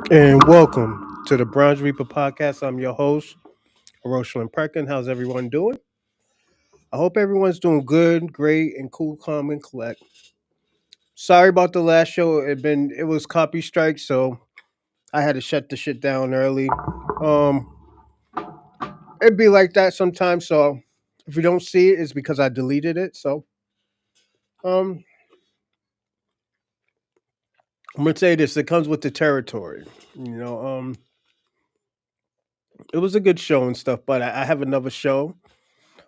And welcome to the Bronze Reaper podcast. I'm your host, Rosalind Perkin. How's everyone doing? I hope everyone's doing good, great, and cool, calm, and collect. Sorry about the last show. It was copy strike, so I had to shut the shit down early. Um, it'd be like that sometimes. So if you don't see it, it's because I deleted it. So um, I'm gonna say this: it comes with the territory. You know, it was a good show and stuff, but I have another show.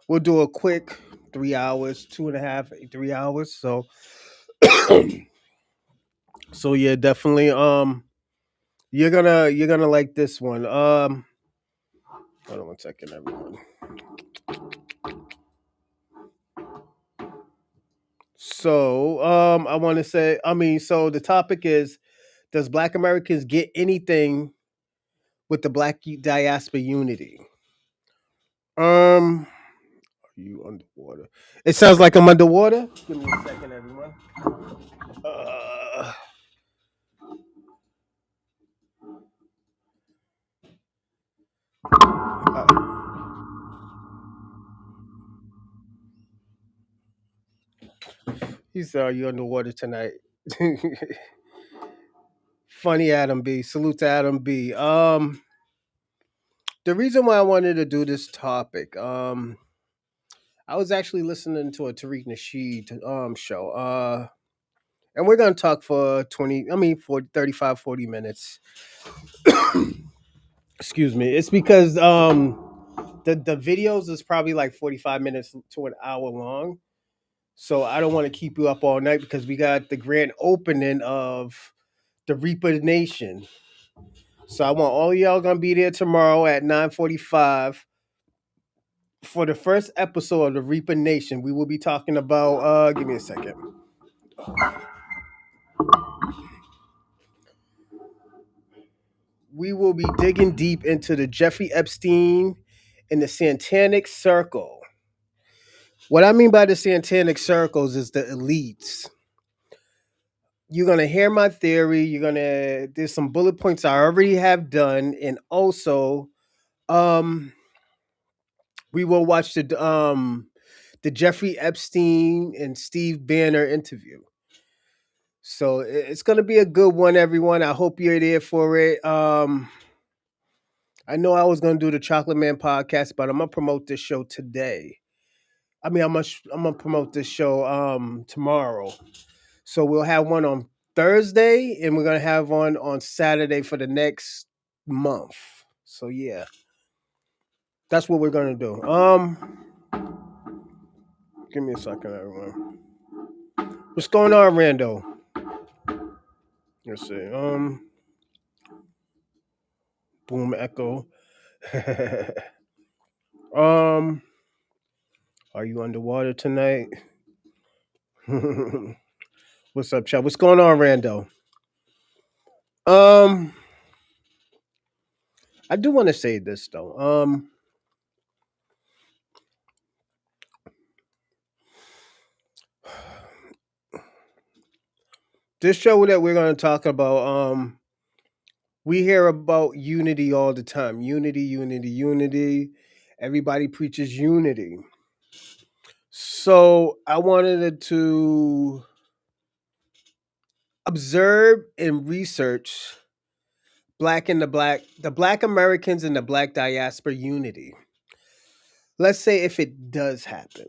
We'll do a quick 3 hours, 2.5, 3 hours. So yeah, definitely. You're gonna like this one. Hold on one second, everyone. I want to say, so the topic is, does Black Americans get anything with the Black Diaspora Unity? Are you underwater? It sounds like I'm underwater. Give me a second, everyone. Uh, uh, he said, "Are you underwater tonight?" Funny Adam B. Salute to Adam B. The reason why I wanted to do this topic, I was actually listening to a Tariq Nasheed show. And we're gonna talk for 20, for 35, 40 minutes. Excuse me. It's because the videos is probably like 45 minutes to an hour long. So I don't want to keep you up all night because we got the grand opening of the Reaper Nation. So I want all y'all gonna be there tomorrow at 9:45 for the first episode of the Reaper Nation. We will be talking about give me a second. We will be digging deep into the Jeffrey Epstein and the Santanic Circle. What I mean by the Santanic Circles is the elites. You're gonna hear my theory. There's some bullet points I already have done, and also um we will watch the Jeffrey Epstein and Steve Banner interview. So it's gonna be a good one, everyone. I hope you're there for it. I know I was gonna do the Chocolate Man podcast, but I'm gonna promote this show today. I'm gonna promote this show tomorrow. So we'll have one on Thursday, and we're gonna have one on Saturday for the next month. So yeah, that's what we're gonna do. Give me a second, everyone. What's going on, Rando? Let's see. Boom echo. um, are you underwater tonight? What's up, chat? What's going on, Rando? Um, I do want to say this though. This show that we're going to talk about, we hear about unity all the time. Unity, unity, unity. Everybody preaches unity. So I wanted to observe and research the Black Americans and the Black Diaspora Unity. Let's say if it does happen,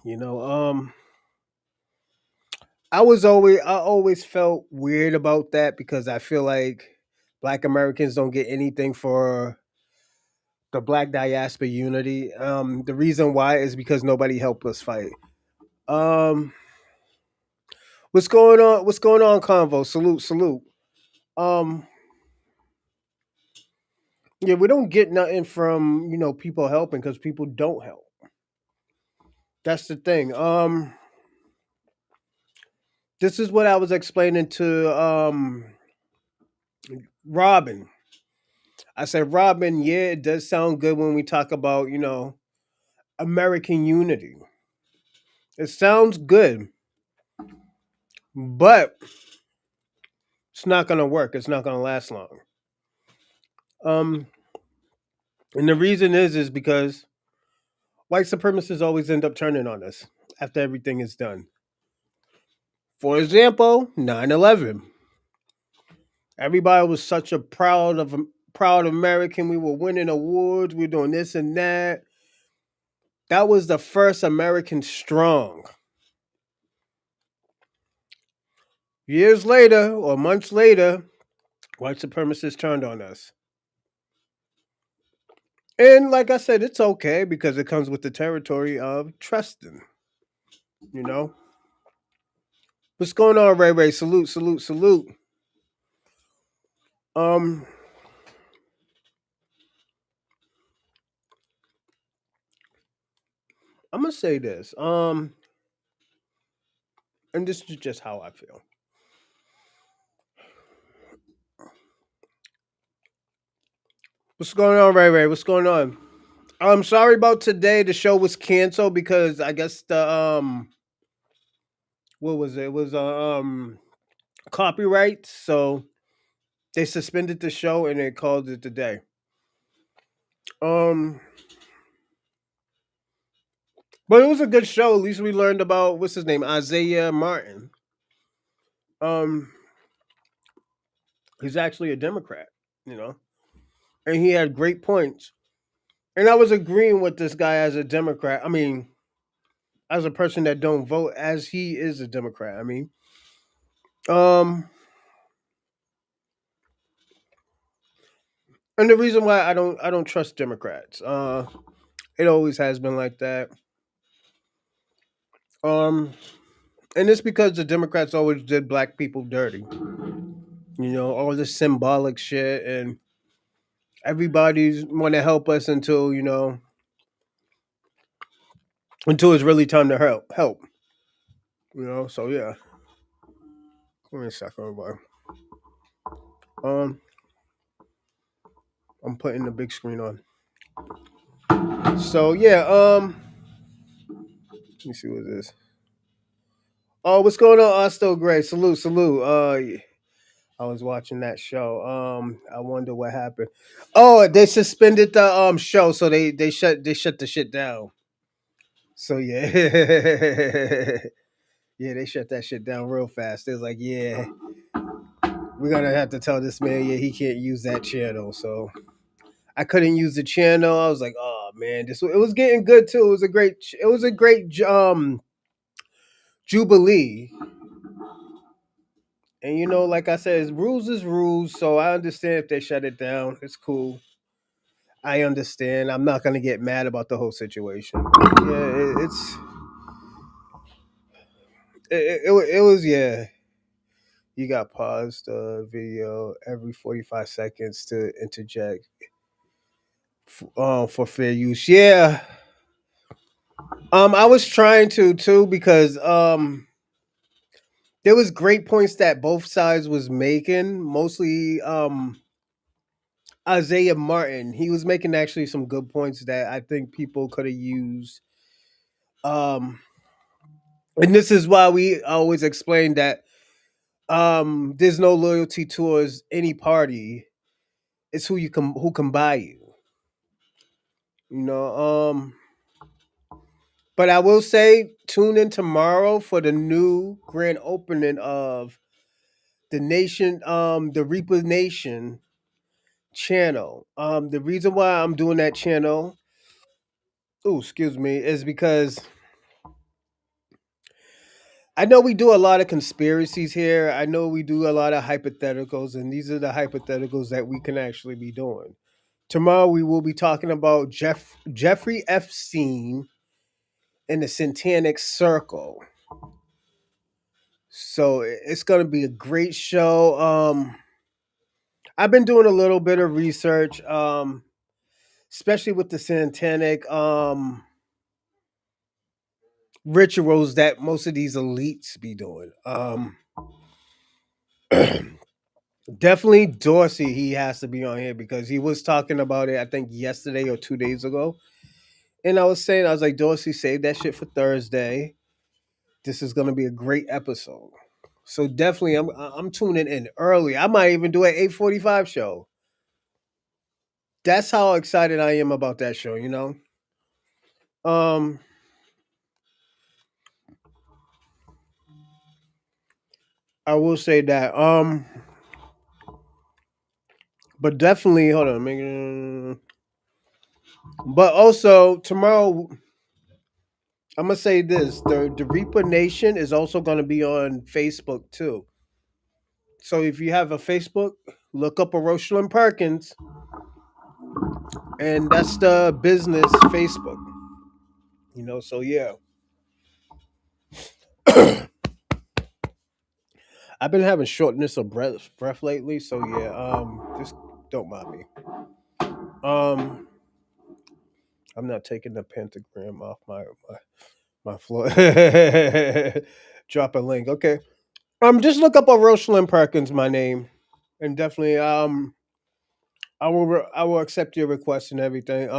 you know, I always felt weird about that because I feel like Black Americans don't get anything for the Black Diaspora Unity. The reason why is because nobody helped us fight. Um, what's going on? What's going on, Convo? Salute, salute. Um, yeah, we don't get nothing from people helping because people don't help. That's the thing. This is what I was explaining to Robin. I said, Robin, yeah, it does sound good when we talk about American unity. It sounds good, but It's not gonna work. It's not gonna last long. Um, and the reason is because white supremacists always end up turning on us after everything is done. For example, 9/11. Everybody was such a proud American. We were winning awards. We were doing this and that. That was the first American strong. Years later, or months later, white supremacists turned on us. And like I said, it's okay because it comes with the territory of trusting. You know, what's going on, Ray Ray? Salute, salute, salute. Um, I'm gonna say this. And this is just how I feel. What's going on, Ray Ray? What's going on? I'm sorry about today. The show was canceled because I guess the what was it? It was copyright, so they suspended the show and they called it today. Um, but it was a good show. At least we learned about what's his name, Isaiah Martin. Um, he's actually a Democrat, you know, and he had great points. And I was agreeing with this guy as a Democrat. I mean, as a person that don't vote, as he is a Democrat. I mean, um, and the reason why I don't trust Democrats. It always has been like that. Um, and it's because the Democrats always did black people dirty. You know, all this symbolic shit, and everybody's want to help us until it's really time to help. You know, so yeah. Give me a second, everybody. Um, I'm putting the big screen on. So yeah. Let me see what it is. Oh, what's going on, Osto Gray? Salute, salute. I was watching that show. I wonder what happened. Oh, they suspended the show, so they shut the shit down. So yeah, yeah, they shut that shit down real fast. They was like, yeah, we're gonna have to tell this man, yeah, he can't use that channel. So I couldn't use the channel. I was like, oh man, this it was getting good too. It was a great jubilee. And like I said, rules is rules. So I understand if they shut it down. It's cool. I understand. I'm not gonna get mad about the whole situation. Yeah, it was yeah. You got paused the video every 45 seconds to interject for fair use. Yeah. I was trying to too because there was great points that both sides was making. Mostly Isaiah Martin. He was making actually some good points that I think people could have used. Um, and this is why we always explain that there's no loyalty towards any party. It's who can buy you. You know, but I will say tune in tomorrow for the new grand opening of the Reaper Nation channel. The reason why I'm doing that channel, oh, excuse me, is because I know we do a lot of conspiracies here. I know we do a lot of hypotheticals, and these are the hypotheticals that we can actually be doing. Tomorrow we will be talking about Jeffrey Epstein and the Satanic Circle. So it's going to be a great show. I've been doing a little bit of research, especially with the satanic rituals that most of these elites be doing. Definitely Dorsey, he has to be on here because he was talking about it, I think, yesterday or 2 days ago. And I was like, Dorsey, save that shit for Thursday. This is going to be a great episode. So definitely, I'm tuning in early. I might even do an 8:45 show. That's how excited I am about that show. Um, I will say that. But definitely, hold on, but also tomorrow, I'm gonna say this: the Reaper Nation is also gonna be on Facebook too. So if you have a Facebook, look up a Rosalind Perkins, and that's the business Facebook. So yeah, I've been having shortness of breath lately. So yeah, just don't mind me. Um, I'm not taking the pentagram off my floor. Drop a link, okay. Just look up a Rosalind Perkins, my name, and definitely I will accept your request and everything.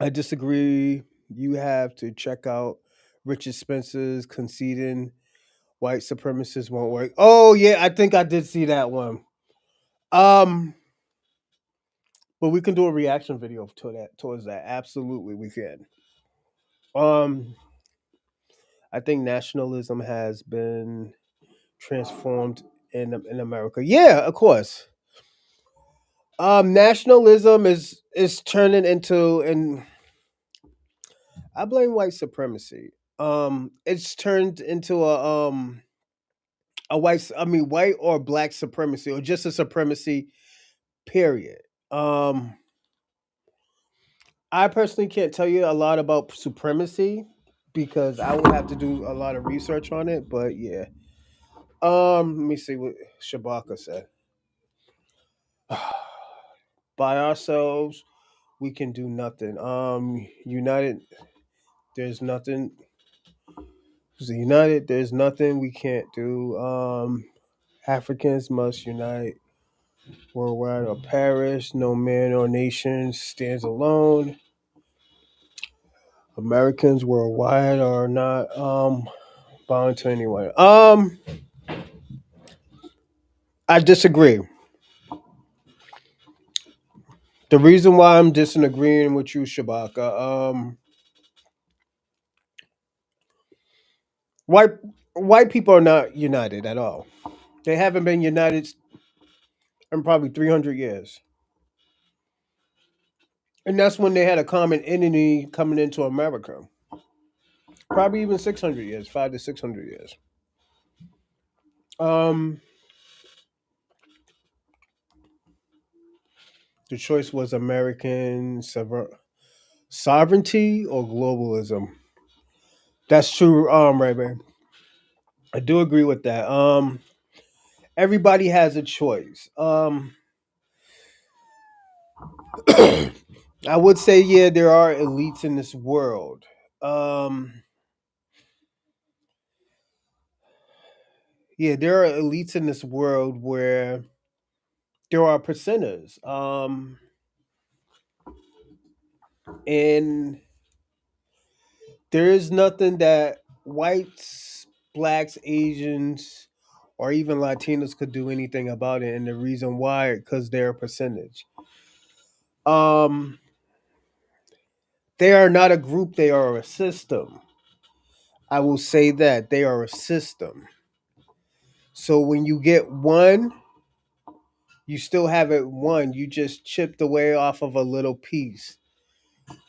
I disagree. You have to check out Richard Spencer's conceding white supremacists won't work. Oh yeah, I think I did see that one. Um, but we can do a reaction video to that towards that. Absolutely, we can. Um, I think nationalism has been transformed in America. Yeah, of course. Nationalism is turning into, and I blame white supremacy. It's turned into a white or black supremacy, or just a supremacy. Period. Um, I personally can't tell you a lot about supremacy because I would have to do a lot of research on it. But yeah, let me see what Shabaka said. By ourselves, we can do nothing. United, there's nothing. So united, there's nothing we can't do. Africans must unite worldwide or perish. No man or nation stands alone. Americans worldwide are not bound to anyone. I disagree. The reason why I'm disagreeing with you, Shabaka, white white people are not united at all. They haven't been united in probably 300 years. And that's when they had a common enemy coming into America. Probably even 600 years, 5 to 600 years. Um, the choice was American sovereignty or globalism. That's true, right, man. I do agree with that. Everybody has a choice. I would say, yeah, there are elites in this world. Um, yeah, there are elites in this world where there are percenters. And there is nothing that whites, blacks, Asians, or even Latinos could do anything about it. And the reason why, because they're a percentage. Um, they are not a group; they are a system. I will say that they are a system. So when you get one, you still have it one. You just chipped away off of a little piece.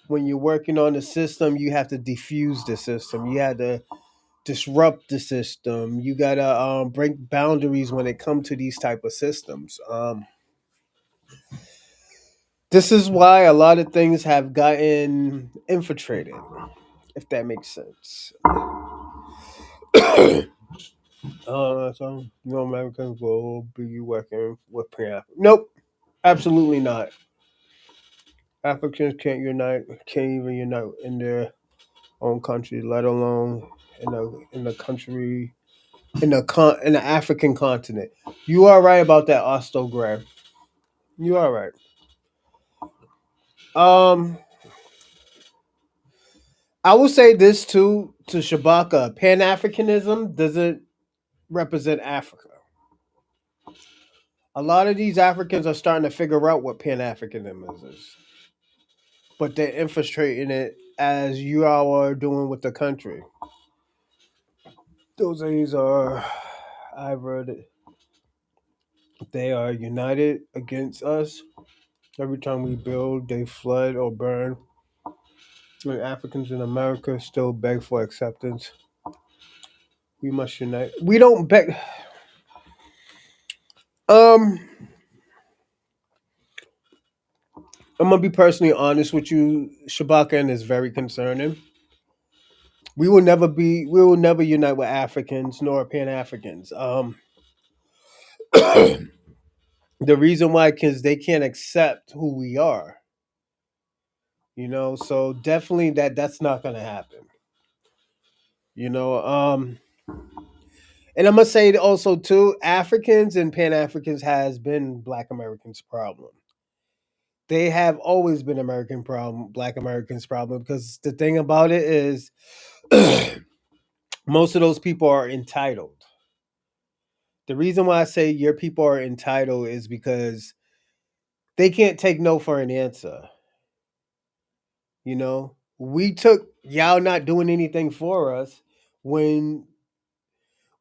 When you're working on the system, you have to diffuse the system. You have to disrupt the system. You gotta break boundaries when it comes to these type of systems. This is why a lot of things have gotten infiltrated, if that makes sense. So no Americans will be working with Pan. Nope, absolutely not. Africans can't unite, can't even unite in their own country, let alone in the country in the African continent. You are right about that, Ostogram. You are right. Um, I will say this too to Shabaka: Pan Africanism doesn't represent Africa. A lot of these Africans are starting to figure out what Pan Africanism is, but they're infiltrating it as you all are doing with the country. Those things are, I've read it, they are united against us. Every time we build, they flood or burn. And Africans in America still beg for acceptance. We must unite. We don't beg. Um, I'm gonna be personally honest with you, Shabaka, and it's very concerning. We will never unite with Africans nor Pan Africans. The reason why, because they can't accept who we are. So definitely that's not gonna happen. You know, and I'm gonna say it also too, Africans and Pan Africans has been Black Americans' problem. They have always been Black Americans' problem, because the thing about it is most of those people are entitled. The reason why I say your people are entitled is because they can't take no for an answer. We took y'all not doing anything for us when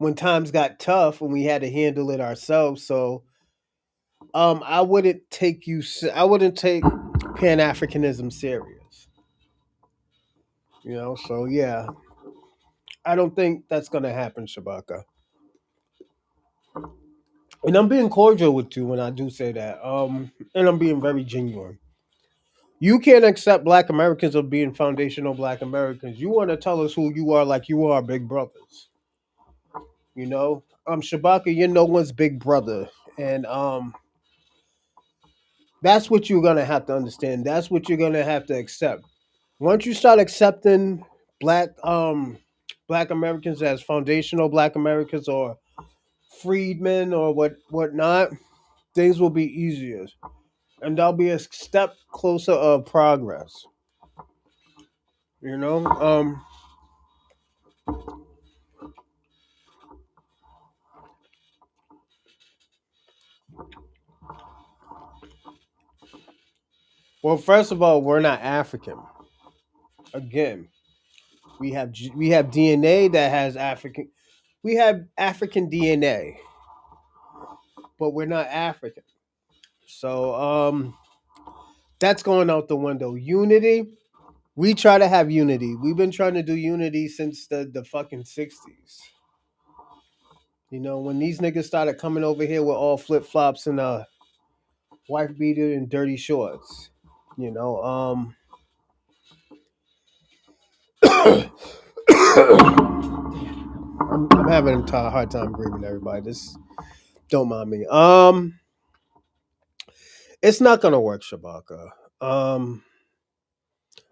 when times got tough and we had to handle it ourselves. So I wouldn't take Pan Africanism serious. So yeah, I don't think that's gonna happen, Shabaka. And I'm being cordial with you when I do say that. And I'm being very genuine. You can't accept Black Americans of being foundational Black Americans. You want to tell us who you are, like you are big brothers. Shabaka, you're no one's big brother, and that's what you're gonna have to understand. That's what you're gonna have to accept. Once you start accepting Black Americans as foundational Black Americans or freedmen or whatnot, things will be easier, and there'll be a step closer of progress. You know. Well, first of all, we're not African. Again, we have DNA that has African. We have African DNA, but we're not African. So that's going out the window. Unity. We try to have unity. We've been trying to do unity since the fucking 60s. When these niggas started coming over here with all flip flops and wife beater and dirty shorts. You know, I'm having a hard time breathing, everybody. Just don't mind me. It's not gonna work, Shabaka.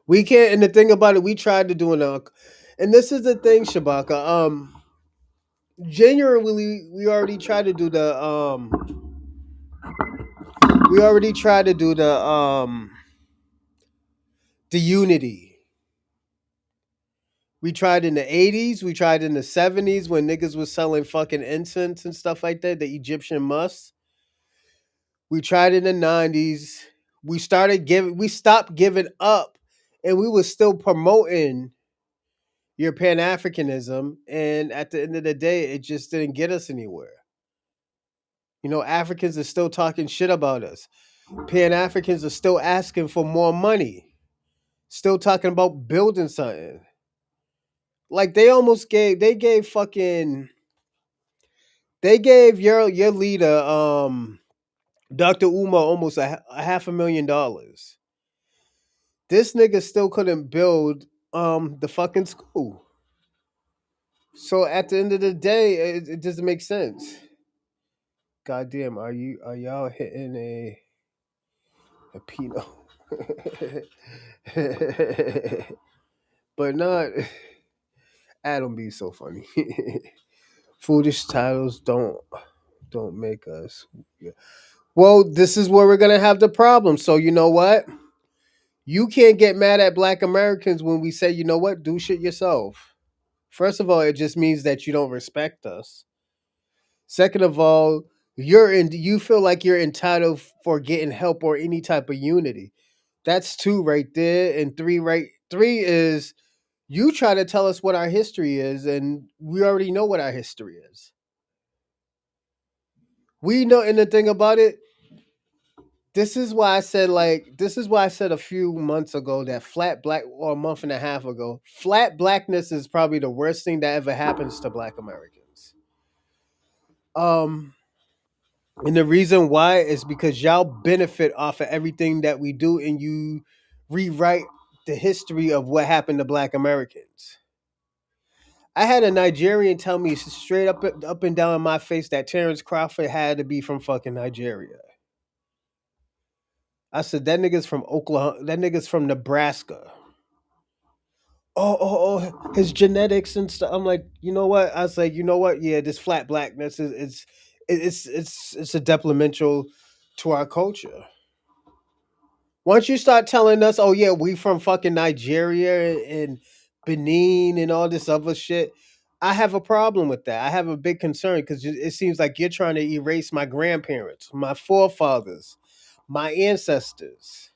We can't. And the thing about it, we tried to do and this is the thing, Shabaka. Genuinely, we already tried to do the unity. We tried in the 80s, we tried in the 70s when niggas was selling fucking incense and stuff like that, the Egyptian musk. We tried in the 90s. We stopped giving up, and we were still promoting your Pan Africanism, and at the end of the day, it just didn't get us anywhere. Africans are still talking shit about us. Pan Africans are still asking for more money, still talking about building something. Like they gave fucking they gave your leader Dr. Uma almost a $500,000. This nigga still couldn't build the fucking school. So at the end of the day, it doesn't make sense. Goddamn, are y'all hitting a Pinot? But not Adam be so funny. Foolish titles don't make us. Well, this is where we're gonna have the problem. So you know what? You can't get mad at Black Americans when we say, you know what, do shit yourself. First of all, it just means that you don't respect us. Second of all, you feel like you're entitled for getting help or any type of unity. That's two right there. And three is you try to tell us what our history is, and we already know what our history is. We know, and the thing about it, this is why I said a few months ago that flat black, or a month and a half ago, flat blackness is probably the worst thing that ever happens to Black Americans. Um and the reason why is because y'all benefit off of everything that we do, and you rewrite the history of what happened to Black Americans. I had a Nigerian tell me straight up and down in my face that Terrence Crawford had to be from fucking Nigeria. I said that nigga's from Oklahoma. That nigga's from Nebraska. His genetics and stuff. I'm like, you know what? I was like, you know what? Yeah, this flat blackness it's a detrimental to our culture. Once you start telling us, oh yeah, we from fucking Nigeria and Benin and all this other shit, I have a problem with that. I have a big concern because it seems like you're trying to erase my grandparents, my forefathers, my ancestors.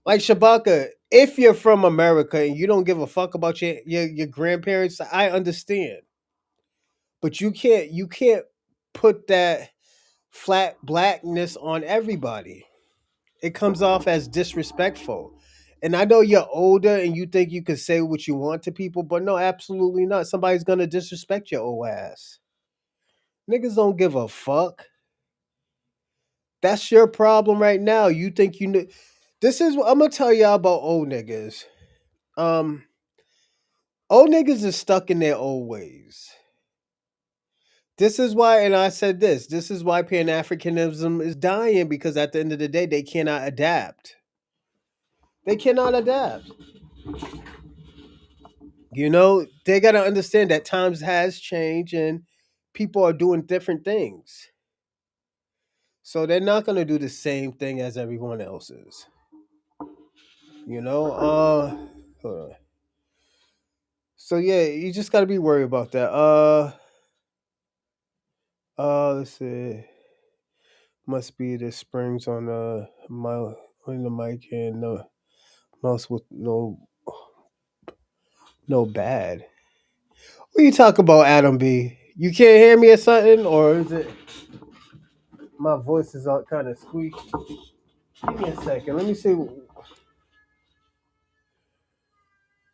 Like Shabaka, if you're from America and you don't give a fuck about your grandparents, I understand. But you can't put that flat blackness on everybody. It comes off as disrespectful. And I know you're older and you think you can say what you want to people, but no, absolutely not. Somebody's gonna disrespect your old ass. Niggas don't give a fuck. That's your problem right now. You think you know. This is what I'm gonna tell y'all about old niggas. Um, Old niggas is stuck in their old ways. This is why, and I said this. This is why Pan Africanism is dying because at the end of the day, they cannot adapt. They cannot adapt. You know, they got to understand that times has changed and people are doing different things. So they're not going to do the same thing as everyone else is. You know, hold on. So yeah, you just got to be worried about that. Let's see. Must be the springs on the mic and no mouse with no bad. What you talk about, Adam B? You can't hear me or something, or is it my voice is all kind of squeaky? Give me a second. Let me see.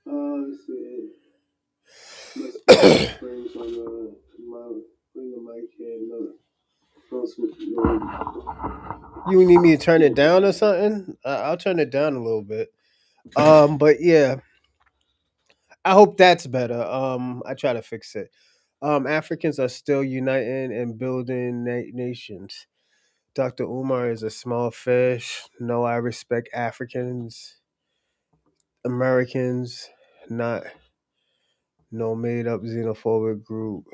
Let's see. Must be the springs on the mic and no mouse with no. You need me to turn it down or something? I'll turn it down a little bit. But yeah, I hope that's better. I try to fix it. Africans are still uniting and building nations. Dr. Umar is a small fish. No, I respect Africans, Americans, not no made up xenophobic group.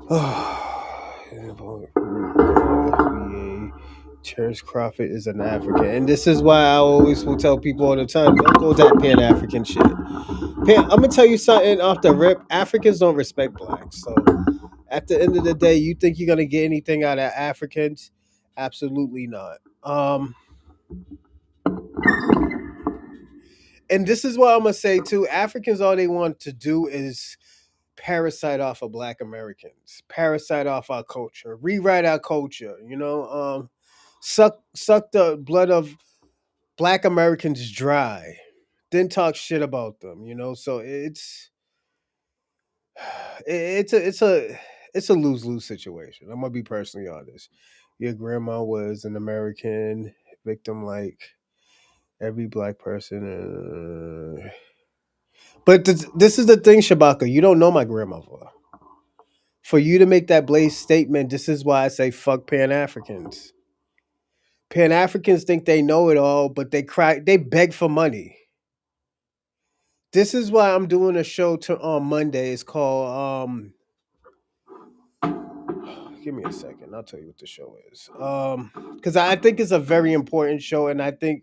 FBA. Terrence Crawford is an African. And this is why I always will tell people all the time, don't go that Pan African shit. I'm gonna tell you something off the rip. Africans don't respect blacks. So at the end of the day, you think you're gonna get anything out of Africans? Absolutely not. And this is what I'm gonna say too. Africans, all they want to do is parasite off of Black Americans, parasite off our culture, rewrite our culture. You know, suck the blood of Black Americans dry, then talk shit about them. You know, so it's a lose lose situation. I'm gonna be personally honest. Your grandma was an American victim, like every Black person. But this is the thing, Shabaka. You don't know my grandmother. For you to make that blaze statement, this is why I say fuck Pan Africans. Pan Africans think they know it all, but they beg for money. This is why I'm doing a show on Monday. It's called Give me a second. I'll tell you what the show is. Because I think it's a very important show, and I think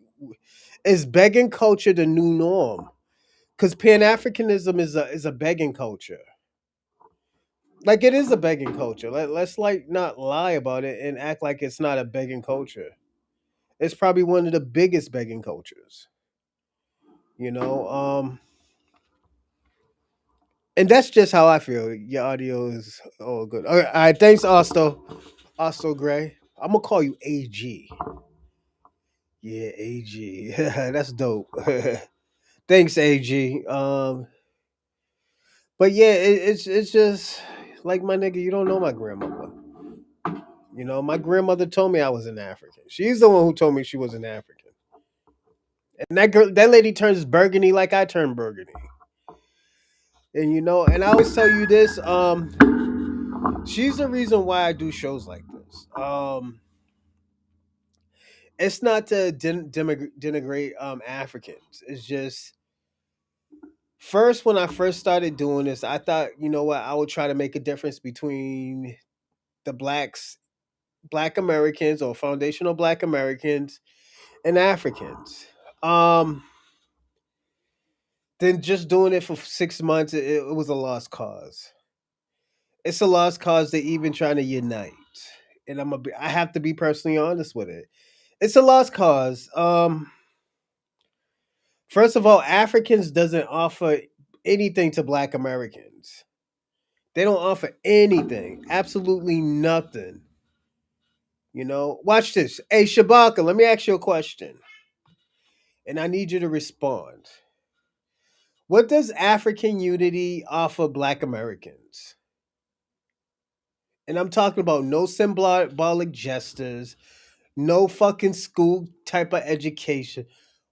is begging culture the new norm. Because Pan Africanism is a begging culture. Like it is a begging culture. Let's like not lie about it and act like it's not a begging culture. It's probably one of the biggest begging cultures. You know, and that's just how I feel. Your audio is all good. All right, thanks, Osto Gray. I'm gonna call you AG. Yeah, AG. That's dope. Thanks, AG. But yeah, it's just like my nigga. You don't know my grandmother. You know, my grandmother told me I was an African. She's the one who told me she was an African. And that lady turns burgundy like I turn burgundy. And you know, and I always tell you this. She's the reason why I do shows like this. It's not to denigrate Africans. It's just first when I first started doing this, I thought, you know what, I would try to make a difference between the black Americans or foundational black Americans and Africans. Um then just doing it for 6 months, it was a lost cause. It's a lost cause to even trying to unite. And I have to be personally honest with it. It's a lost cause. First of all, Africans doesn't offer anything to black Americans. They don't offer anything. Absolutely nothing. You know, watch this. Hey, Shabaka, let me ask you a question. And I need you to respond. What does African unity offer black Americans? And I'm talking about no symbolic gestures, no fucking school type of education.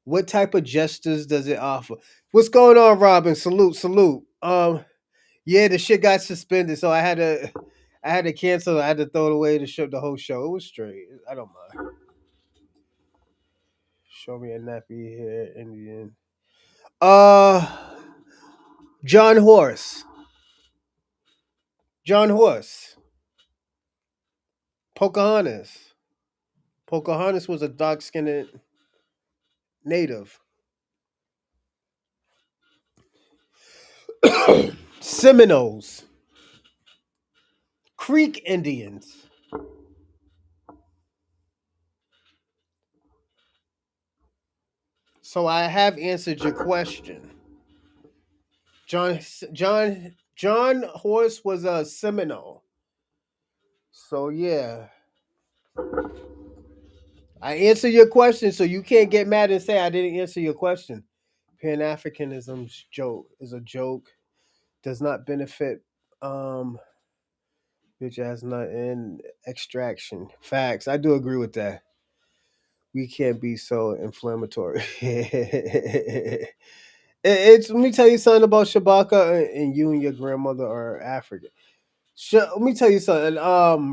What type of gestures does it offer? What's going on, Robin? Salute, salute. Yeah, the shit got suspended, so I had to cancel. I had to throw it away to show the whole show. It was straight. I don't mind. Show me a nappy hair Indian. Uh, John Horse. John Horse. Pocahontas. Pocahontas was a dark skinned native. Seminoles. Creek Indians. So I have answered your question. John Horse was a Seminole. So yeah, I answered your question. So you can't get mad and say I didn't answer your question. Pan Africanism's joke is a joke. Does not benefit which has not in extraction. Facts. I do agree with that. We can't be so inflammatory. It's let me tell you something about Shabaka and you and your grandmother are African. Let me tell you something,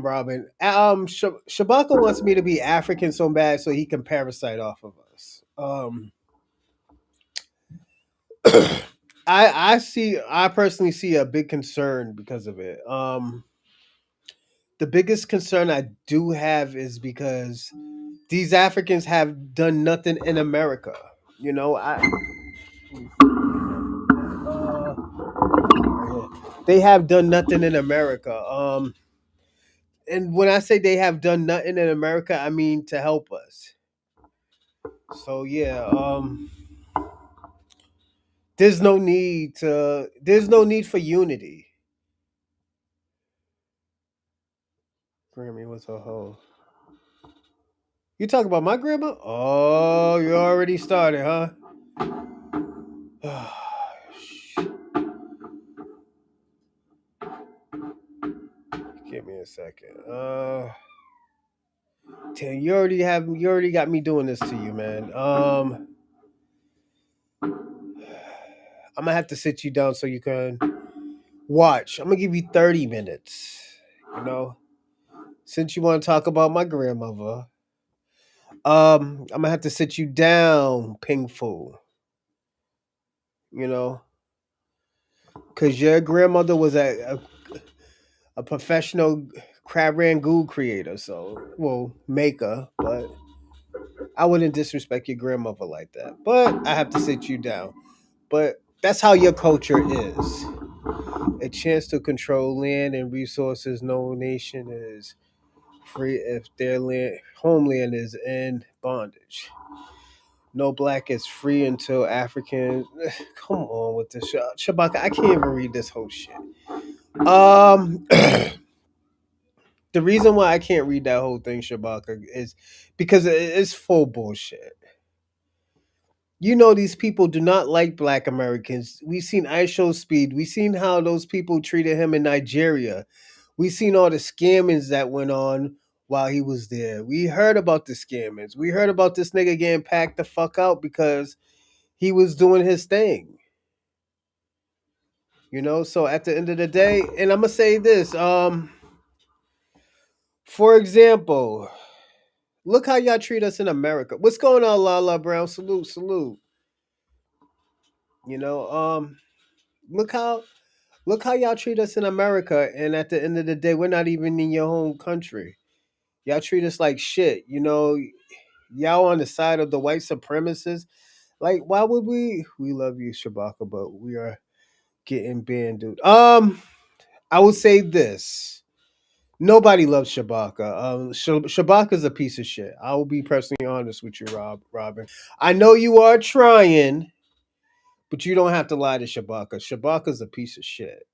Robin. Shabaka wants me to be African so bad so he can parasite off of us. I personally see a big concern because of it. The biggest concern I do have is because these Africans have done nothing in America. You know, they have done nothing in America. And when I say they have done nothing in America, I mean to help us. So yeah, there's no need for unity. Grammy was a hoe. You talk about my grandma? Oh, you already started, huh? Give me a second. Damn, you already got me doing this to you, man. I'm gonna have to sit you down so you can watch. I'm gonna give you 30 minutes. You know, since you want to talk about my grandmother, I'm gonna have to sit you down, Ping Fu. You know, because your grandmother was a professional crab rangoon creator, so well maker, but I wouldn't disrespect your grandmother like that. But I have to sit you down. But that's how your culture is. A chance to control land and resources. No nation is free if their land homeland is in bondage. No black is free until African. Come on with this, Shabaka. I can't even read this whole shit. The reason why I can't read that whole thing, Shabaka, is because it's full bullshit. You know these people do not like black Americans. We've seen Ice Show Speed. We've seen how those people treated him in Nigeria. We've seen all the scammings that went on while he was there. We heard about the scammings. We heard about this nigga getting packed the fuck out because he was doing his thing. You know, so at the end of the day, and I'm gonna say this, for example, look how y'all treat us in America. What's going on, Lala Brown? Salute, salute. You know, look how look how y'all treat us in America, and at the end of the day, we're not even in your home country. Y'all treat us like shit. You know, y'all on the side of the white supremacists. Like, why would we? We love you, Shabaka, but we are getting banned, dude. I would say this. Nobody loves Shabaka. Shabaka's a piece of shit. I will be personally honest with you, Robin. I know you are trying, but you don't have to lie to Shabaka. Shabaka's a piece of shit.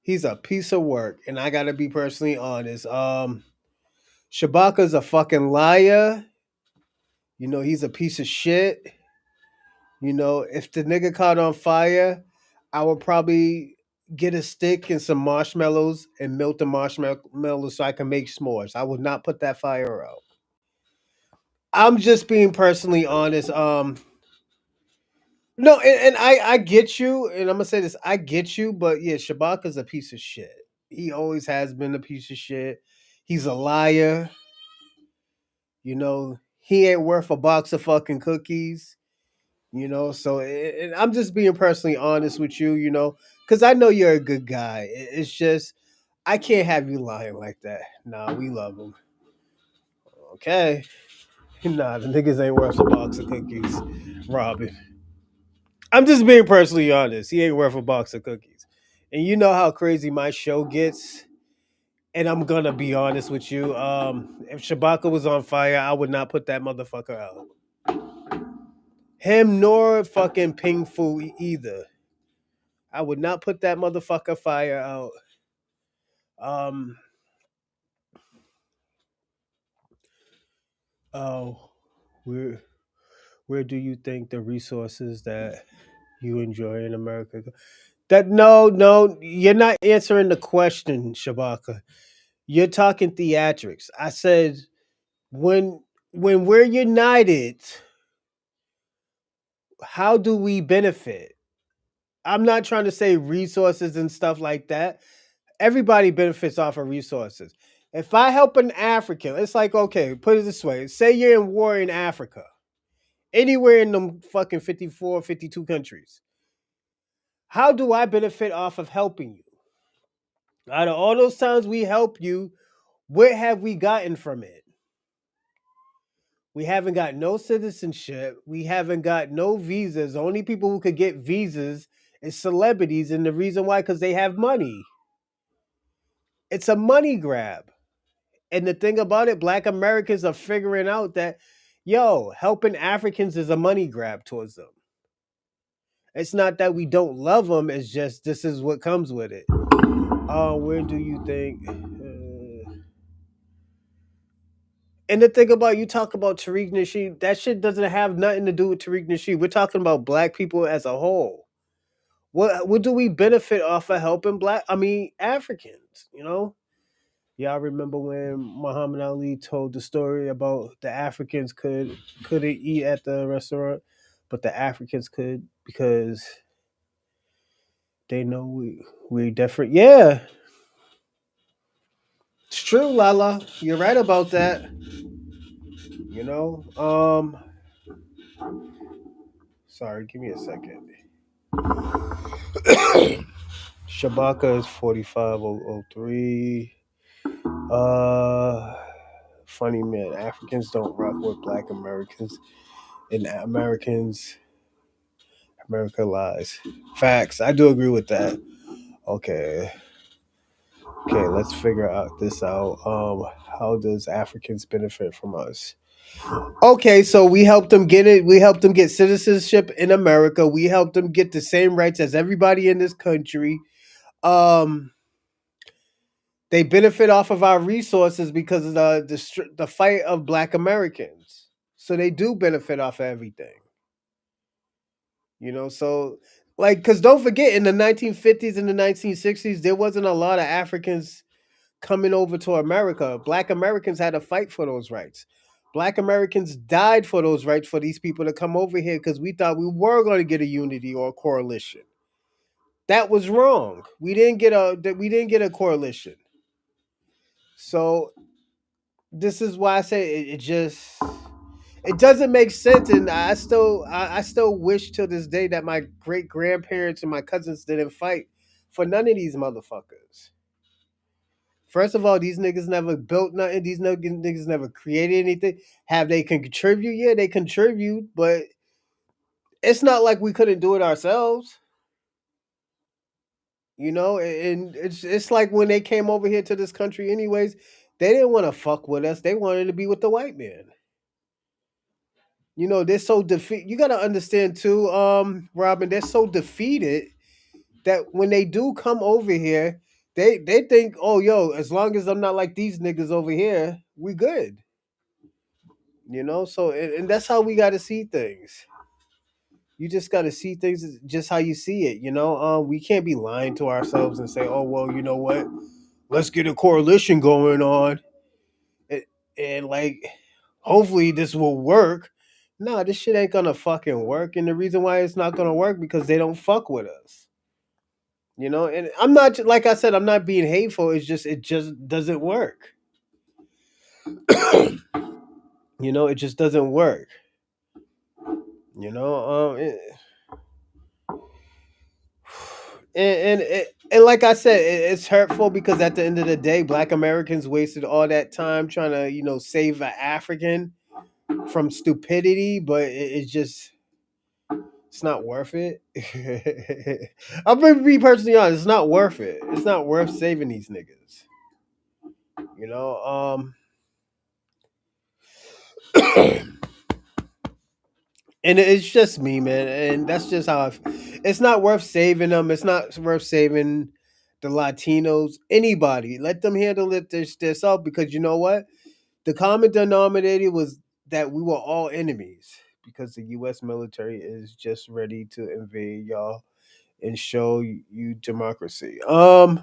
He's a piece of work, and I gotta be personally honest. Shabaka's a fucking liar. You know, he's a piece of shit. You know, if the nigga caught on fire, I would probably get a stick and some marshmallows and melt the marshmallows so I can make s'mores. I would not put that fire out. I'm just being personally honest. No, and I get you, and I'm gonna say this: I get you, but yeah, Shabaka's a piece of shit. He always has been a piece of shit. He's a liar. You know, he ain't worth a box of fucking cookies. You know, so and I'm just being personally honest with you. You know, because I know you're a good guy. It's just I can't have you lying like that. Nah, we love him. Okay. Nah, the niggas ain't worth a box of cookies, Robin. I'm just being personally honest. He ain't worth a box of cookies. And you know how crazy my show gets. And I'm gonna be honest with you. If Shabaka was on fire, I would not put that motherfucker out. Him nor fucking Ping Fu either. I would not put that motherfucker fire out. Um. Oh, where where do you think the resources that you enjoy in America go? That no, you're not answering the question, Shabaka. You're talking theatrics. I said when when we're united, how do we benefit? I'm not trying to say resources and stuff like that. Everybody benefits off of resources. If I help an African, it's like, okay, put it this way. Say you're in war in Africa, anywhere in them fucking 54, 52 countries. How do I benefit off of helping you? Out of all those times we help you, what have we gotten from it? We haven't got no citizenship. We haven't got no visas. The only people who could get visas is celebrities, and the reason why, because they have money. It's a money grab. And the thing about it, black Americans are figuring out that, yo, helping Africans is a money grab towards them. It's not that we don't love them, it's just this is what comes with it. Where do you think? And the thing about you talk about Tariq Nasheed, that shit doesn't have nothing to do with Tariq Nasheed. We're talking about black people as a whole. What do we benefit off of helping Africans, you know? Y'all remember when Muhammad Ali told the story about the Africans couldn't eat at the restaurant, but the Africans could because they know we different. Yeah, it's true, Lala. You're right about that. You know. Sorry, give me a second. Shabaka is 45,003. Uh, Funny man, Africans don't rock with Black Americans, and America lies. Facts. I do agree with that. Okay. Okay, let's figure out this out. How does Africans benefit from us? Okay, so we helped them get it. We helped them get citizenship in America. We helped them get the same rights as everybody in this country. Um, they benefit off of our resources because of the fight of Black Americans. So they do benefit off of everything. So like, because don't forget, in the 1950s and the 1960s, there wasn't a lot of Africans coming over to America. Black Americans had to fight for those rights. Black Americans died for those rights for these people to come over here because we thought we were going to get a unity or a coalition. That was wrong. We didn't get a coalition. So this is why I say it doesn't make sense, and I still wish till this day that my great grandparents and my cousins didn't fight for none of these motherfuckers. First of all, these niggas never built nothing. These niggas never created anything. Have they contribute? Yeah, they contribute, but it's not like we couldn't do it ourselves. And it's like when they came over here to this country, anyways, they didn't want to fuck with us. They wanted to be with the white man. They're so defeat. You got to understand too, Robin. They're so defeated that when they do come over here, they think, oh, yo, as long as I'm not like these niggas over here, we good. So and that's how we got to see things. You just got to see things just how you see it. We can't be lying to ourselves and say, oh, well, you know what, let's get a coalition going on, and, and like, hopefully this will work. Nah, this shit ain't gonna fucking work, and the reason why it's not gonna work because they don't fuck with us. And I'm not, like I said, I'm not being hateful. It just doesn't work. It just doesn't work. You know, and like I said, it's hurtful because at the end of the day, Black Americans wasted all that time trying to save an African from stupidity, but it's not worth it. I'm gonna be personally honest, it's not worth it. It's not worth saving these niggas. You know, and it's just me, man, and that's just how it's not worth saving them. It's not worth saving the Latinos, anybody. Let them handle it themselves, because you know what? The common denominator was that we were all enemies because the U.S. military is just ready to invade y'all and show you democracy. I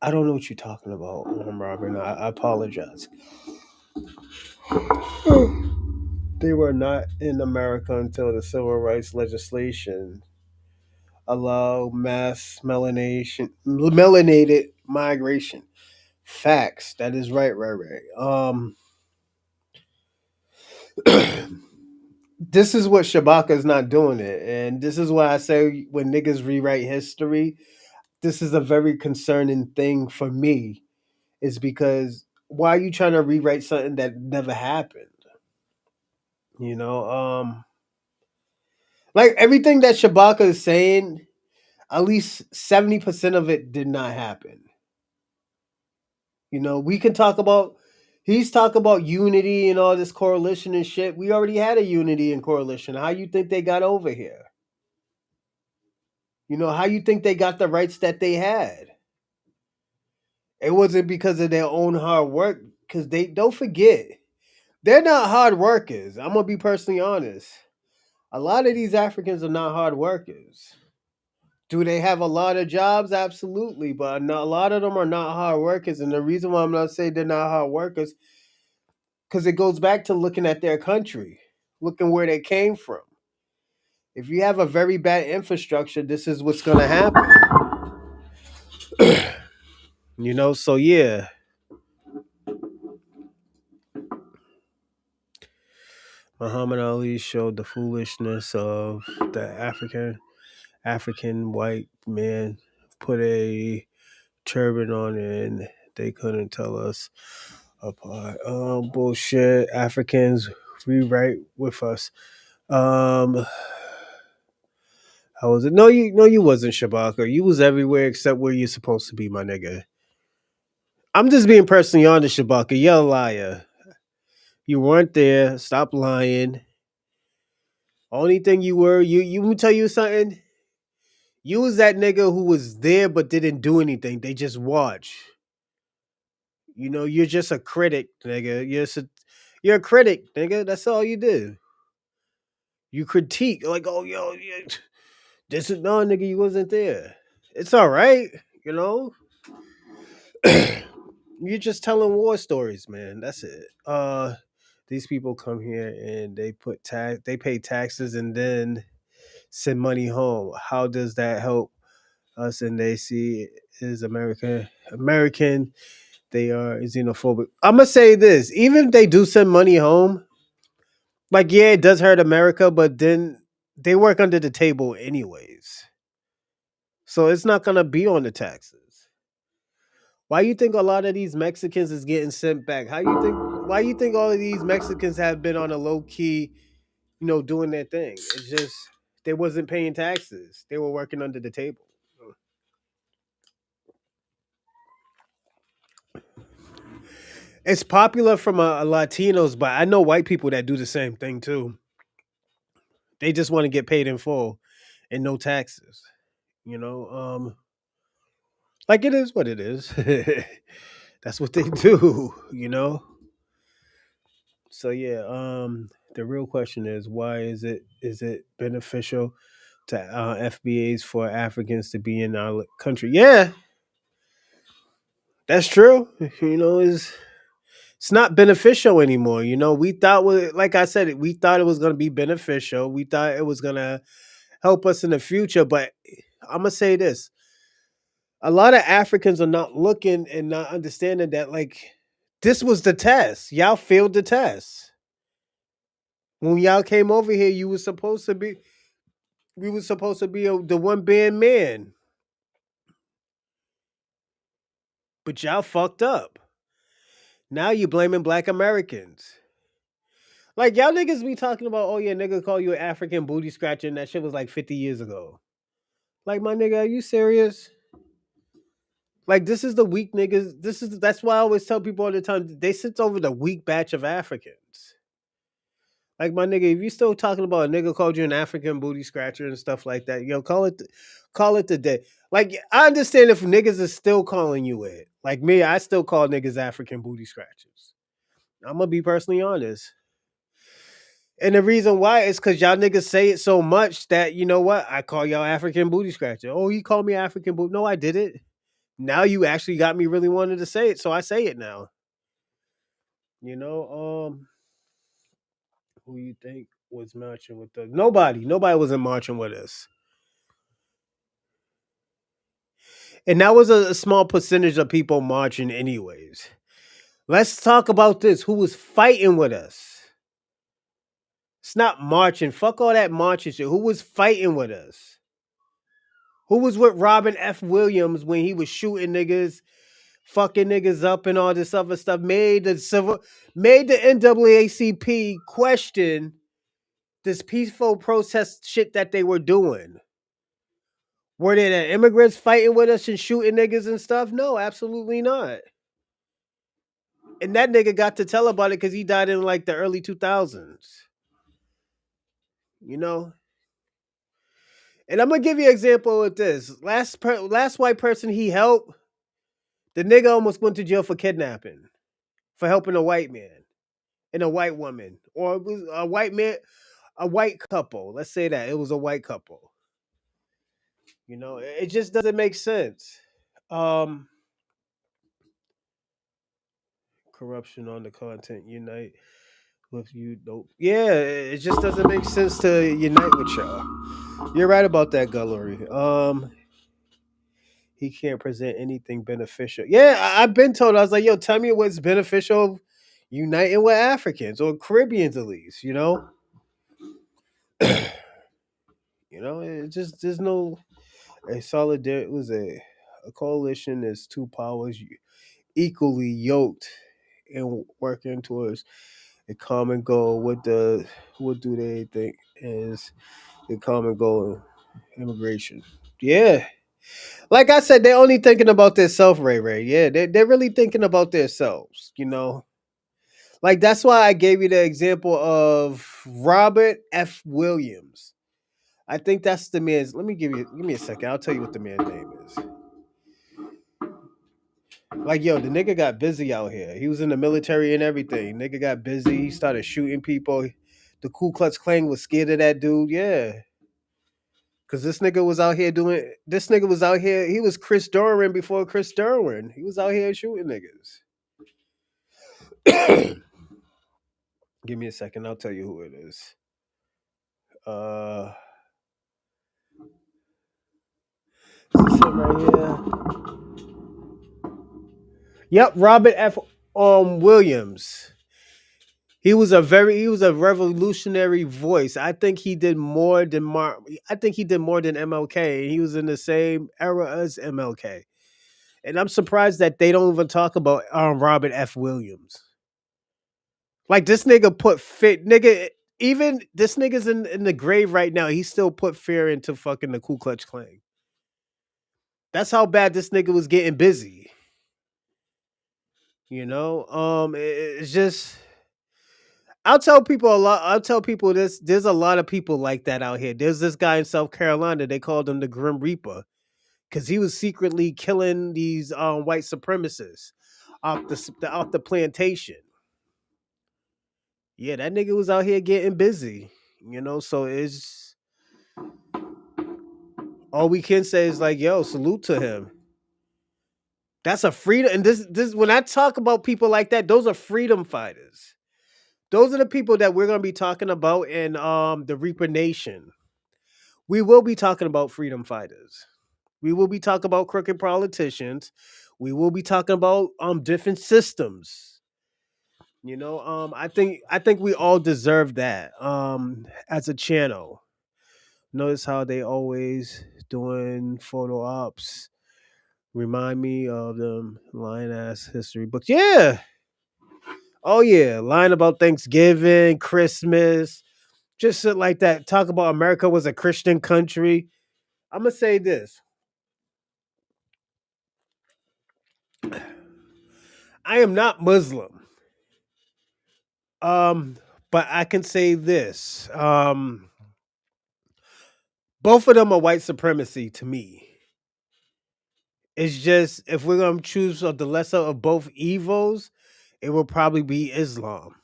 don't know what you're talking about, Robin. I apologize. They were not in America until the civil rights legislation allowed mass melanated migration. Facts. That is right, right, right. This is what Shabaka is not doing it, and this is why I say when niggas rewrite history, this is a very concerning thing for me. Is because why are you trying to rewrite something that never happened? You know, like everything that Shabaka is saying, at least 70% of it did not happen. We can talk about he's talking about unity and all this coalition and shit. We already had a unity and coalition. How you think they got over here? How you think they got the rights that they had? It wasn't because of their own hard work. Because they don't forget, they're not hard workers. I'm gonna be personally honest. A lot of these Africans are not hard workers. Do they have a lot of jobs? Absolutely, but a lot of them are not hard workers. And the reason why I'm not saying they're not hard workers, because it goes back to looking at their country, looking where they came from. If you have a very bad infrastructure, this is what's going to happen. So yeah, Muhammad Ali showed the foolishness of the African white man. put a turban on and they couldn't tell us apart. Bullshit. Africans rewrite with us. Um, how was it? No, you wasn't Shabaka. You was everywhere except where you're supposed to be, my nigga. I'm just being personally honest, Shabaka. You're a liar. You weren't there. Stop lying. Only thing you were, you let me tell you something. You was that nigga who was there but didn't do anything. They just watch. You're just a critic, nigga. You're a critic, nigga. That's all you do. You critique like, oh yo, yeah, this is no nigga. You wasn't there. It's all right, you know. You're just telling war stories, man. That's it. These people come here and they pay taxes and then send money home. How does that help us? And they see is American. They are xenophobic. I'm gonna say this: even if they do send money home, like yeah, it does hurt America, but then they work under the table anyways, so it's not gonna be on the taxes. Why you think a lot of these Mexicans is getting sent back? How you think? Why you think all of these Mexicans have been on a low key, doing their thing? It's just they wasn't paying taxes. They were working under the table. It's popular from Latinos, but I know white people that do the same thing too. They just want to get paid in full and no taxes. You know, like it is what it is. That's what they do. So yeah, the real question is why is it beneficial to FBAs for Africans to be in our country? Yeah, that's true. It's not beneficial anymore. We thought like I said, we thought it was gonna be beneficial. We thought it was gonna help us in the future. But I'm gonna say this: a lot of Africans are not looking and not understanding that like this was the test. Y'all failed the test. When y'all came over here, you were supposed to be we were supposed to be the one band man, but y'all fucked up. Now you blaming black Americans. Like y'all niggas be talking about, oh yeah, nigga call you an African booty scratcher, and that shit was like 50 years ago. Like my nigga, are you serious? Like this is the weak niggas. That's why I always tell people all the time they sit over the weak batch of Africans. Like my nigga, if you still talking about a nigga called you an African booty scratcher and stuff like that, call it the day. Like I understand if niggas is still calling you it. Like me, I still call niggas African booty scratchers. I'm gonna be personally honest. And the reason why is because y'all niggas say it so much that you know what? I call y'all African booty scratcher. Oh, you call me African booty. No, I did it. Now you actually got me really wanting to say it, so I say it now. You know, who you think was marching with us? Nobody wasn't marching with us. And that was a small percentage of people marching anyways. Let's talk about this. Who was fighting with us? It's not marching. Fuck all that marching shit. Who was fighting with us? Who was with Robin F. Williams when he was shooting niggas, fucking niggas up and all this other stuff? Made the NAACP question this peaceful protest shit that they were doing. Were there the immigrants fighting with us and shooting niggas and stuff? No, absolutely not. And that nigga got to tell about it because he died in like the early 2000s. You know? And I'm gonna give you an example with this. Last white person he helped, the nigga almost went to jail for kidnapping, for helping a white man and a white woman. Or it was a white man, a white couple. Let's say that. It was a white couple. It just doesn't make sense. Um Corruption on the content unite with you dope. Yeah, it just doesn't make sense to unite with y'all. You're right about that, Gullery. He can't present anything beneficial. Yeah, I've been told. I was like, yo, tell me what's beneficial uniting with Africans or Caribbeans at least. It just there's no. A solidarity was a coalition is two powers equally yoked and working towards a common goal. What do they think is the common goal? Immigration. Yeah. Like I said, they're only thinking about their self, Ray Ray. Yeah, they're really thinking about themselves, you know. Like that's why I gave you the example of Robert F. Williams. I think that's the man's. Let me give me a second. I'll tell you what the man's name is. Like yo, the nigga got busy out here. He was in the military and everything. Nigga got busy. He started shooting people. The Ku Klux Klan was scared of that dude. Yeah, cause this nigga was out here doing. This nigga was out here. He was Chris Darwin before Chris Darwin. He was out here shooting niggas. Give me a second. I'll tell you who it is. Uh, is this him right here? Yep, Robert F. Williams. He was a revolutionary voice. I think he did more than I think he did more than MLK. He was in the same era as MLK. And I'm surprised that they don't even talk about Robert F. Williams. Like this nigga put fit nigga even this nigga's in the grave right now. He still put fear into fucking the Ku Klux Klan. That's how bad this nigga was getting busy. You know, it's just I'll tell people a lot. I'll tell people this. There's a lot of people like that out here. There's this guy in South Carolina. They called him the Grim Reaper because he was secretly killing these white supremacists off the plantation. Yeah, that nigga was out here getting busy. You know, so it's all we can say is like, yo, salute to him. That's a freedom. And this when I talk about people like that, those are freedom fighters. Those are the people that we're gonna be talking about in the Reaper Nation. We will be talking about freedom fighters. We will be talking about crooked politicians. We will be talking about different systems. You know, I think we all deserve that as a channel. Notice how they always doing photo ops. Remind me of them lying ass history books. Yeah. Oh yeah, lying about Thanksgiving, Christmas, just shit like that. Talk about America was a Christian country. I'm gonna say this. I am not Muslim. Um, but I can say this. Both of them are white supremacy to me. It's just if we're gonna choose of the lesser of both evils, it will probably be Islam.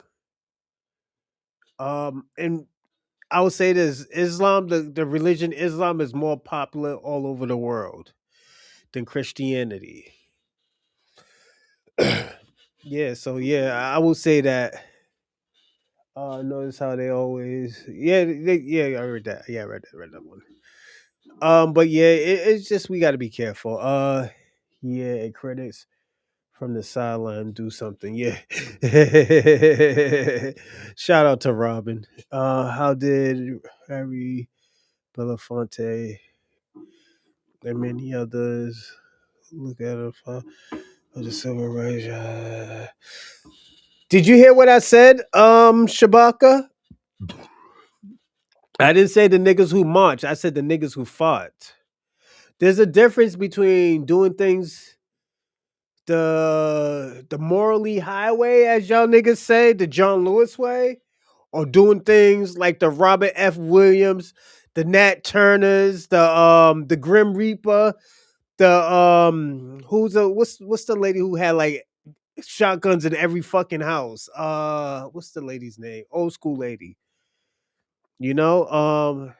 And I would say this: Islam, the religion Islam, is more popular all over the world than Christianity. Yeah, so yeah, I will say that. Notice how they always, yeah, I read that. Yeah, I read that one. But yeah, it's just we got to be careful. Yeah, critics from the sideline do something. Yeah. Shout out to Robin. How did Harry Belafonte and many others look at him for the civil rights? Did you hear what I said, Shabaka? I didn't say the niggas who march. I said the niggas who fought. There's a difference between doing things the morally highway, as y'all niggas say, the John Lewis way, or doing things like the Robert F. Williams, the Nat Turners, the Grim Reaper, the who's the what's the lady who had like shotguns in every fucking house? What's the lady's name? Old school lady. You know,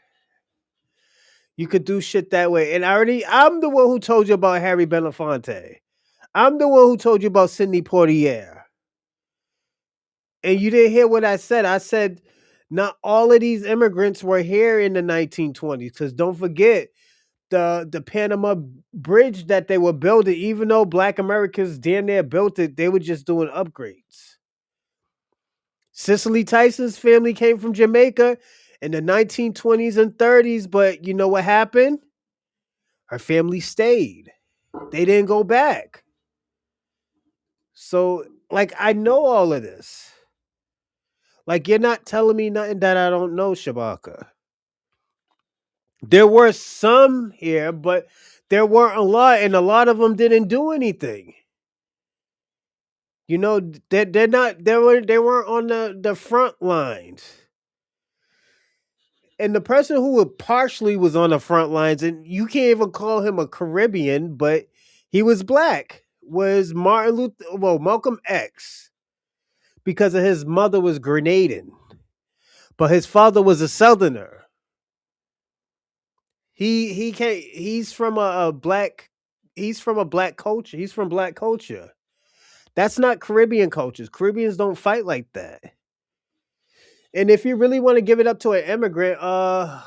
you could do shit that way. And I'm the one who told you about Harry Belafonte. I'm the one who told you about Sidney Poitier. And you didn't hear what I said. I said not all of these immigrants were here in the 1920s. Because don't forget the Panama Bridge that they were building, even though Black Americans damn near built it, they were just doing upgrades. Cicely Tyson's family came from Jamaica in the 1920s and 30s, but you know what happened? Her family stayed. They didn't go back. So, like, I know all of this. Like, you're not telling me nothing that I don't know, Shabaka. There were some here, but there weren't a lot, and a lot of them didn't do anything. You know, they're not they weren't on the front lines. And the person who partially was on the front lines, and you can't even call him a Caribbean, but he was black, was Malcolm X, because of his mother was Grenadian, but his father was a Southerner. He can't. He's from a black. He's from a black culture. He's from black culture. That's not Caribbean cultures. Caribbeans don't fight like that. And if you really want to give it up to an immigrant, the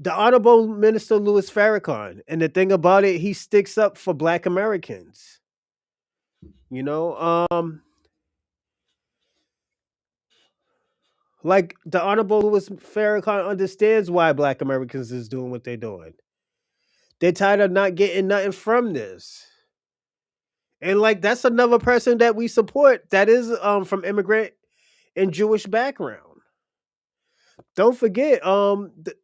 Honorable Minister Louis Farrakhan. And the thing about it, he sticks up for Black Americans. You know, like the Honorable Louis Farrakhan understands why Black Americans is doing what they're doing. They're tired of not getting nothing from this. And like that's another person that we support that is from immigrant and Jewish background. Don't forget, the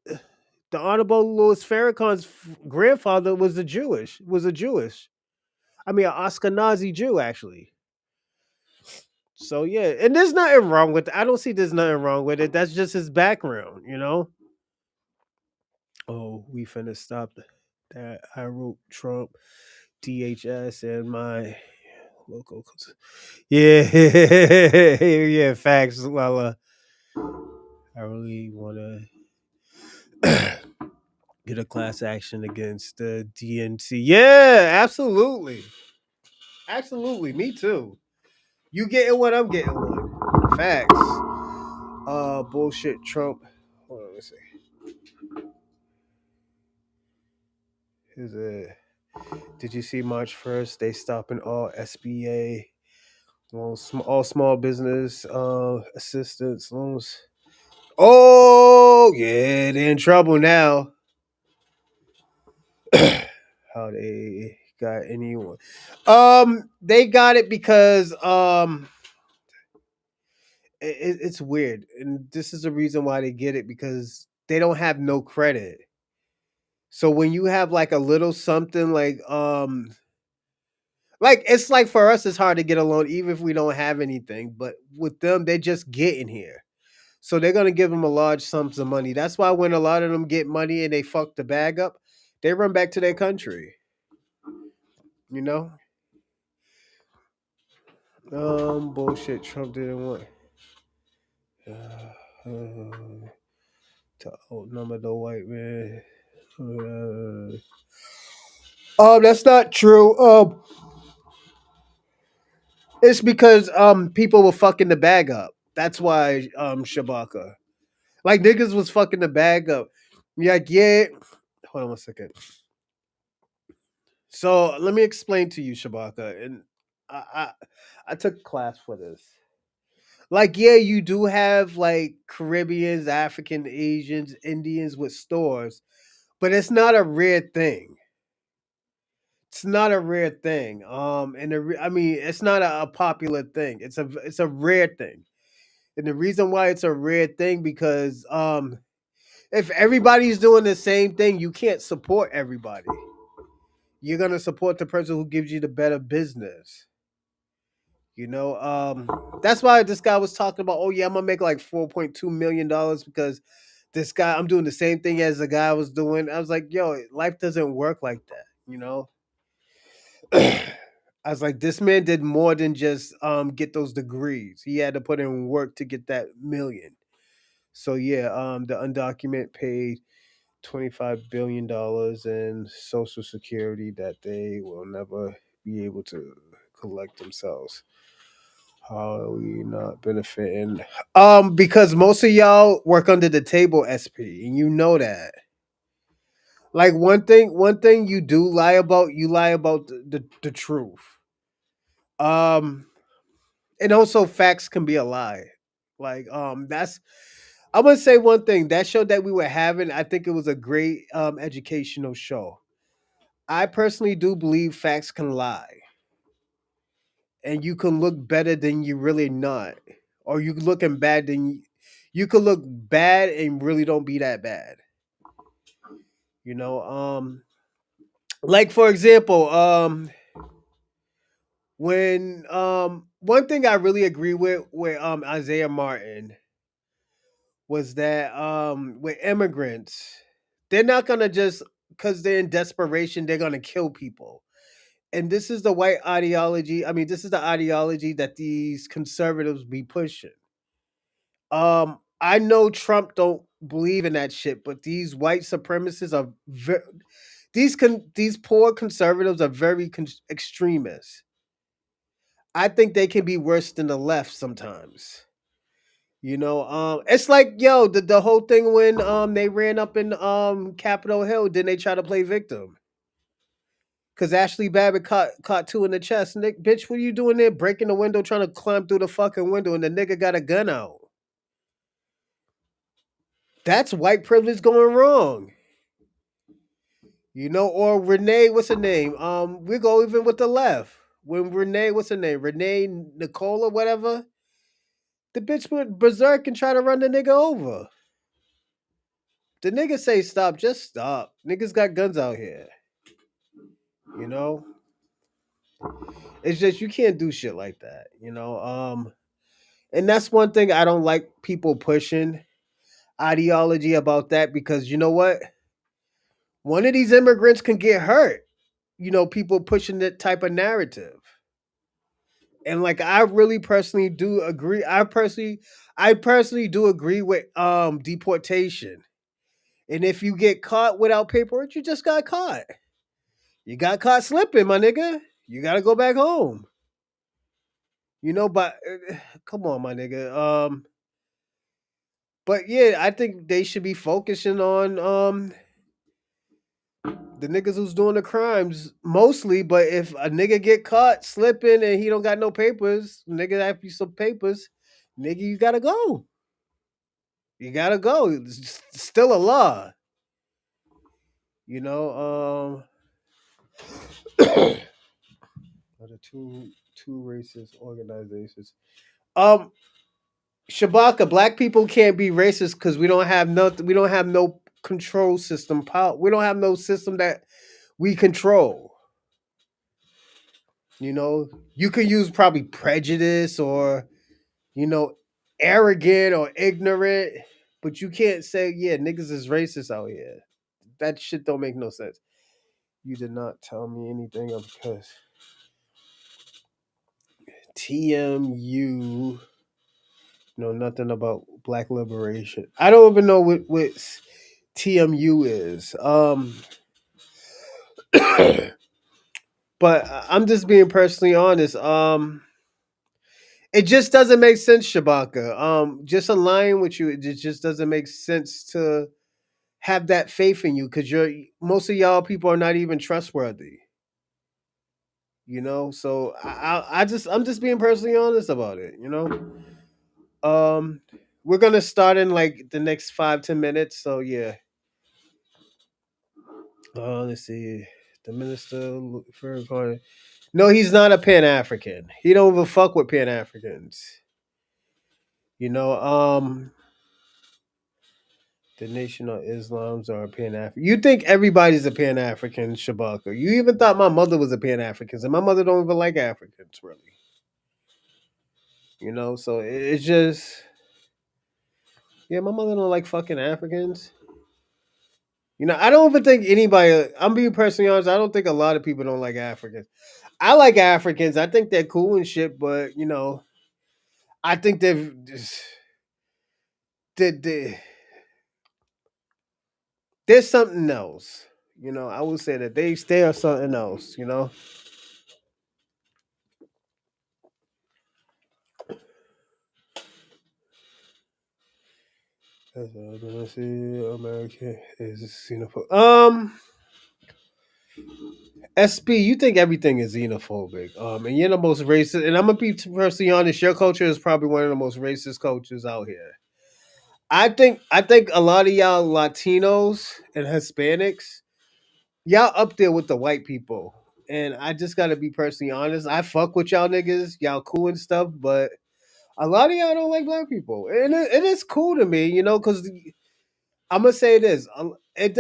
Honorable Louis Farrakhan's grandfather was a Jewish. I mean, an Ashkenazi Jew, actually. So yeah, and there's nothing wrong with it. I don't see there's nothing wrong with it. That's just his background, you know. Oh, we finna stop that. I wrote Trump, DHS, and my local. Yeah, yeah, facts. Well, I really want to get a class action against the DNC. Yeah, absolutely, absolutely. Me too. You getting what I'm getting what? Facts. Bullshit. Trump. Hold on, let me see. Is it? Did you see March 1st? They stopping all SBA loans, all small business assistance loans. Oh yeah, they're in trouble now. How they got anyone? They got it because it's weird, and this is the reason why they get it because they don't have no credit. So when you have like a little something like it's like for us it's hard to get a loan even if we don't have anything, but with them they're just getting here. So they're gonna give them a large sums of money. That's why when a lot of them get money and they fuck the bag up, they run back to their country. You know? Bullshit. Trump didn't want to outnumber the white man. That's not true. It's because people were fucking the bag up. That's why Shabaka. Like niggas was fucking the bag up. Yeah, like, yeah. Hold on 1 second. So let me explain to you, Shabaka, and I I, I took class for this. Like, yeah, you do have like Caribbeans, African, Asians, Indians with stores, but it's not a rare thing. It's not a rare thing. I mean, it's not a popular thing. It's a rare thing, and the reason why it's a rare thing because if everybody's doing the same thing, you can't support everybody. You're gonna support the person who gives you the better business. You know, that's why this guy was talking about. Oh yeah, I'm gonna make like $4.2 million because this guy. I'm doing the same thing as the guy was doing. I was like, yo, life doesn't work like that. You know. I was like, this man did more than just get those degrees. He had to put in work to get that million. So yeah, the undocumented paid $25 billion in social security that they will never be able to collect themselves. How are we not benefiting? Because most of y'all work under the table, SP, and you know that. Like one thing you lie about the truth. Um, and also facts can be a lie. Like that's I'm gonna say one thing. That show that we were having, I think it was a great educational show. I personally do believe facts can lie, and you can look better than you really not, or you looking bad than you could look bad and really don't be that bad. You know, like for example, when one thing I really agree with Isaiah Martin was that with immigrants, they're not gonna just because they're in desperation, they're gonna kill people. And this is the white ideology. I mean, this is the ideology that these conservatives be pushing. I know Trump don't believe in that shit, but these white supremacists are these poor conservatives are very extremists. I think they can be worse than the left sometimes. It's like the whole thing when they ran up in Capitol Hill, then they try to play victim. Cause Ashley Babbitt caught two in the chest. Nick, bitch, what are you doing there? Breaking the window, trying to climb through the fucking window, and the nigga got a gun out. That's white privilege going wrong. Or Renee, what's her name? We go even with the left. When Renee, what's her name? Renee Nicole or whatever. The bitch went berserk and tried to run the nigga over. The nigga say stop, just stop. Niggas got guns out here. You know? It's just you can't do shit like that. And that's one thing I don't like people pushing ideology about that because you know what? One of these immigrants can get hurt. People pushing that type of narrative. And like I really personally do agree. I personally do agree with deportation. And if you get caught without paperwork, you just got caught. You got caught slipping, my nigga. You got to go back home. But come on, my nigga. But yeah, I think they should be focusing on the niggas who's doing the crimes mostly. But if a nigga get caught slipping and he don't got no papers, nigga have you some papers, nigga, you gotta go. You gotta go. It's still a law. You know, are the two racist organizations. Um, Shabaka, black people can't be racist because we don't have no control system power. We don't have no system that we control. You can use probably prejudice or, you know, arrogant or ignorant, but you can't say, yeah, niggas is racist out here. That shit don't make no sense. You did not tell me anything of because TMU know nothing about black liberation. I don't even know what TMU is. But I'm just being personally honest. It just doesn't make sense, Shabaka. Just aligning with you, it just doesn't make sense to have that faith in you because most of y'all people are not even trustworthy. So I'm just being personally honest about it. Um, we're gonna start in like the next 5-10 minutes. So yeah. Let's see. The minister for no, he's not a Pan African. He don't even fuck with Pan Africans. You know, the Nation of Islam's are a Pan African. You think everybody's a Pan African, Shabaka? You even thought my mother was a Pan African, and my mother don't even like Africans, really. So it's just yeah, my mother don't like fucking Africans. I don't even think anybody. I'm being personally honest. I don't think a lot of people don't like Africans. I like Africans. I think they're cool and shit, but I think they there's something else. I would say that they are something else. That's what I was gonna say. American is xenophobic. SB, you think everything is xenophobic. And you're the most racist. And I'm gonna be personally honest. Your culture is probably one of the most racist cultures out here. I think a lot of y'all Latinos and Hispanics, y'all up there with the white people. And I just gotta be personally honest. I fuck with y'all niggas, y'all cool and stuff, but a lot of y'all don't like black people, and it is cool to me, because I'm gonna say this: it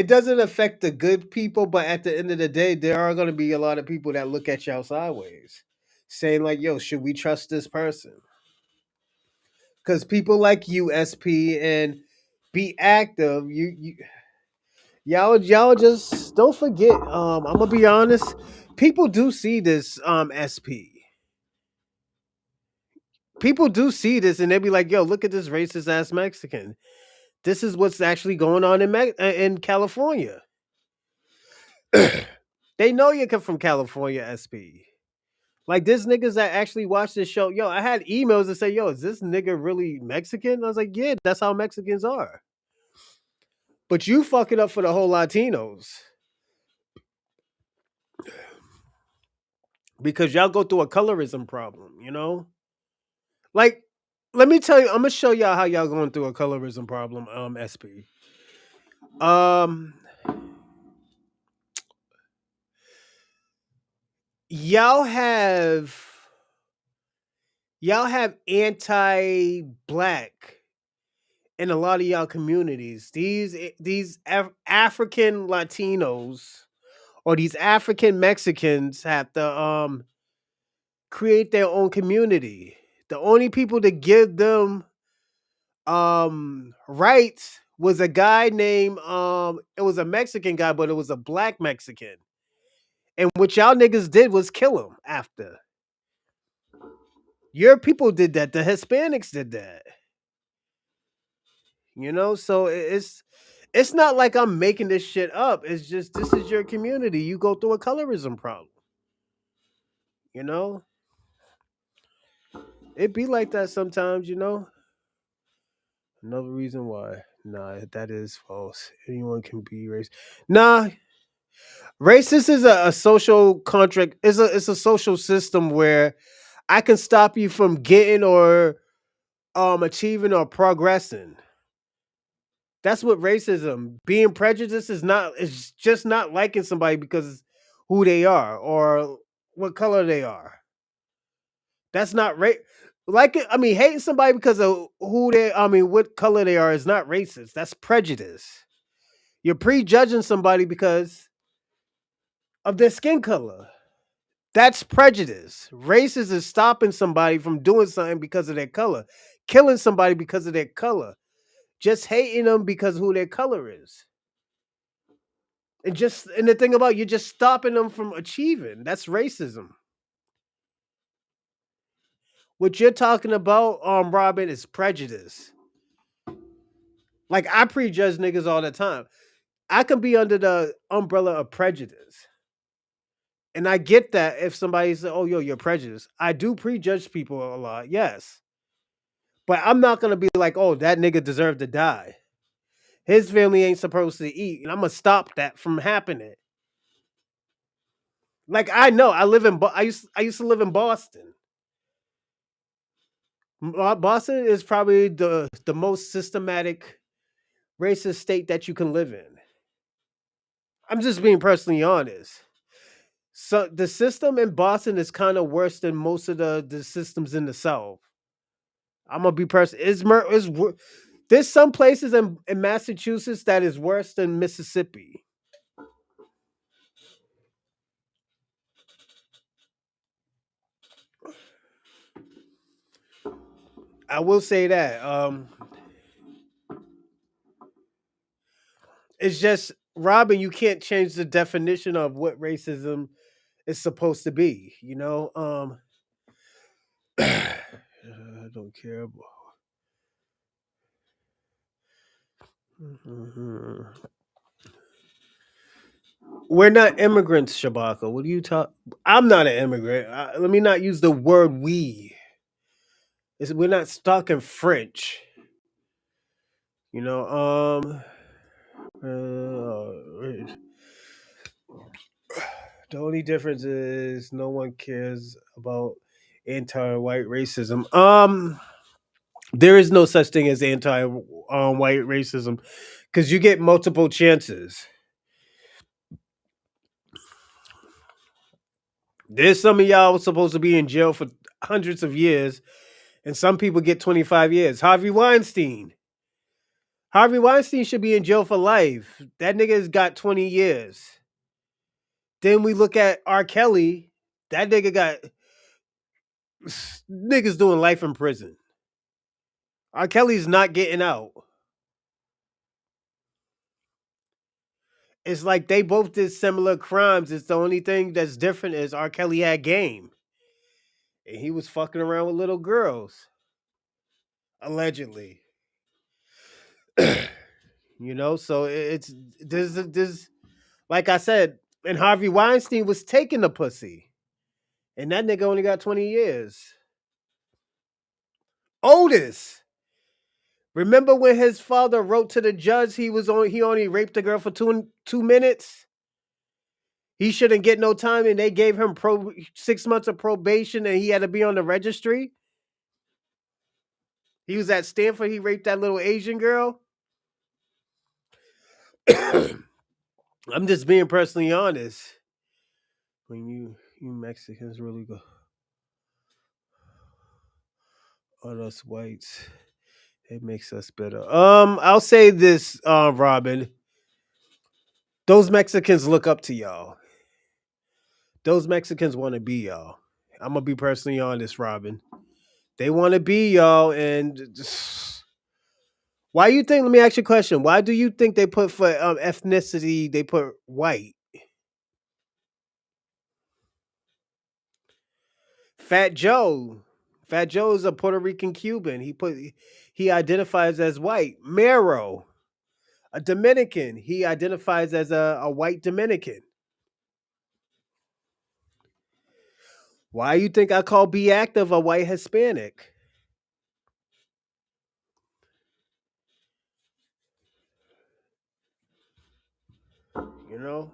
doesn't affect the good people, but at the end of the day, there are gonna be a lot of people that look at y'all sideways, saying like, "Yo, should we trust this person?" Because people like you, SP, and be active. Y'all just don't forget. I'm gonna be honest. People do see this. SP. People do see this, and they be like, "Yo, look at this racist ass Mexican. This is what's actually going on in California." They know you come from California, SP. Like there's niggas that actually watch this show. Yo, I had emails that say, "Yo, is this nigga really Mexican?" I was like, "Yeah, that's how Mexicans are." But you fuck it up for the whole Latinos because y'all go through a colorism problem. Like, let me tell you, I'm gonna show y'all how y'all going through a colorism problem. SP. Um, y'all have y'all have anti-black in a lot of y'all communities. These African Latinos or these African Mexicans have to create their own community. The only people to give them rights was a guy named it was a Mexican guy, but it was a black Mexican. And what y'all niggas did was kill him after. Your people did that. The Hispanics did that. So it's not like I'm making this shit up. It's just this is your community. You go through a colorism problem. You know, it be like that sometimes. Another reason why. Nah, that is false. Anyone can be racist. Nah, racist is a social contract. It's a social system where I can stop you from getting or achieving or progressing. That's what racism. Being prejudiced is just not liking somebody because who they are or what color they are. That's not I mean, hating somebody because of what color they are is not racist. That's prejudice. You're prejudging somebody because of their skin color. That's prejudice. Racist is stopping somebody from doing something because of their color, killing somebody because of their color, just hating them because of who their color is. And the thing about you're just stopping them from achieving. That's racism. What you're talking about, Robin, is prejudice. Like I prejudge niggas all the time. I can be under the umbrella of prejudice. And I get that if somebody says, "Oh, yo, you're prejudiced." I do prejudge people a lot, yes. But I'm not gonna be like, "Oh, that nigga deserved to die. His family ain't supposed to eat," and I'm gonna stop that from happening. Like I know, I used to live in Boston. Boston is probably the most systematic racist state that you can live in. I'm just being personally honest. So the system in Boston is kind of worse than most of the systems in the South. I'm gonna be person. There's some places in Massachusetts that is worse than Mississippi. I will say that. It's just Robin. You can't change the definition of what racism is supposed to be. I don't care. Mhm. We're not immigrants, Shabaka. What do you talk? I'm not an immigrant. Let me not use the word we. We're not stuck in French. You know. The only difference is no one cares about anti-white racism. There is no such thing as anti-white racism because you get multiple chances. There's some of y'all supposed to be in jail for hundreds of years, and some people get 25 years. Harvey Weinstein should be in jail for life. That nigga's got 20 years. Then we look at R. Kelly. That nigga got niggas doing life in prison. R. Kelly's not getting out. It's like they both did similar crimes. It's the only thing that's different is R. Kelly had game. And he was fucking around with little girls. Allegedly. So it's there's like I said, and Harvey Weinstein was taking the pussy. And that nigga only got 20 years. Otis. Remember when his father wrote to the judge he only raped the girl for 2 minutes? He shouldn't get no time, and they gave him 6 months of probation, and he had to be on the registry. He was at Stanford. He raped that little Asian girl. I'm just being personally honest. When you Mexicans really go on us whites, it makes us better. I'll say this, Robin. Those Mexicans look up to y'all. Those Mexicans want to be y'all. I'm gonna be personally honest, Robin. They want to be y'all, and why you think? Let me ask you a question. Why do you think they put for ethnicity? They put white. Fat Joe. Fat Joe is a Puerto Rican Cuban. He identifies as white. Mero, a Dominican. He identifies as a white Dominican. Why you think I call Be Active a white Hispanic? You know?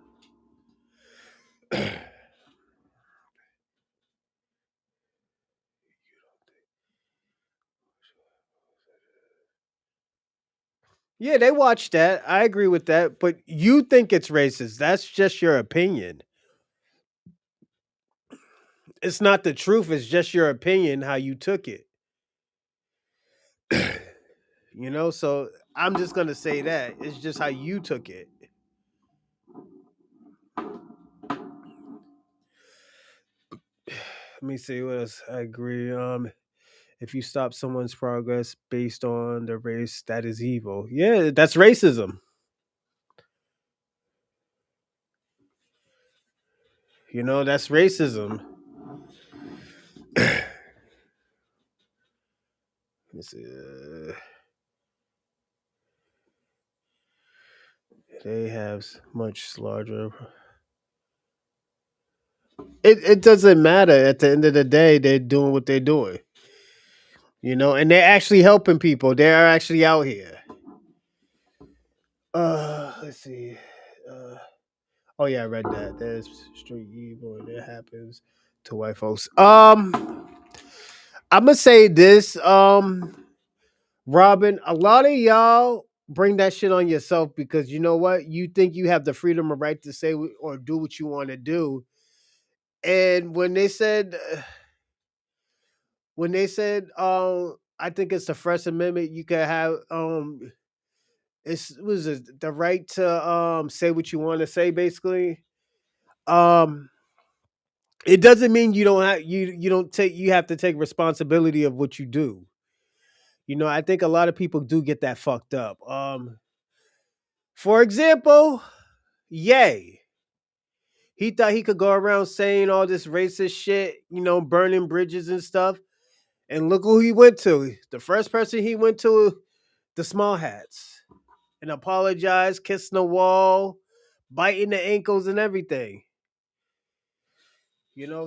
Yeah, they watch that. I agree with that. But you think it's racist. That's just your opinion. It's not the truth. It's just your opinion, how you took it. So I'm just going to say that. It's just how you took it. Let me see what else I agree. If you stop someone's progress based on their race, that is evil. Yeah, that's racism. That's racism. Let's see, they have much larger. It doesn't matter. At the end of the day, they're doing what they're doing. And they're actually helping people. They are actually out here. Let's see. Uh, oh yeah, I read that. There's street evil, and it happens to white folks. I'm gonna say this. Robin, a lot of y'all bring that shit on yourself because you know what? You think you have the freedom or right to say or do what you want to do. And when they said, I think it's the First Amendment, you can have the right to say what you want to say, basically. Um, it doesn't mean you don't take you have to take responsibility of what you do. I think a lot of people do get that fucked up. For example, Yay. He thought he could go around saying all this racist shit, burning bridges and stuff. And look who he went to. The first person he went to, the small hats, and apologized, kissing the wall, biting the ankles and everything.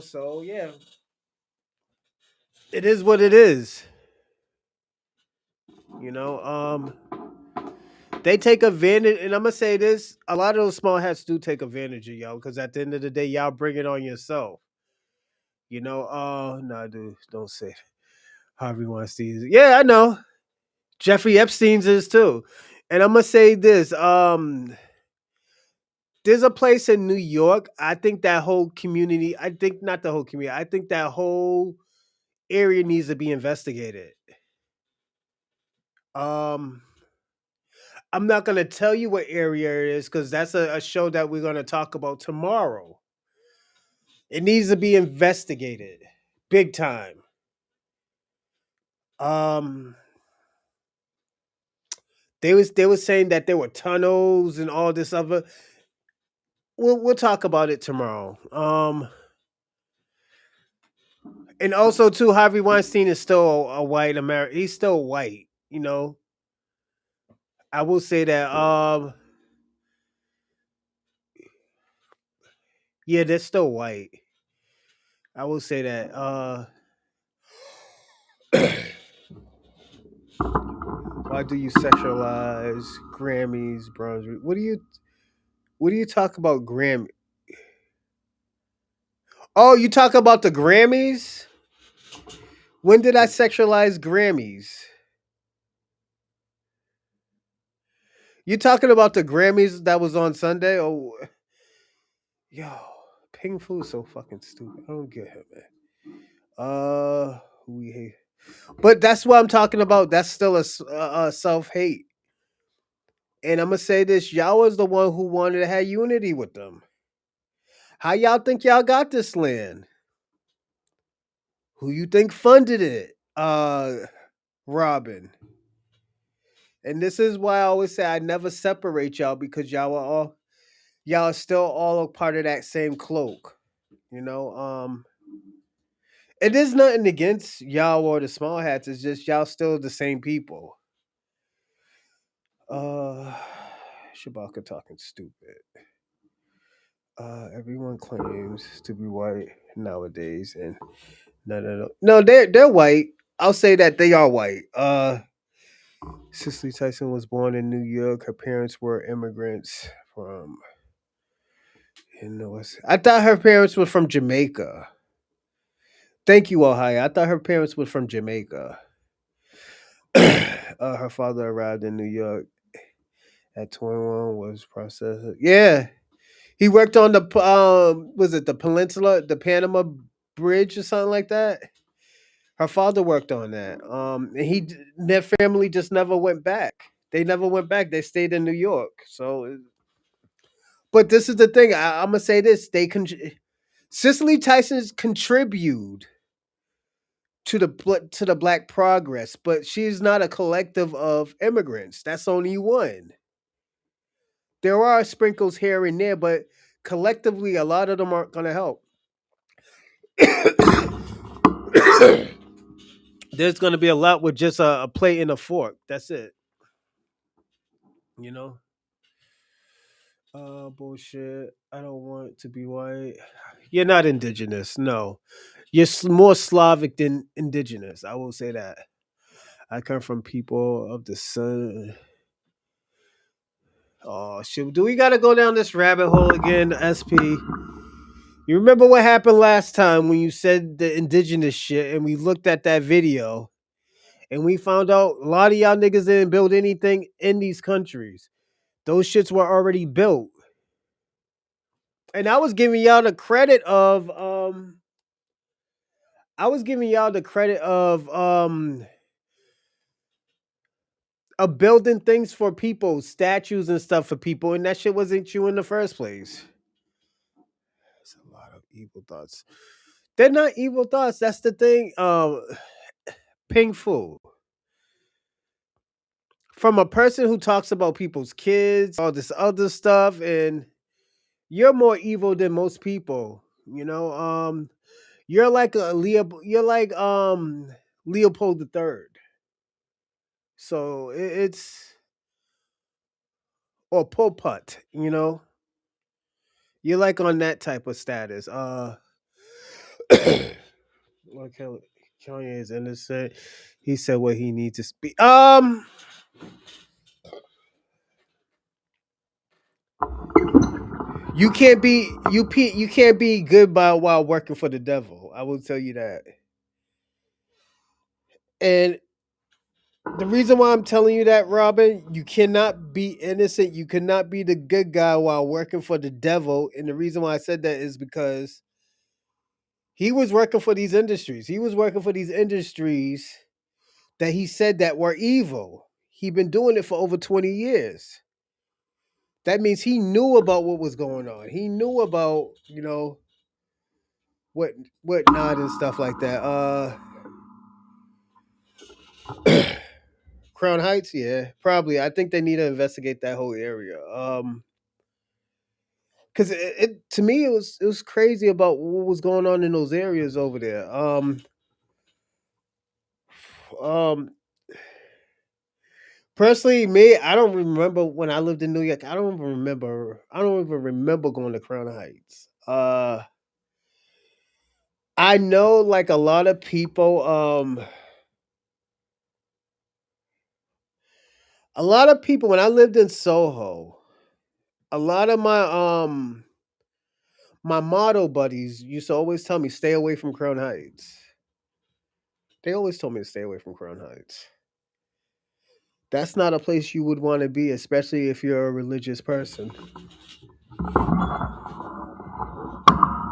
So yeah, it is what it is. You know, um, they take advantage, and I'm gonna say this: a lot of those small hats do take advantage of y'all, because at the end of the day, y'all bring it on yourself. No, dude, don't say it. Harvey Weinstein's. Yeah, I know. Jeffrey Epstein's is too. And I'm gonna say this. There's a place in New York. I think that whole community, I think not the whole community, I think that whole area needs to be investigated. Um I'm not gonna tell you what area it is because that's a show that we're gonna talk about tomorrow. It needs to be investigated. Big time. Um they was saying that there were tunnels and all this other. We'll talk about it tomorrow. And also too, Harvey Weinstein is still a white American. He's still white. I will say that. Yeah, they're still white. I will say that. Why do you sexualize Grammys, Brunswick? What do you talk about Grammy? Oh, you talk about the Grammys? When did I sexualize Grammys? You talking about the Grammys that was on Sunday? Oh, yo, Ping Fu is so fucking stupid. I don't get him, man. We hate, but that's what I'm talking about. That's still a self hate. And I'm gonna say this: y'all was the one who wanted to have unity with them. How y'all think y'all got this land? Who you think funded it? Robin. And this is why I always say I never separate y'all because y'all are still all a part of that same cloak. You know, it is nothing against y'all or the small hats. It's just y'all still the same people. Uh, Shabaka talking stupid. Everyone claims to be white nowadays, and no, they're white. I'll say that they are white. Cicely Tyson was born in New York. Her parents were immigrants from. I thought her parents were from Jamaica. Thank you, Ohio. I thought her parents were from Jamaica. Her father arrived in New York at 21. Was processed. Yeah, he worked on the was it the peninsula, the Panama Bridge or something like that. Her father worked on that. And their family just never went back. They never went back. They stayed in New York. So, but this is the thing. I'm gonna say this: Cicely Tyson's contribute to the Black progress, but she's not a collective of immigrants. That's only one. There are sprinkles here and there, but collectively, a lot of them aren't gonna help. There's gonna be a lot with just a plate and a fork. That's it. You know. Bullshit. I don't want to be white. You're not indigenous. No, you're more Slavic than indigenous. I will say that. I come from people of the sun. Oh shit! Do we gotta go down this rabbit hole again, SP? You remember what happened last time when you said the indigenous shit, and we looked at that video, and we found out a lot of y'all niggas didn't build anything in these countries. Those shits were already built, and I was giving y'all the credit of building things for people, statues and stuff for people, and that shit wasn't you in the first place. That's a lot of evil thoughts. They're not evil thoughts. That's the thing. Ping Fu. From a person who talks about people's kids, all this other stuff, and you're more evil than most people. You're like you're like Leopold the Third. So it's or Pol Pot, You're like on that type of status. Like Kanye is innocent. He said what he needs to speak. You can't be good by while working for the devil. I will tell you that. And the reason why I'm telling you that, Robin, you cannot be innocent. You cannot be the good guy while working for the devil. And the reason why I said that is because he was working for these industries. He was working for these industries that he said that were evil. He'd been doing it for over 20 years. That means he knew about what was going on. He knew about, what not and stuff like that. Crown Heights, yeah, probably. I think they need to investigate that whole area. Because to me it was crazy about what was going on in those areas over there. Um, Personally, me, I don't remember when I lived in New York. I don't even remember. I don't even remember going to Crown Heights. I know like a lot of people. A lot of people when I lived in Soho. A lot of my model buddies used to always tell me stay away from Crown Heights. They always told me to stay away from Crown Heights. That's not a place you would want to be, especially if you're a religious person.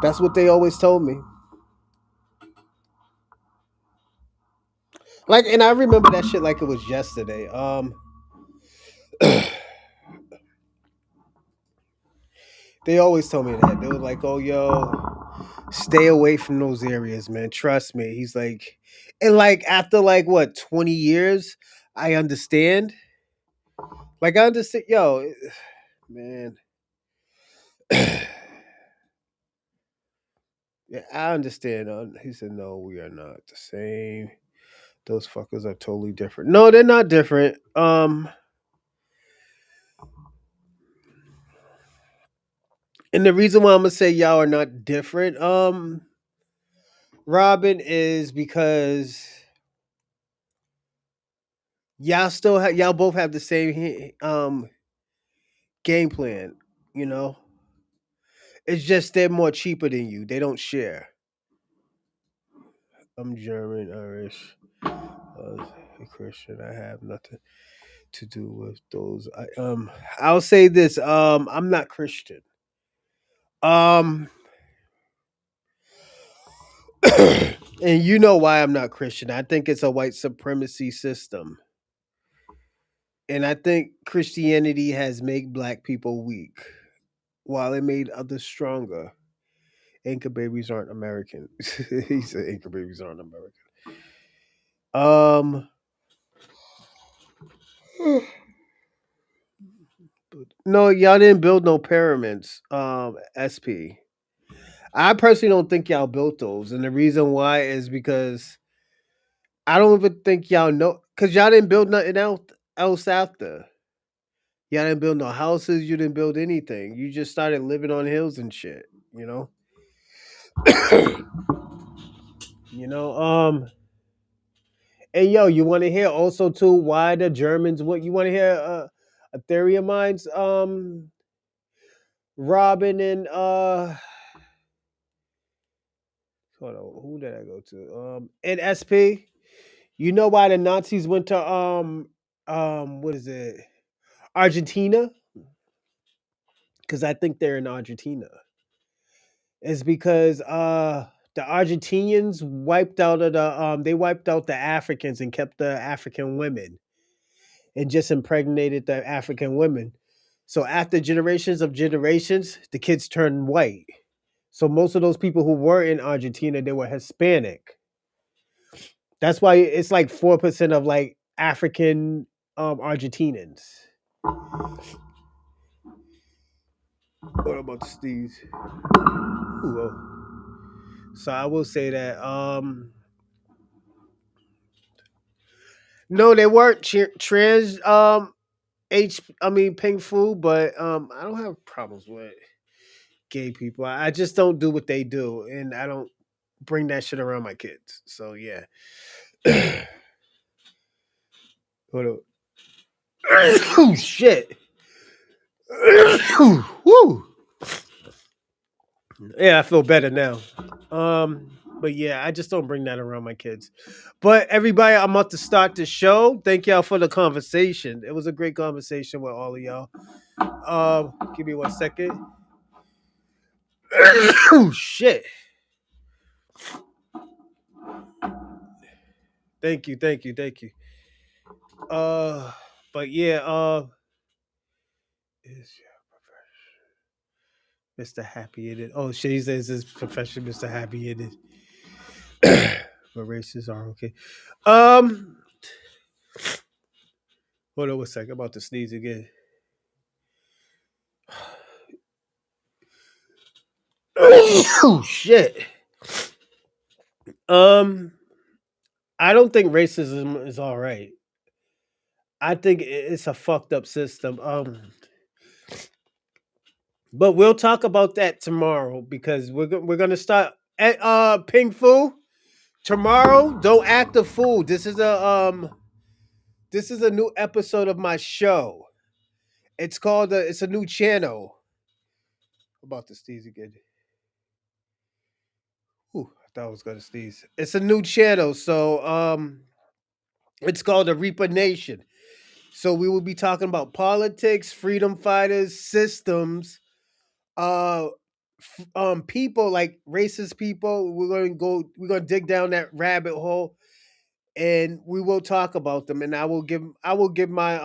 That's what they always told me. Like, and I remember that shit like it was yesterday. They always told me that. They were like, "Oh, yo, stay away from those areas, man. Trust me." He's like, and like after like what 20 years, I understand. Like I understand, yo, man. Yeah, I understand. He said, "No, we are not the same. Those fuckers are totally different." No, they're not different. And the reason why I'm gonna say y'all are not different, Robin, is because y'all both have the same game plan. You know, it's just they're more cheaper than you. They don't share. I'm German, Irish, a Christian. I have nothing to do with those. I'll say this. I'm not Christian. Um, and you know why I'm not Christian. I think it's a white supremacy system. And I think Christianity has made black people weak while it made others stronger. Anchor babies aren't American. He said anchor babies aren't American. Um no, y'all didn't build no pyramids. SP. I personally don't think y'all built those. And the reason why is because I don't even think y'all know because y'all didn't build nothing else after. Y'all didn't build no houses, you didn't build anything. You just started living on hills and shit, you know? You know, and yo, you want to hear also too why the Germans? What you want to hear? A theory of mine's, Robin and hold on, who did I go to? And SP. You know why the Nazis went to what is it? Argentina? Because I think they're in Argentina. It's because the Argentinians wiped out of the they wiped out the Africans and kept the African women and just impregnated the African women. So after generations of generations, the kids turned white. So most of those people who were in Argentina, they were Hispanic. That's why it's like 4% of like African Argentinians. What about the Steves? Ooh, so I will say that no, they weren't trans I mean pink food, but I don't have problems with gay people. I just don't do what they do, and I don't bring that shit around my kids. So yeah. Hold on. Oh shit. Woo. Yeah, I feel better now. Um But yeah, I just don't bring that around my kids. But everybody, I'm about to start the show. Thank y'all for the conversation. It was a great conversation with all of y'all. Give me 1 second. Oh shit. Thank you. Uh, but yeah, is Mr. Happy in it. Oh shit, he says his profession, Mr. Happy in it. But races are okay. Um, hold on 1 second. I'm about to sneeze again. Oh shit. Um, I don't think racism is all right. I think it's a fucked up system. But we'll talk about that tomorrow because we're gonna start at Ping Fu tomorrow. Don't act a fool. This is a new episode of my show. It's called it's a new channel. About to sneeze again. Ooh, I thought I was gonna sneeze. It's a new channel, so it's called the Reaper Nation. So we will be talking about politics, freedom fighters, systems, uh people like racist people. We're gonna dig down that rabbit hole and we will talk about them and I will give my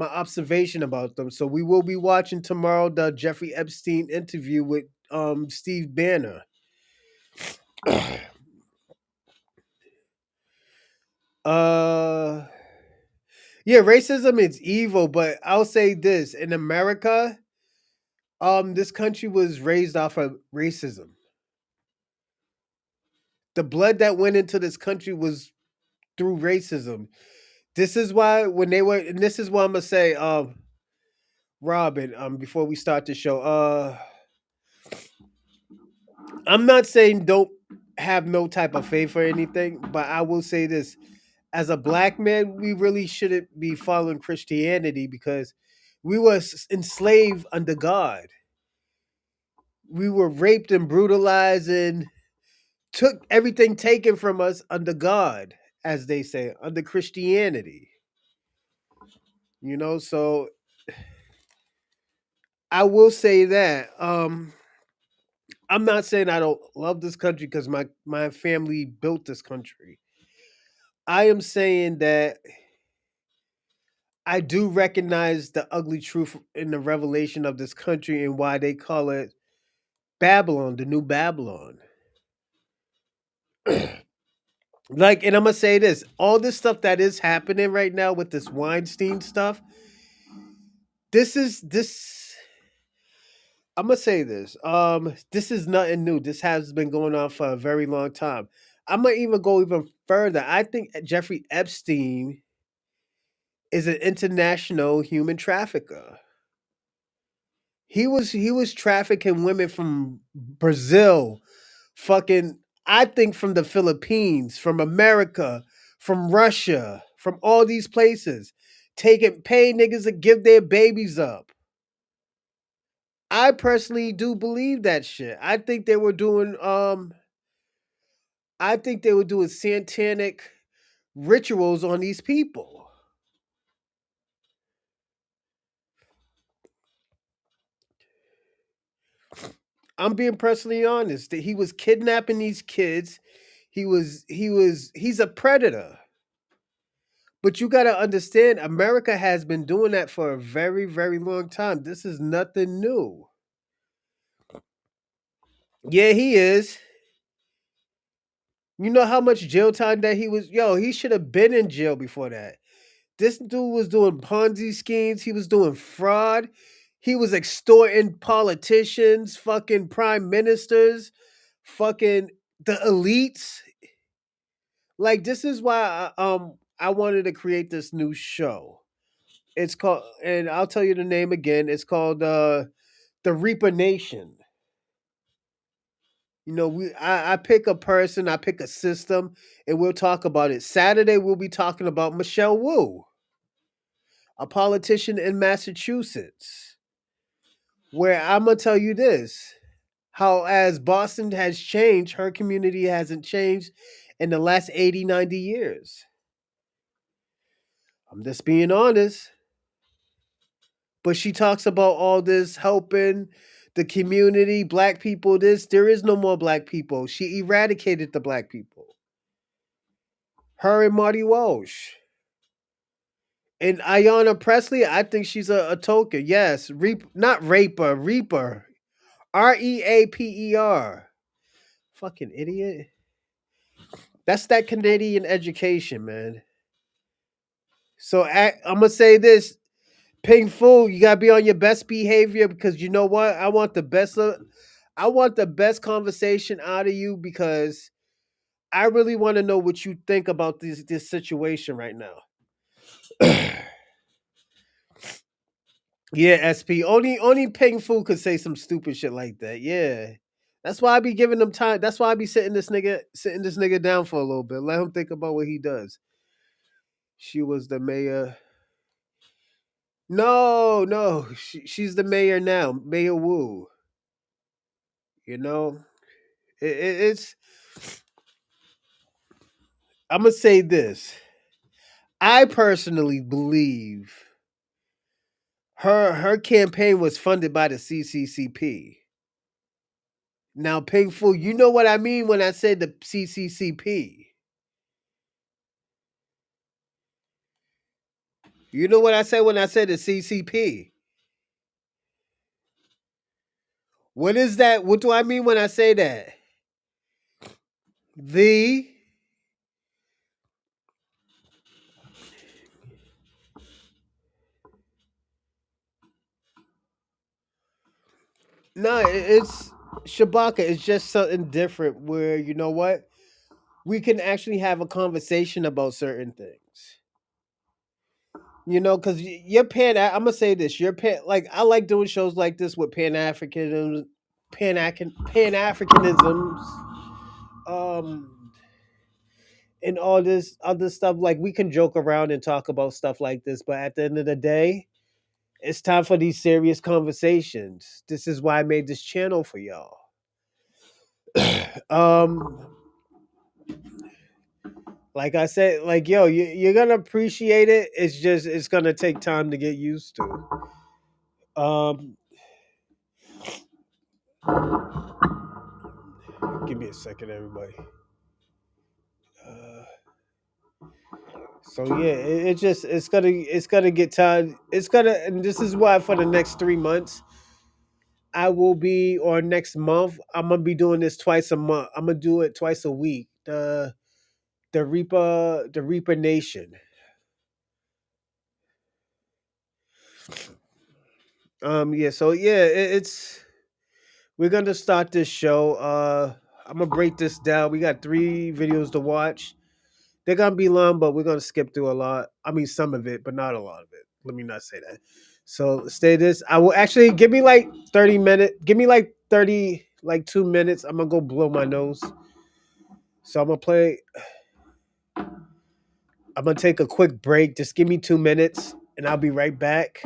observation about them. So we will be watching tomorrow the Jeffrey Epstein interview with Steve Banner. uh yeah, racism is evil, but I'll say this, in America, this country was raised off of racism. The blood that went into this country was through racism. This is why when they were, and this is what I'm gonna say, Robin, before we start the show, I'm not saying don't have no type of faith or anything, but I will say this: as a black man, we really shouldn't be following Christianity because we were enslaved under God. We were raped and brutalized and took everything taken from us under God, as they say, under Christianity. So I will say that. I'm not saying I don't love this country because my family built this country. I am saying that I do recognize the ugly truth in the revelation of this country and why they call it Babylon, the new Babylon. Like, and I'm gonna say this: all this stuff that is happening right now with this Weinstein stuff, this. I'm gonna say this. This is nothing new. This has been going on for a very long time. I'm gonna even go even further. I think Jeffrey Epstein is an international human trafficker. He was trafficking women from Brazil, fucking I think from the Philippines, from America, from Russia, from all these places, taking paying niggas to give their babies up. I personally do believe that shit. I think they were doing satanic rituals on these people. I'm being personally honest that he was kidnapping these kids. He's a predator. But you got to understand America has been doing that for a very very long time. This is nothing new. Yeah, he is. You know how much jail time that he was? Yo, he should have been in jail before that. This dude was doing Ponzi schemes. He was doing fraud. He was extorting politicians, fucking prime ministers, fucking the elites. Like this is why I wanted to create this new show. It's called, and I'll tell you the name again. It's called the Reaper Nation. I pick a person, I pick a system, and we'll talk about it. Saturday we'll be talking about Michelle Wu, a politician in Massachusetts. Where I'm gonna tell you this. how as Boston has changed, her community hasn't changed in the last 80, 90 years. I'm just being honest. But she talks about all this helping the community, black people, this. There is no more black people. She eradicated the black people. Her and Marty Walsh. And Ayanna Presley, I think she's a token. Yes, not raper, reaper. Reaper. Fucking idiot. That's that Canadian education, man. So I'm gonna say this, Pink Fool, you gotta be on your best behavior because you know what? I want the best conversation out of you because I really want to know what you think about this situation right now. Yeah, SP. Only Pink Fool could say some stupid shit like that. Yeah. That's why I be giving them time. That's why I be sitting this nigga down for a little bit. Let him think about what he does. She was the mayor. No, no. She's the mayor now. Mayor Wu. You know? It's I'm gonna say this. I personally believe her campaign was funded by the CCCP. Now, Pink Fool, you know what I mean when I said the CCCP. You know what I said when I said the CCP. What is that? What do I mean when I say that? The No, it's Shabaka. It's just something different where you know what we can actually have a conversation about certain things. You know, because you're pan. I'm gonna say this. You're pan. Like I like doing shows like this with Pan Africanism, Pan Africanisms, um, and all this other stuff. Like we can joke around and talk about stuff like this, but at the end of the day, it's time for these serious conversations. This is why I made this channel for y'all. um, like I said, like yo, you're gonna appreciate it. It's just it's gonna take time to get used to. Um, Give me a second, everybody. Uh, so yeah, it's gonna get time. It's gonna, and this is why for the next 3 months I will be, or next month I'm gonna be doing this twice a month. I'm gonna do it twice a week. The Reaper Nation. Yeah. So yeah, it's we're gonna start this show. I'm gonna break this down. We got 3 videos to watch. They're gonna be long, but we're gonna skip through a lot. I mean, some of it, but not a lot of it. Let me not say that. So stay this. I will actually give me like 30 minutes. Give me like 30, like 2 minutes. I'm gonna go blow my nose. So I'm gonna play. I'm gonna take a quick break. Just give me 2 minutes, and I'll be right back.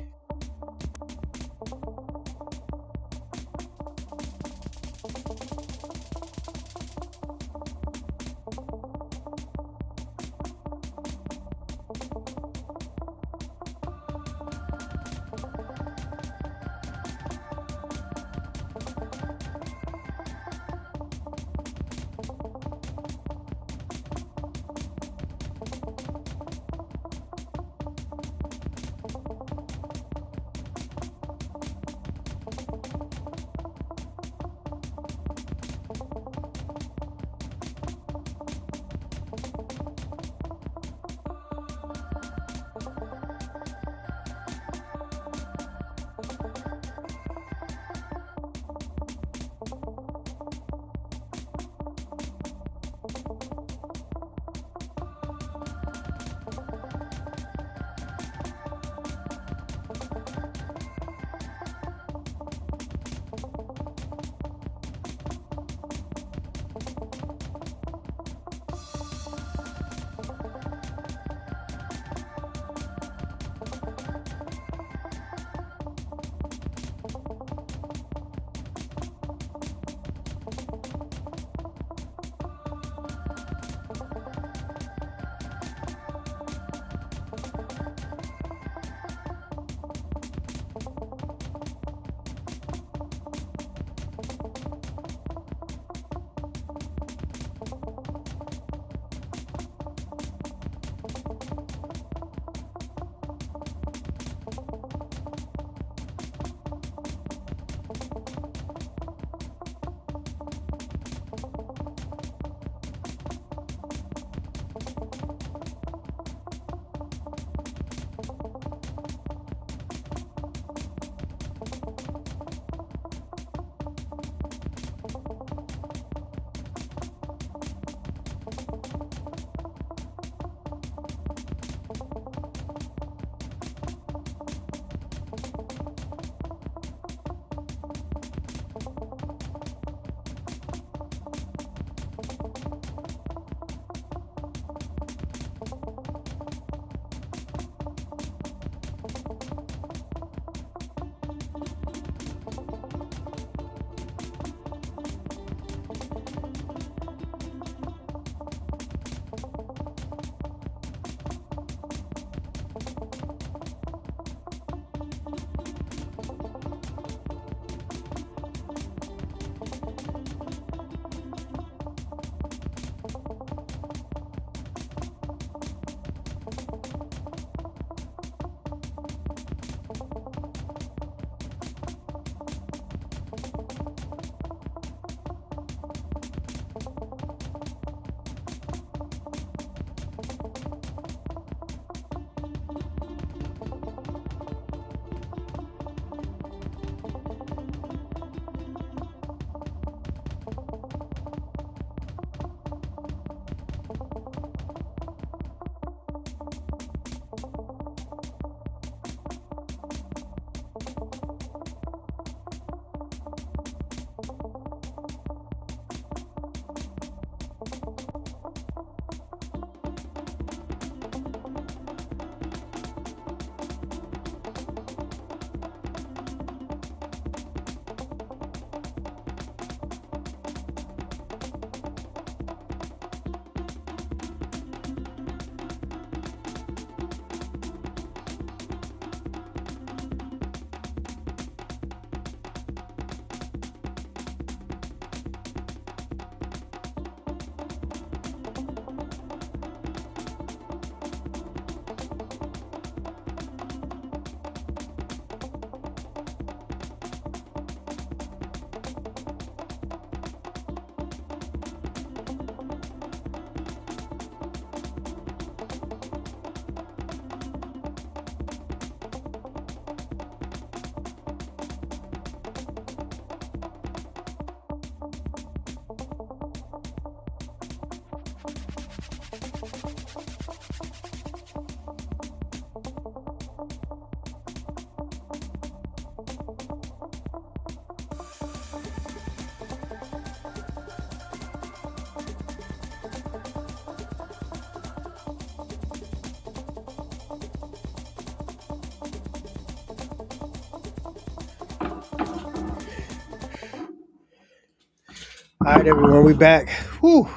All right, everyone, we back. Whew.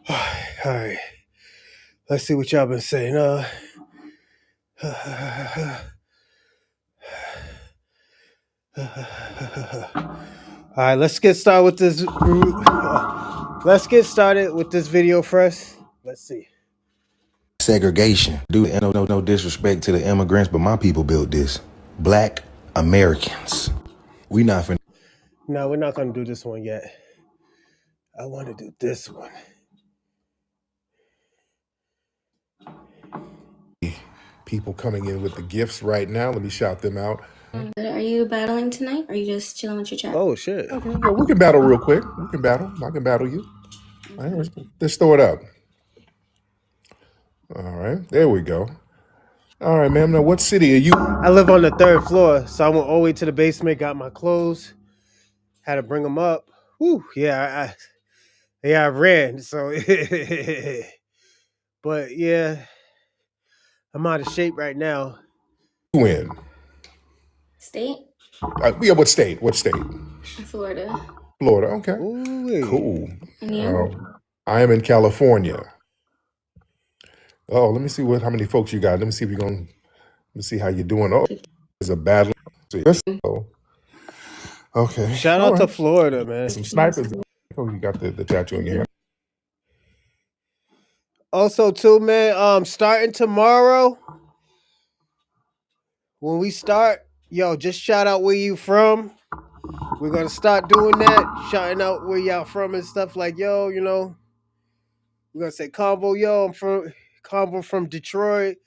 All right, let's see what y'all been saying. All right, let's get started with this. Let's get started with this video first. Let's see. Segregation. Dude, no disrespect to the immigrants, but my people built this. Black Americans. We not finna. No, we're not gonna do this one yet. I want to do this one. People coming in with the gifts right now. Let me shout them out. Are you battling tonight, or are you just chilling with your chat? Oh shit! Okay, yeah, we can battle real quick. We can battle. I can battle you. All right, let's throw it up. All right, there we go. All right, ma'am. Now, what city are you? I live on the 3rd floor, so I went all the way to the basement, got my clothes, had to bring them up. Whew, yeah, I ran. So, but yeah, I'm out of shape right now. In? State? Yeah, what state? What state? Florida. Florida. Okay. Ooh-wee. Cool. And you? I am in California. Oh, let me see how many folks you got. Let me see if you're going. Let me see how you're doing. Oh, there's a battle. Let's go. Okay. Shout out to Florida, man. Some snipers. Oh, you got the tattoo in your hair. Also, too, man. Starting tomorrow, when we start, yo, just shout out where you from. We're gonna start doing that, shouting out where y'all from and stuff like, yo, you know. We're gonna say Combo, yo, I'm from Combo from Detroit.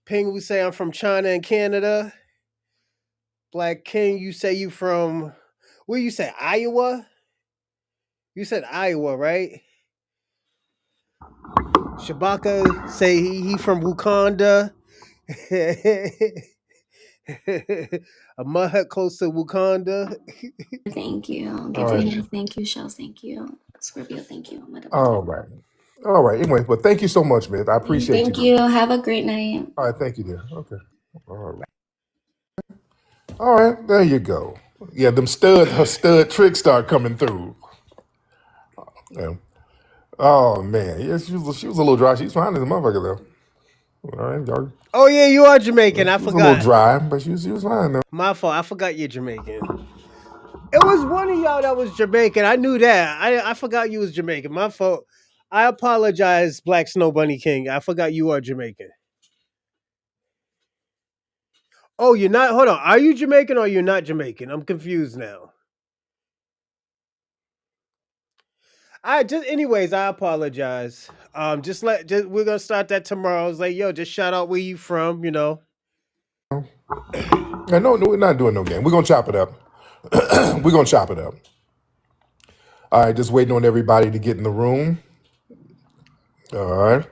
Ping, we say I'm from China and Canada. Black King, you say you from where you say Iowa? You said Iowa, right? Shabaka say he from Wakanda. A mud hut close to Wakanda. Thank you. All Get to right. hear thank you, Shells. Thank you. Scorpio, thank you. I'm a double All thank right. All right. Anyway, but thank you so much, man. I you. appreciate you, Thank dear. you. Have a great night. All right. Thank you, dear. Okay. All right. All right. There you go. Yeah, her stud tricks start coming through. Yeah. Oh man, yeah, she was a little dry. She's fine as a motherfucker though. All right, y'all. Oh yeah, you are Jamaican. I She was a little forgot. dry, but she was fine though. My fault. I forgot you're Jamaican. It was one of y'all that was Jamaican. I knew that. I forgot you was Jamaican. My fault. I apologize, Black Snow Bunny King. I forgot you are Jamaican. Oh, you're not. Hold on. Are you Jamaican or you're not Jamaican? I'm confused now. I just, anyways, I apologize. Just we're gonna start that tomorrow. I was like, yo, just shout out where you from. Yeah, no, we're not doing no game. We're gonna chop it up. We're gonna chop it up. All right, just waiting on everybody to get in the room. All right,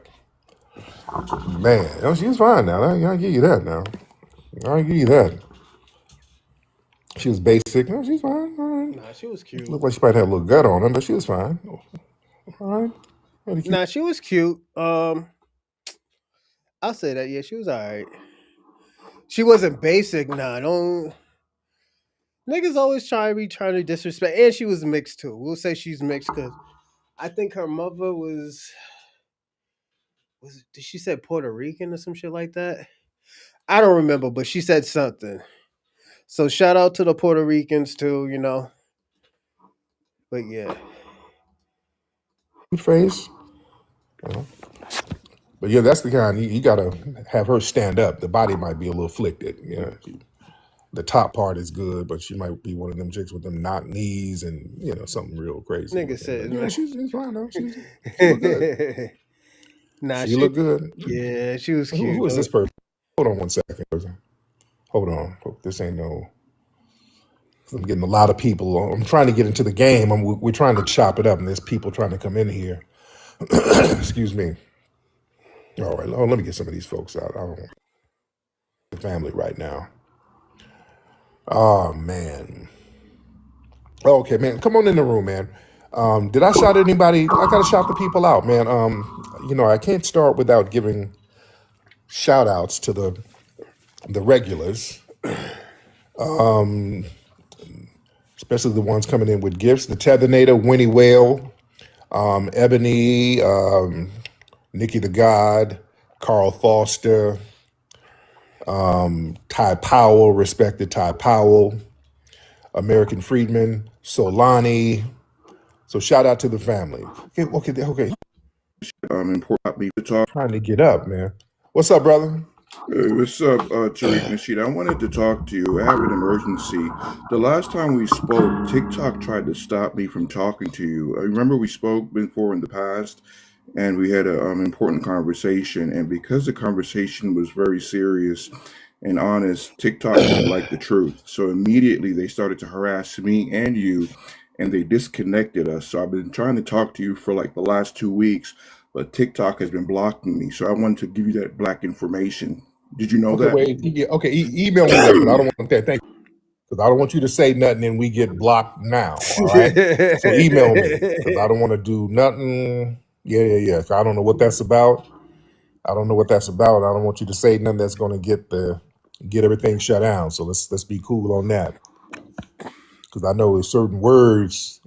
man. Oh, she's fine now. I give you that now. I give you that. She was basic. No, she's fine. All right. Nah, she was cute. Looked like she might have a little gut on her, but she was fine. All right. Had to keep Nah, she was cute. I'll say that. Yeah, she was all right. She wasn't basic. Nah, don't. Niggas always trying to disrespect, and she was mixed too. We'll say she's mixed because I think her mother was did she say Puerto Rican or some shit like that? I don't remember, but she said something. So shout out to the Puerto Ricans too. But yeah, face. But yeah, that's the kind you gotta have her stand up. The body might be a little flicted. The top part is good, but she might be one of them chicks with them knock knees and something real crazy nigga looking. But said, she's fine though. She look good. nah, She look good. yeah, she was Who cute. is this person? Hold on one second. Hold on. This ain't no. I'm getting a lot of people. I'm trying to get into the game. We're trying to chop it up, and there's people trying to come in here. Excuse me. All right. Oh, let me get some of these folks out. I don't want the family right now. Oh man. Okay, man. Come on in the room, man. Did I shout anybody? I gotta shout the people out, man. I can't start without giving shout outs to the regulars, especially the ones coming in with gifts. The Tethernator, Winnie Whale, Ebony, Nikki the God, Carl Foster, Ty Powell, respected Ty Powell, American Friedman, Solani. So shout out to the family. Okay. Important me to talk. Trying to get up, man. What's up, brother? Hey, what's up, Tariq Nasheed? I wanted to talk to you. I have an emergency. The last time we spoke, TikTok tried to stop me from talking to you. I remember we spoke before in the past, and we had an important conversation. And because the conversation was very serious and honest, TikTok didn't like the truth. So immediately they started to harass me and you, and they disconnected us. So I've been trying to talk to you for like the last 2 weeks, but TikTok has been blocking me. So I wanted to give you that black information. Did you know Okay, that? wait. Okay, email me that because I don't want. Okay, thank you. Because I don't want you to say nothing and we get blocked now. All right. So email me because I don't want to do nothing. Yeah. I don't know what that's about. I don't want you to say nothing that's going to get everything shut down. So let's be cool on that because I know there's certain words.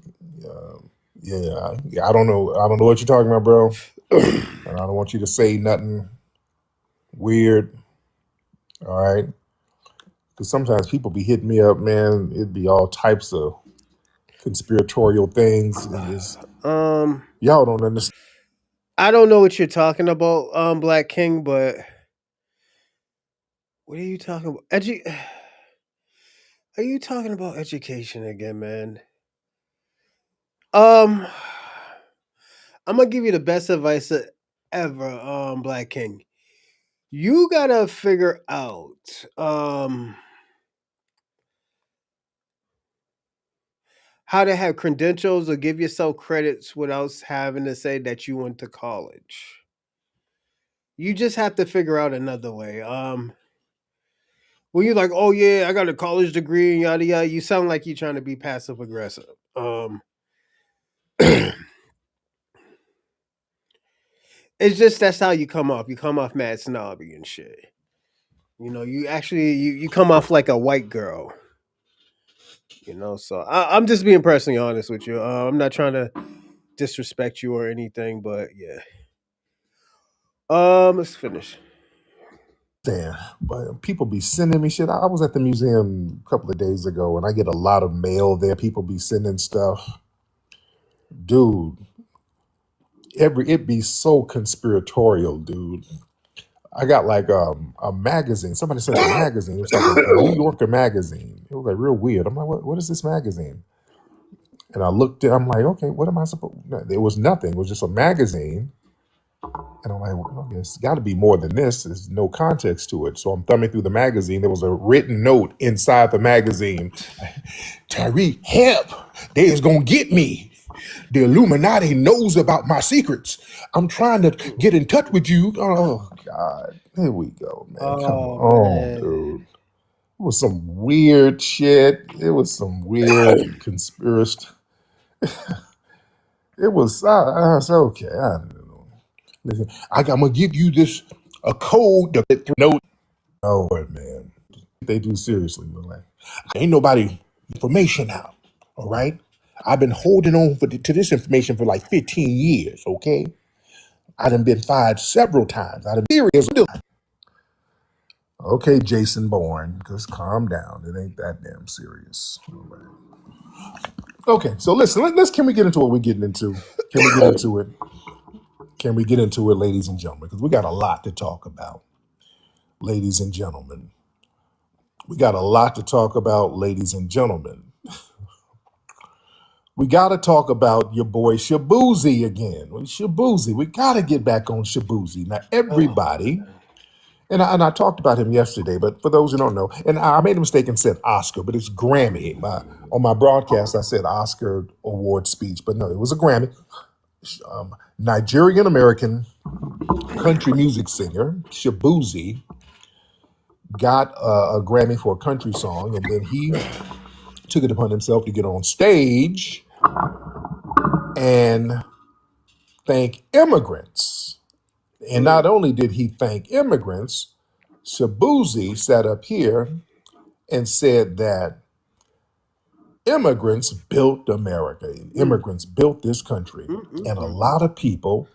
Yeah. I don't know. I don't know what you're talking about, bro. And I don't want you to say nothing weird. All right. Because sometimes people be hitting me up, man. It'd be all types of conspiratorial things. And just, um, y'all don't understand. I don't know what you're talking about, Black King, but what are you talking about? Are you talking about education again, man? Um, I'm gonna give you the best advice ever, Black King. You gotta figure out how to have credentials or give yourself credits without having to say that you went to college. You just have to figure out another way. When you're like, oh yeah, I got a college degree and yada yada, you sound like you're trying to be passive aggressive. It's just that's how you come off. You come off mad snobby and shit. You know, you actually you come off like a white girl. You know, so I'm just being personally honest with you. I'm not trying to disrespect you or anything, but yeah. Let's finish. Damn, but people be sending me shit. I was at the museum a couple of days ago, and I get a lot of mail there. People be sending stuff, dude. It be so conspiratorial, dude. I got like a magazine. Somebody sent a magazine. It was like a New Yorker magazine. It was like real weird. I'm like, what is this magazine? And I looked at. I'm like, okay, what am I supposed? No, there was nothing. It was just a magazine. And I'm like, well, it's got to be more than this. There's no context to it. So I'm thumbing through the magazine. There was a written note inside the magazine. Tariq, help! They is gonna get me. The Illuminati knows about my secrets. I'm trying to get in touch with you. Oh God, here we go, man. Come Oh on, man. dude. It was some weird shit. It was some weird conspiracy. It was. It's okay. I don't know. Listen, I'm gonna give you this a code to get through. No, no, man. They do seriously. They're like, ain't nobody information out. All right. I've been holding on to this information for like 15 years. Okay. I done been fired several times. I done serious. Okay, Jason Bourne, just calm down. It ain't that damn serious. All right. Okay, so listen. Let's can we get into what we're getting into? Can we get into it? Can we get into it, ladies and gentlemen? Because we got a lot to talk about, ladies and gentlemen. We got a lot to talk about, ladies and gentlemen. We got to talk about your boy Shabuzi again. Shabuzi, we got to get back on Shabuzi. Now, Oh everybody, man. and I talked about him yesterday, but for those who don't know, and I made a mistake and said Oscar, but it's Grammy. On my broadcast, I said Oscar award speech, but no, it was a Grammy. Nigerian American country music singer Shabuzi got a Grammy for a country song, and then he took it upon himself to get on stage and thank immigrants. And not only did he thank immigrants, Shabuzi sat up here and said that immigrants built America. Mm, Immigrants built this country. mm, mm, And a mm. lot of people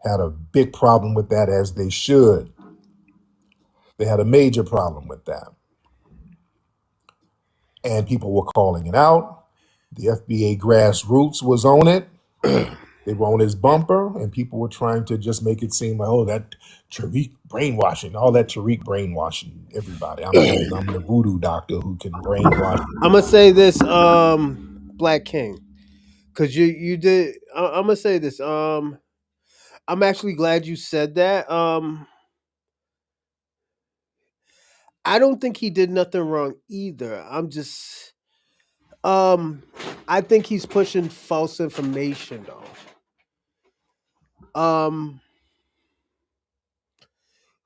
had a big problem with that, as they should. They had a major problem with that. And people were calling it out. The FBA grassroots was on it. They were on his bumper, and people were trying to just make it seem like, oh, that Tariq brainwashing, all that Tariq brainwashing everybody. I'm the voodoo doctor who can brainwash. I'm gonna say this, Black King, because you did. I'm gonna say this. I'm actually glad you said that. I don't think he did nothing wrong either. I'm just I think he's pushing false information though.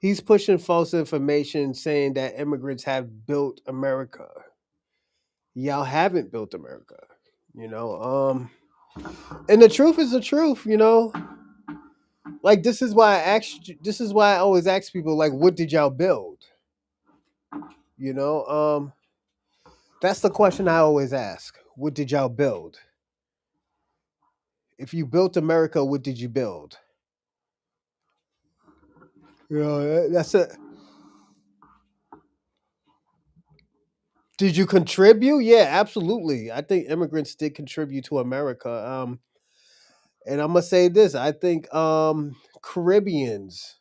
He's pushing false information saying that immigrants have built America. Y'all haven't built America. You know, and the truth is the truth, you know. Like this is why this is why I always ask people like what did y'all build? You know, that's the question I always ask. What did y'all build? If you built America, what did you build? You know, that's it. Did you contribute? Yeah, absolutely. I think immigrants did contribute to America. And I'm gonna say this: I think Caribbeans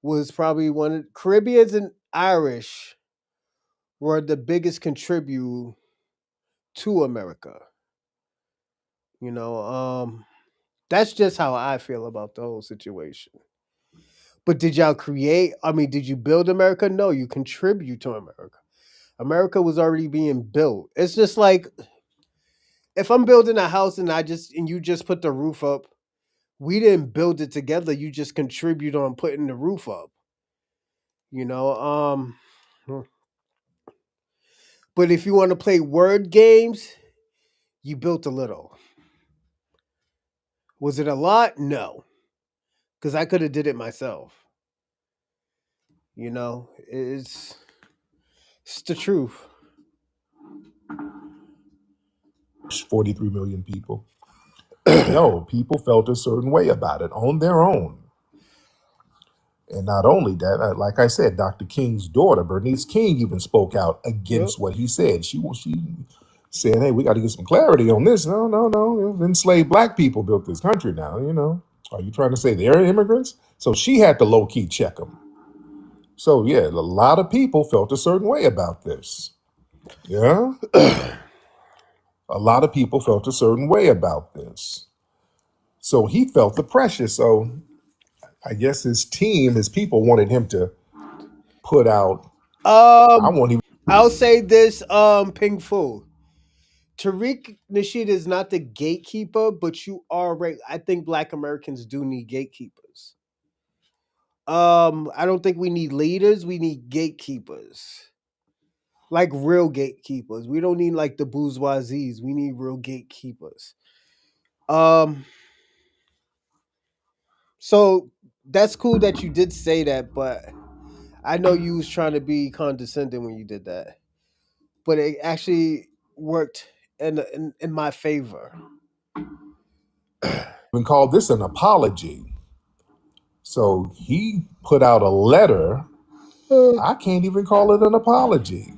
was probably Caribbeans and Irish were the biggest contribute to America. You know, That's just how I feel about the whole situation. But did y'all create? I mean, did you build America? No, you contribute to America. America was already being built. It's just like if I'm building a house and you just put the roof up, we didn't build it together. You just contribute on putting the roof up. You know, but if you want to play word games, you built a little. Was it a lot? No, because I could have did it myself. You know, it's the truth. 43 million people. No, people felt a certain way about it on their own. And not only that, like I said, Dr. King's daughter, Bernice King, even spoke out Yep. against what he said. She said, "Hey, we got to get some clarity on this. No, no, no. Enslaved black people built this country. Now, are you trying to say they're immigrants?" So she had to low key check them. So yeah, a lot of people felt a certain way about this. Yeah, a lot of people felt a certain way about this. So he felt the pressure. So I guess his team, his people wanted him to put out. I Um, won't even I'll say this, Ping Fu. Tariq Nasheed is not the gatekeeper, but you are right. I think Black Americans do need gatekeepers. I don't think we need leaders. We need gatekeepers, like real gatekeepers. We don't need like the bourgeoisies. We need real gatekeepers. Um, so that's cool that you did say that, but I know you was trying to be condescending when you did that, but it actually worked in my favor. call this an apology. So he put out a letter. I can't even call it an apology.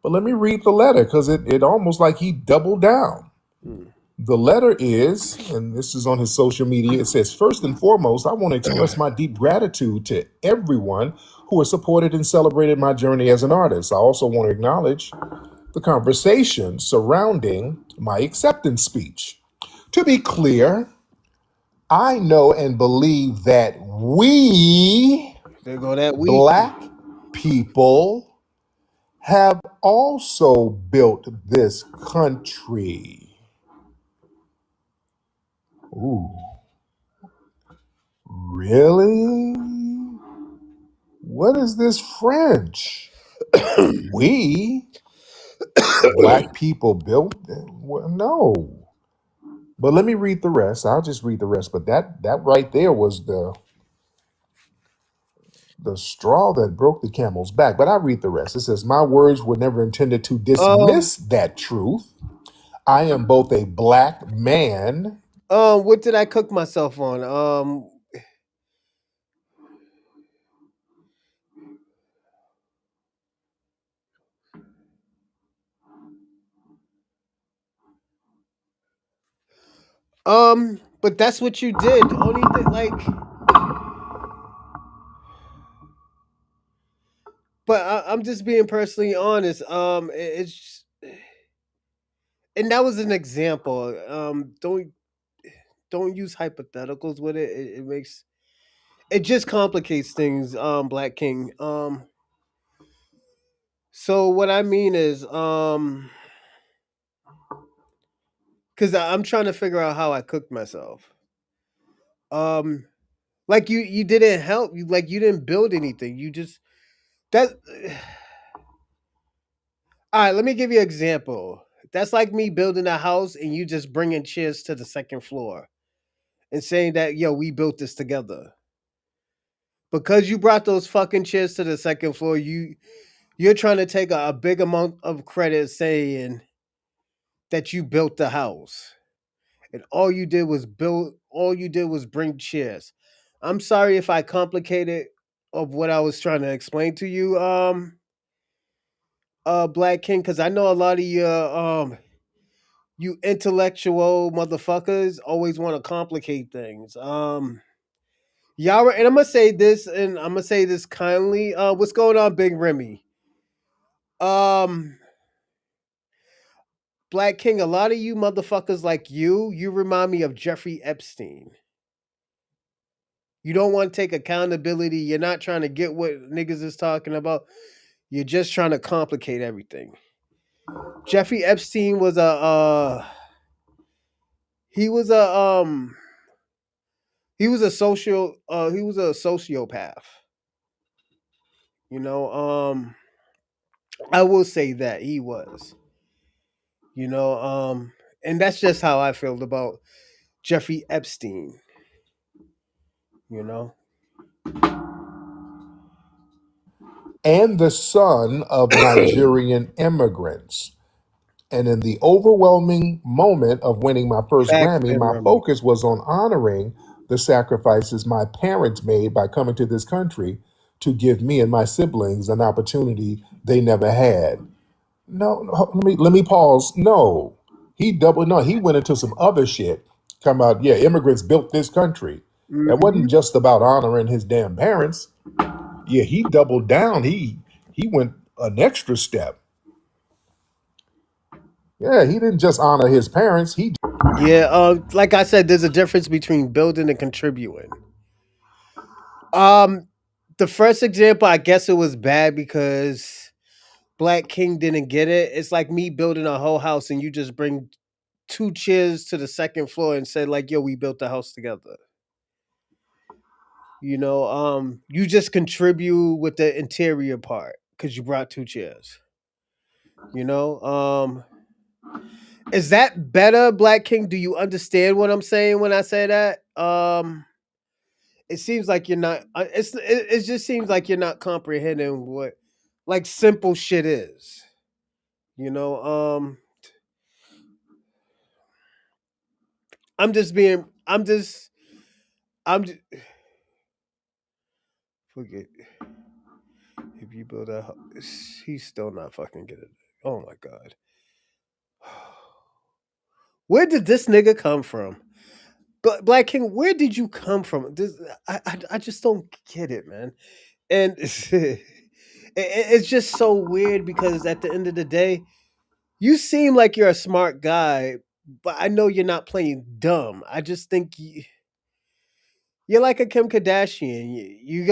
But let me read the letter because it almost like he doubled down. Hmm. The letter is, and this is on his social media, it says, "First and foremost, I want to express my deep gratitude to everyone who has supported and celebrated my journey as an artist. I also want to acknowledge the conversation surrounding my acceptance speech. To be clear, I know and believe that we, There go that we. black people, have also built this country." Ooh, really? What is this French? We, black people, built it? Well, no. But let me read the rest. I'll just read the rest. But that right there was the straw that broke the camel's back. But I read the rest. It says, "My words were never intended to um, dismiss that truth. I am both a black man." what did I cook myself on? But that's what you did. Only thing, like, but I'm just being personally honest. It's and that was an example. Don't use hypotheticals with it. It makes it just complicates things. Black King. So what I mean is, because I'm trying to figure out how I cooked myself. Um, like you didn't help. You didn't build anything. You just that. All right, let me give you an example. That's like me building a house and you just bringing chairs to the second floor and saying that, yo, we built this together. Because you brought those fucking chairs to the second floor, you're trying to take a big amount of credit saying that you built the house. And all you did was bring chairs. I'm sorry if I complicated of what I was trying to explain to you, Black King, because I know a lot of you intellectual motherfuckers always want to complicate things. Y'all, and I'm gonna say this kindly. What's going on, Big Remy? Um, Black King, a lot of you motherfuckers like you remind me of Jeffrey Epstein. You don't want to take accountability. You're not trying to get what niggas is talking about. You're just trying to complicate everything. Jeffrey Epstein was he was a he was a sociopath. You know, I will say that he was. You know, and that's just how I felt about Jeffrey Epstein. You know, And the son of Nigerian immigrants. And in the overwhelming moment of winning my first facts, Grammy, Big my Remy. focus was on honoring the sacrifices my parents made by coming to this country to give me and my siblings an opportunity they never had. No, let me pause. No, he went into some other shit. Come out, yeah, immigrants built this country. It wasn't Hmm. just about honoring his damn parents. Yeah, he doubled down. He went an extra step. Yeah, he didn't just honor his parents. He Yeah, like I said, there's a difference between building and contributing. Um, the first example, I guess it was bad because Black King didn't get it. It's like me building a whole house and you just bring two chairs to the second floor and say like, "Yo, we built the house together." You know, you just contribute with the interior part because you brought two chairs. You know, is that better, Black King? Do you understand what I'm saying when I say that? It seems like you're not. It just seems like you're not comprehending what like simple shit is. You know, I'm just being. I'm just. Forget if you build a. He's still not fucking get it. Oh my god. Where did this nigga come from? But Black King, where did you come from? I just don't get it, man. And it's just so weird because at the end of the day, you seem like you're a smart guy, but I know you're not playing dumb. I just think you're like a Kim Kardashian. You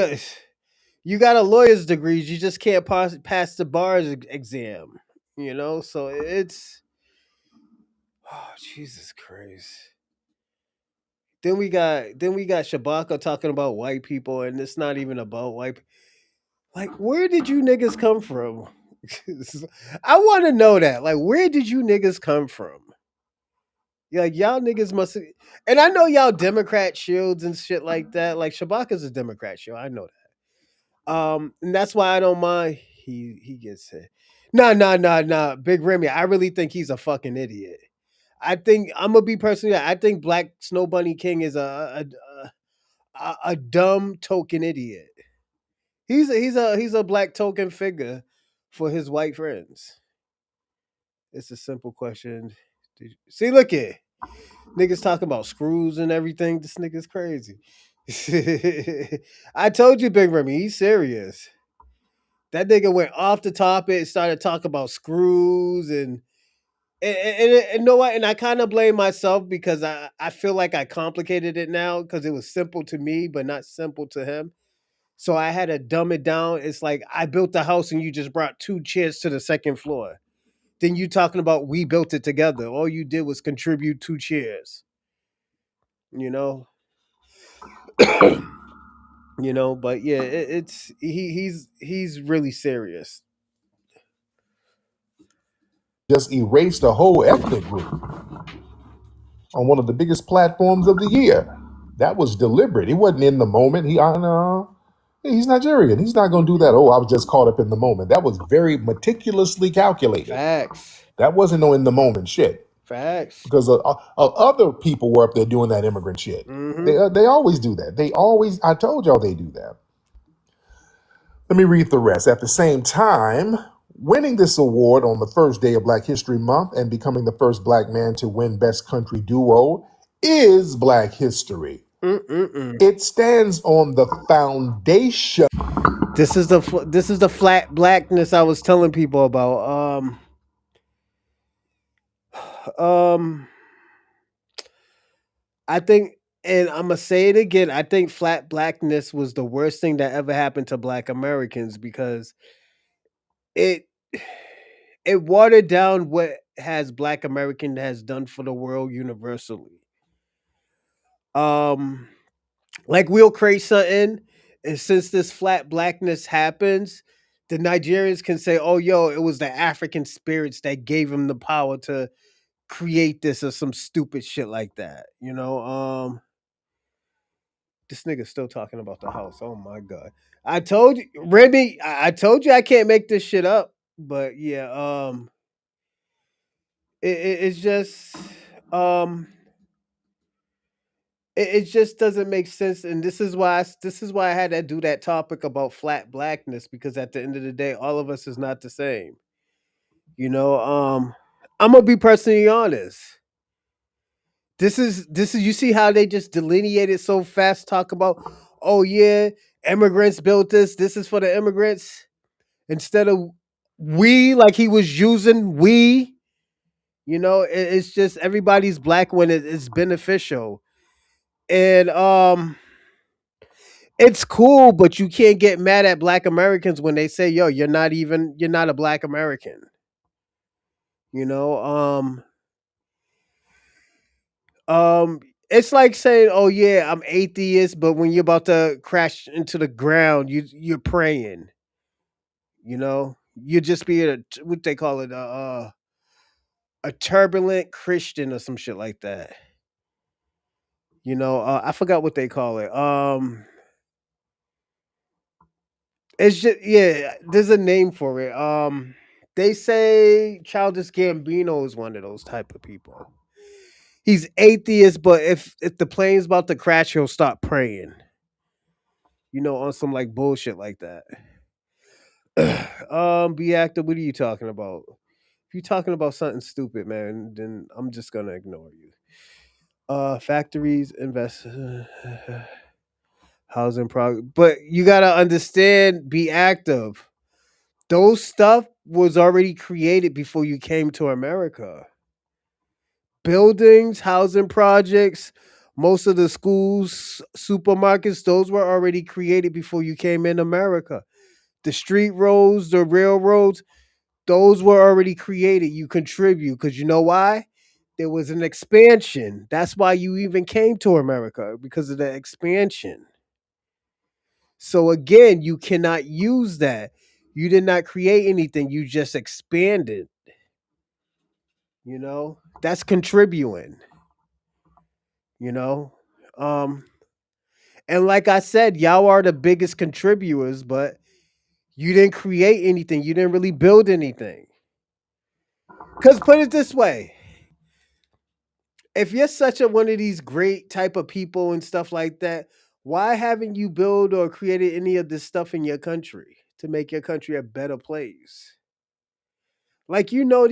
got a lawyer's degree. You just can't pass the bars exam. You know, so it's oh Jesus Christ. Then we got Shabaka talking about white people, and it's not even about white. Like, where did you niggas come from? I want to know that. Like, where did you niggas come from? Yeah, like y'all niggas must, and I know y'all Democrat shields and shit like that. Like Shabaka's a Democrat shield. I know that. And that's why I don't mind. He gets hit. Nah. Big Remy. I really think he's a fucking idiot. I think I'm gonna be personally. I think Black Snow Bunny King is a dumb token idiot. He's a black token figure for his white friends. It's a simple question. See, look at niggas talking about screws and everything. This nigga's crazy. I told you, Big Remy, he's serious. That nigga went off the topic, started talking about screws and you know what? And I kind of blame myself because I feel like I complicated it now because it was simple to me, but not simple to him. So I had to dumb it down. It's like I built the house and you just brought two chairs to the second floor. Then you talking about we built it together. All you did was contribute two chairs. You know, But yeah, it's he's really serious. just erased a whole ethnic group on one of the biggest platforms of the year. That was deliberate. He wasn't in the moment. He's Nigerian. He's not going to do that. Oh, I was just caught up in the moment. That was very meticulously calculated. Facts, That wasn't no in the moment shit. facts. Because other people were up there doing that immigrant shit. Mm-hmm. They always do that. They always. I told y'all they do that. Let me read the rest. At the same time, winning this award on the first day of Black History Month and becoming the first black man to win Best Country Duo is Black history. Mm-mm-mm. It stands on the foundation. This is the flat blackness I was telling people about. um, I think, and I'm gonna say it again. I think flat blackness was the worst thing that ever happened to Black Americans because it it watered down what has Black American has done for the world universally. Um, like we'll create something, and since this flat blackness happens, the Nigerians can say, "Oh, yo, it was the African spirits that gave him the power to create this," or some stupid shit like that. This nigga's still talking about the house. Oh my god! I told you, Remy. I told you I can't make this shit up. But yeah, it's just um it just doesn't make sense, and this is why I had to do that topic about flat blackness, because at the end of the day all of us is not the same. you know I'm gonna be personally honest. This is you see how they just delineated so fast, talk about, oh yeah, immigrants built this is for the immigrants, instead of we, like he was using we. It's just everybody's black when it's beneficial. And it's cool, but you can't get mad at Black Americans when they say, "Yo, you're not a Black American." You know, it's like saying, "Oh yeah, I'm atheist," but when you're about to crash into the ground, you're praying. You just be what they call it, a turbulent Christian or some shit like that. I forgot what they call it. It's just, yeah, there's a name for it. They say Childish Gambino is one of those type of people. He's atheist, but if the plane's about to crash, he'll stop praying. On some like bullshit like that. Be active. What are you talking about? If you're talking about something stupid, man, then I'm just gonna ignore you. Factories, invest, housing prog. But you gotta understand, be active. Those stuff was already created before you came to America. Buildings, housing projects, most of the schools, supermarkets, those were already created before you came in America. The street roads, the railroads, those were already created. You contribute because you know why? There was an expansion. That's why you even came to America, because of the expansion. So again, you cannot use that. You did not create anything. You just expanded. That's contributing. You know, um, and like I said, y'all are the biggest contributors, but you didn't create anything. You didn't really build anything. Cause put it this way, if you're such a one of these great type of people and stuff like that, why haven't you built or created any of this stuff in your country to make your country a better place? Like these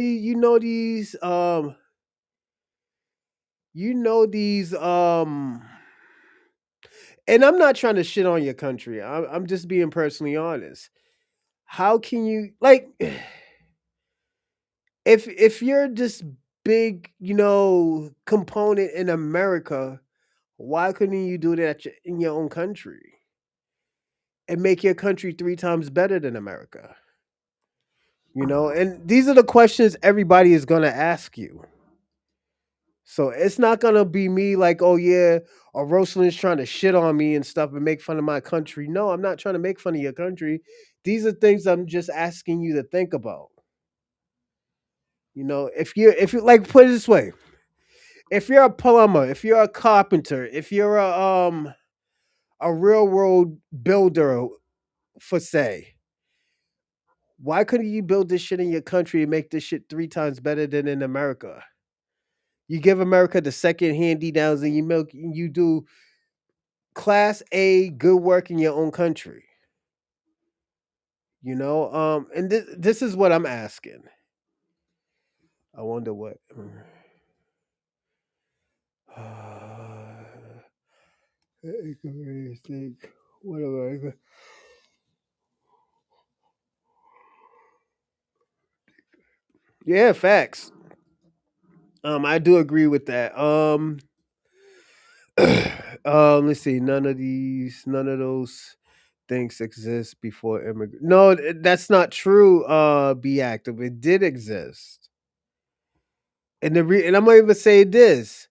and I'm not trying to shit on your country. I'm just being personally honest. How can you, like, if you're this big, component in America, why couldn't you do that in your own country and make your country three times better than America? And these are the questions everybody is gonna ask you. So it's not gonna be me like, oh yeah, or Rosalind's trying to shit on me and stuff and make fun of my country. No, I'm not trying to make fun of your country. These are things I'm just asking you to think about. If you like, put it this way, if you're a plumber, if you're a carpenter, if you're a railroad builder, for say, why couldn't you build this shit in your country and make this shit three times better than in America? You give America the second handy downs and you do class A good work in your own country. And this is what I'm asking. I wonder what. What am I? Yeah, facts. I do agree with that. Let's see. None of those things exist before immigrant. No, that's not true. Be active. It did exist, and and I'm gonna even say this: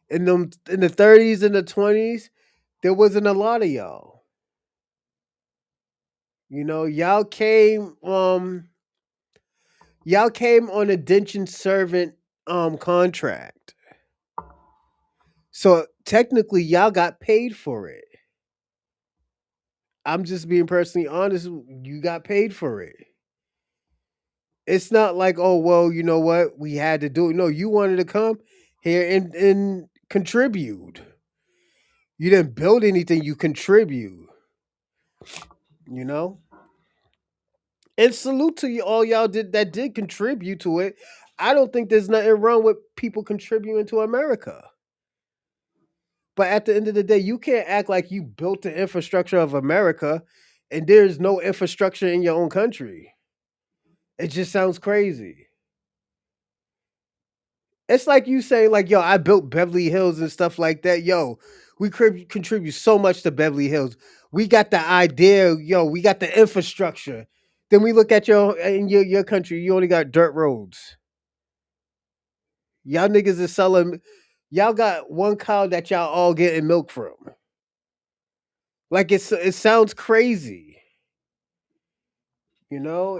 in the 30s and the 20s, there wasn't a lot of y'all. You know, y'all came on a indentured servant contract. So technically y'all got paid for it. I'm just being personally honest, you got paid for it. It's not like, oh well, you know what, we had to do it. No, you wanted to come here and contribute. You didn't build anything, you contribute, you know? And salute to you all y'all did contribute to it. I don't think there's nothing wrong with people contributing to America. But at the end of the day, you can't act like you built the infrastructure of America and there's no infrastructure in your own country. It just sounds crazy. It's like you saying, like, yo, I built Beverly Hills and stuff like that. Yo, we contribute so much to Beverly Hills. We got the idea, yo, we got the infrastructure. Then we look at your country, you only got dirt roads. Y'all niggas is selling, y'all got one cow that y'all all getting milk from. Like it sounds crazy. You know,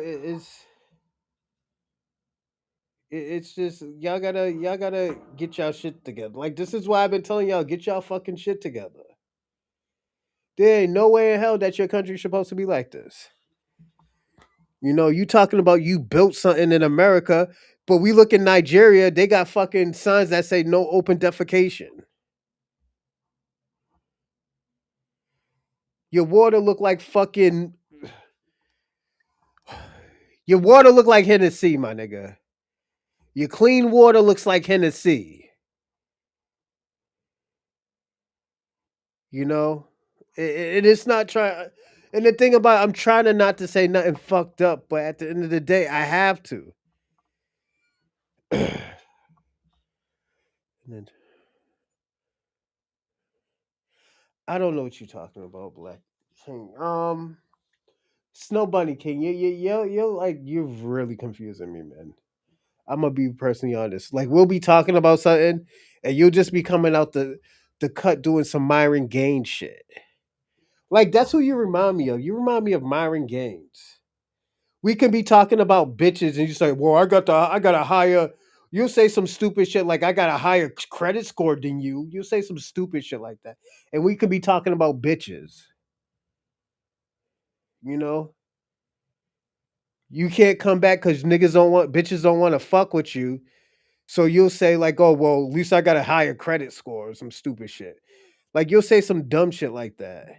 it's just y'all gotta get y'all shit together. Like this is why I've been telling y'all, get y'all fucking shit together. There ain't no way in hell that your country's supposed to be like this. You know, you talking about you built something in America, but we look in Nigeria, they got fucking signs that say no open defecation. Your water look like fucking your water look like Hennessy, my nigga. Your clean water looks like Hennessy. You know, it is not trying. And the thing about I'm trying to not to say nothing fucked up, but at the end of the day, I have to. And then, I don't know what you're talking about, Black King. Snow Bunny King. You're like you're really confusing me, man. I'm gonna be personally honest. Like we'll be talking about something, and you'll just be coming out the cut doing some Myron Gaines shit. Like that's who you remind me of. You remind me of Myron Gaines. We can be talking about bitches and you say, well, I got a higher you'll say some stupid shit like I got a higher credit score than you. You'll say some stupid shit like that. And we could be talking about bitches. You know? You can't come back because bitches don't want to fuck with you. So you'll say, like, oh well, at least I got a higher credit score or some stupid shit. Like you'll say some dumb shit like that.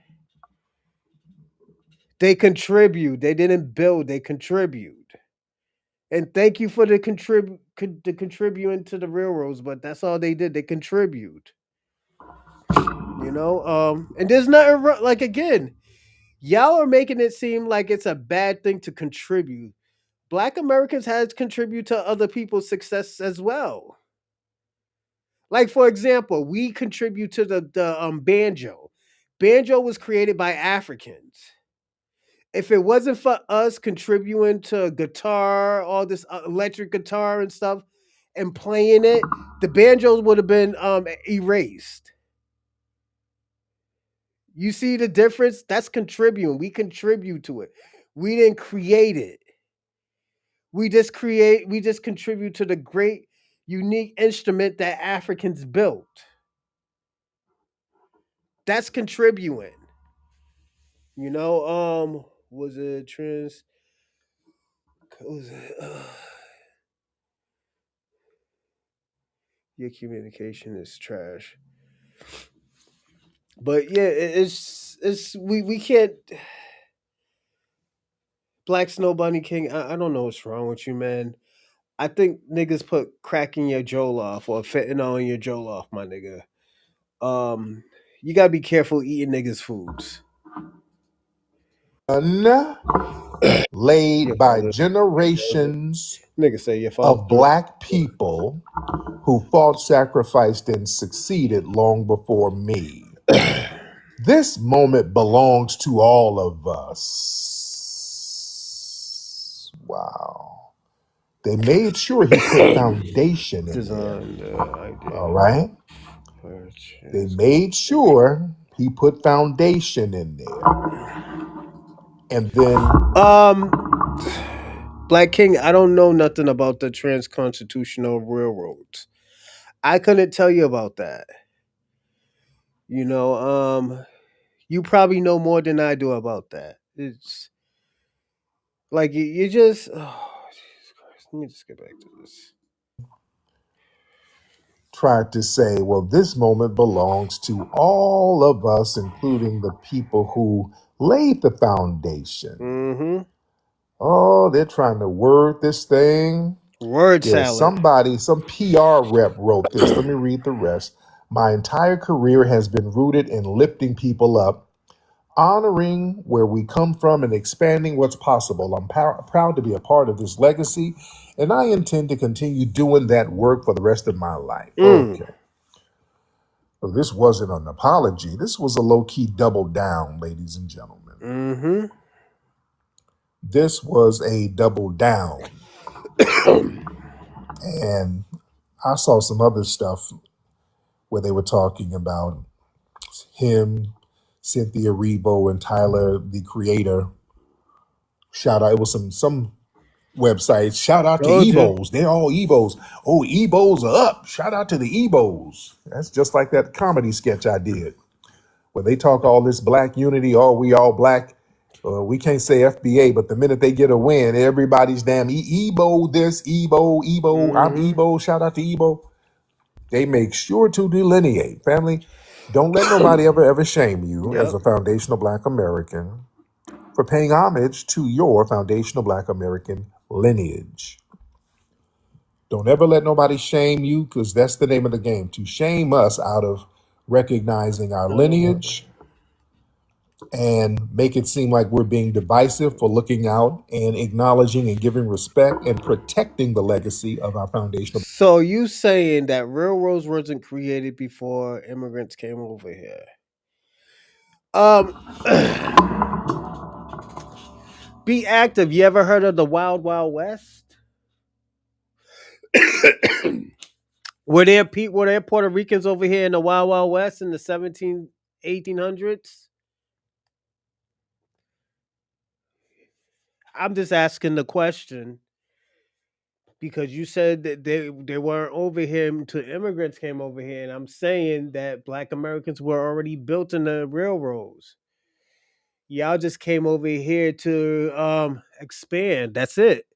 They contribute. They didn't build, they contribute. And thank you for the contributing to the railroads, but that's all they did. They contribute. You know, and there's nothing like again, y'all are making it seem like it's a bad thing to contribute. Black Americans had to contribute to other people's success as well. Like for example, we contribute to the banjo. Banjo was created by Africans. If it wasn't for us contributing to guitar, all this electric guitar and stuff, and playing it, the banjos would have been erased. You see the difference? That's contributing. We contribute to it. We didn't create it. We just contribute to the great unique instrument that Africans built. That's contributing. You know, was it trans was it your communication is trash. But yeah, it's we can't Black Snow Bunny King. I don't know what's wrong with you, man. I think niggas put crack in your jollof or fentanyl in your jollof, my nigga. You gotta be careful eating niggas' foods. Nah. laid Your by father. generations Nigga say your father. of black people who fought, sacrificed, and succeeded long before me. This moment belongs to all of us. Wow. They made sure he put foundation in there. Design the All idea. right. They Purchase. made sure he put foundation in there. And then Black King, I don't know nothing about the transconstitutional railroads. I couldn't tell you about that. You know, you probably know more than I do about that. It's like you just. Oh, Jesus Christ. Let me just get back to this. tried to say, well, this moment belongs to all of us, including the people who laid the foundation. Mm-hmm. Oh, they're trying to word this thing. Word Yeah, salad. somebody, some PR rep wrote this. Let me read the rest. My entire career has been rooted in lifting people up, honoring where we come from, and expanding what's possible. I'm proud to be a part of this legacy, and I intend to continue doing that work for the rest of my life. Mm. Okay. So this wasn't an apology. This was a low key double down, ladies and gentlemen. Mm-hmm. This was a double down. And I saw some other stuff where they were talking about him, Cynthia Erivo, and Tyler, the creator. Shout out. It was some websites. Shout out to Told you. Ebos. They're all Ebos. Oh, Ebos are up. Shout out to the Ebos. That's just like that comedy sketch I did where they talk all this black unity. Oh, we all black. We can't say FBA, but the minute they get a win, everybody's damn Ebo this, Ebo. I'm Mm-hmm. Ebo. Shout out to Ebo. They make sure to delineate. Family, don't let nobody ever shame you as Yep. a foundational black American for paying homage to your foundational black American lineage. Don't ever let nobody shame you because that's the name of the game. To shame us out of recognizing our lineage and make it seem like we're being divisive for looking out and acknowledging and giving respect and protecting the legacy of our foundational. So you saying that railroads wasn't created before immigrants came over here? Um, be active. You ever heard of the Wild Wild West? Were there Puerto Ricans over here in the Wild Wild West in the 1800s? I'm just asking the question because you said that they weren't over here until immigrants came over here, and I'm saying that Black Americans were already built in the railroads. Y'all just came over here to expand. That's it.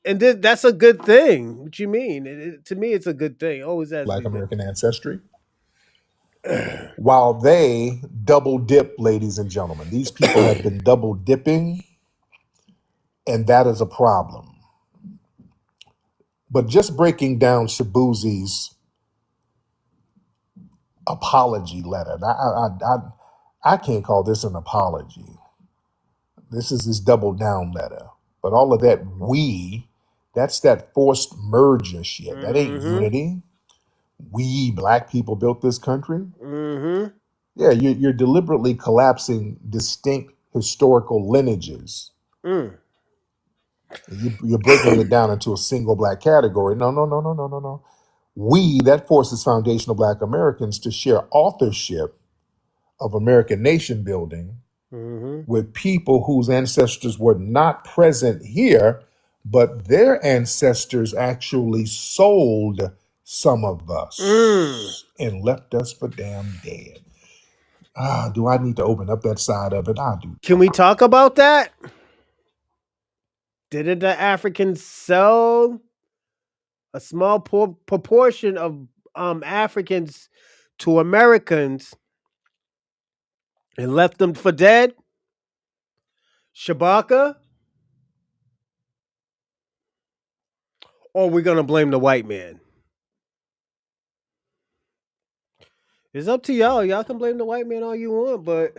And that's a good thing. What you mean? To me, it's a good thing. Always has Black been a good American ancestry. While they double dip, ladies and gentlemen, these people have thing. been double dipping, and that is a problem. But just breaking down Shabuzi's apology letter, I can't call this an apology. This is his double down letter. But all of that that's that forced merger shit. That ain't Mm-hmm. unity. We black people built this country. Mm-hmm. Yeah, you're deliberately collapsing distinct historical lineages. Mm. You're breaking it down into a single black category. No, no, no, no, no, no, no. That forces foundational black Americans to share authorship of American nation building Mm-hmm. with people whose ancestors were not present here, but their ancestors actually sold some of Mm. us and left us for damn dead. Do I need to open up that side of it? I do. Can we talk about that? Didn't the Africans sell a small proportion of Africans to Americans and left them for dead? Shabaka? Or are we gonna blame the white man? It's up to y'all. Y'all can blame the white man all you want, but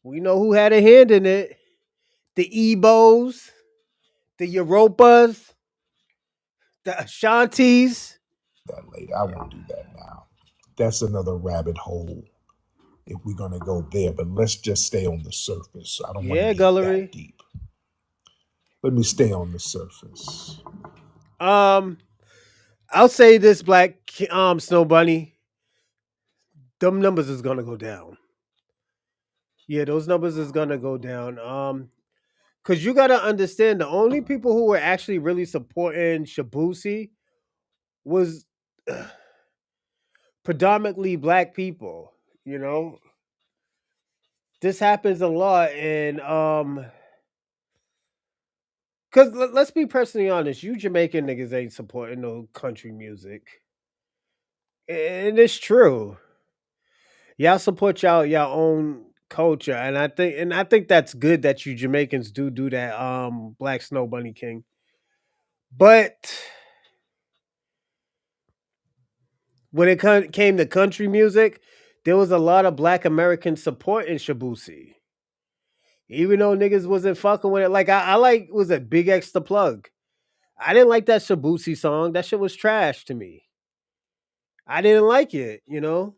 We know who had a hand in it. The Ebos, the Europas, the Ashantis. That later. I won't do that now. That's another rabbit hole if we're gonna go there. But let's just stay on the surface. I don't want to Yeah, get that Gullery. deep. Let me stay on the surface. Um, I'll say this, Black Snow Bunny. Them numbers is gonna go down. Yeah, those numbers is gonna go down. Cause you gotta understand the only people who were actually really supporting Shabusi was predominantly black people. You know, this happens a lot, and cause let's be personally honest, you Jamaican niggas ain't supporting no country music, and it's true. Y'all support y'all own culture, and I think that's good that you Jamaicans do that. Black Snow Bunny King, but when it came to country music, there was a lot of Black American support in Shabusi. Even though niggas wasn't fucking with it, like I like was it Big X the Plug. I didn't like that Shabusi song. That shit was trash to me. I didn't like it, you know.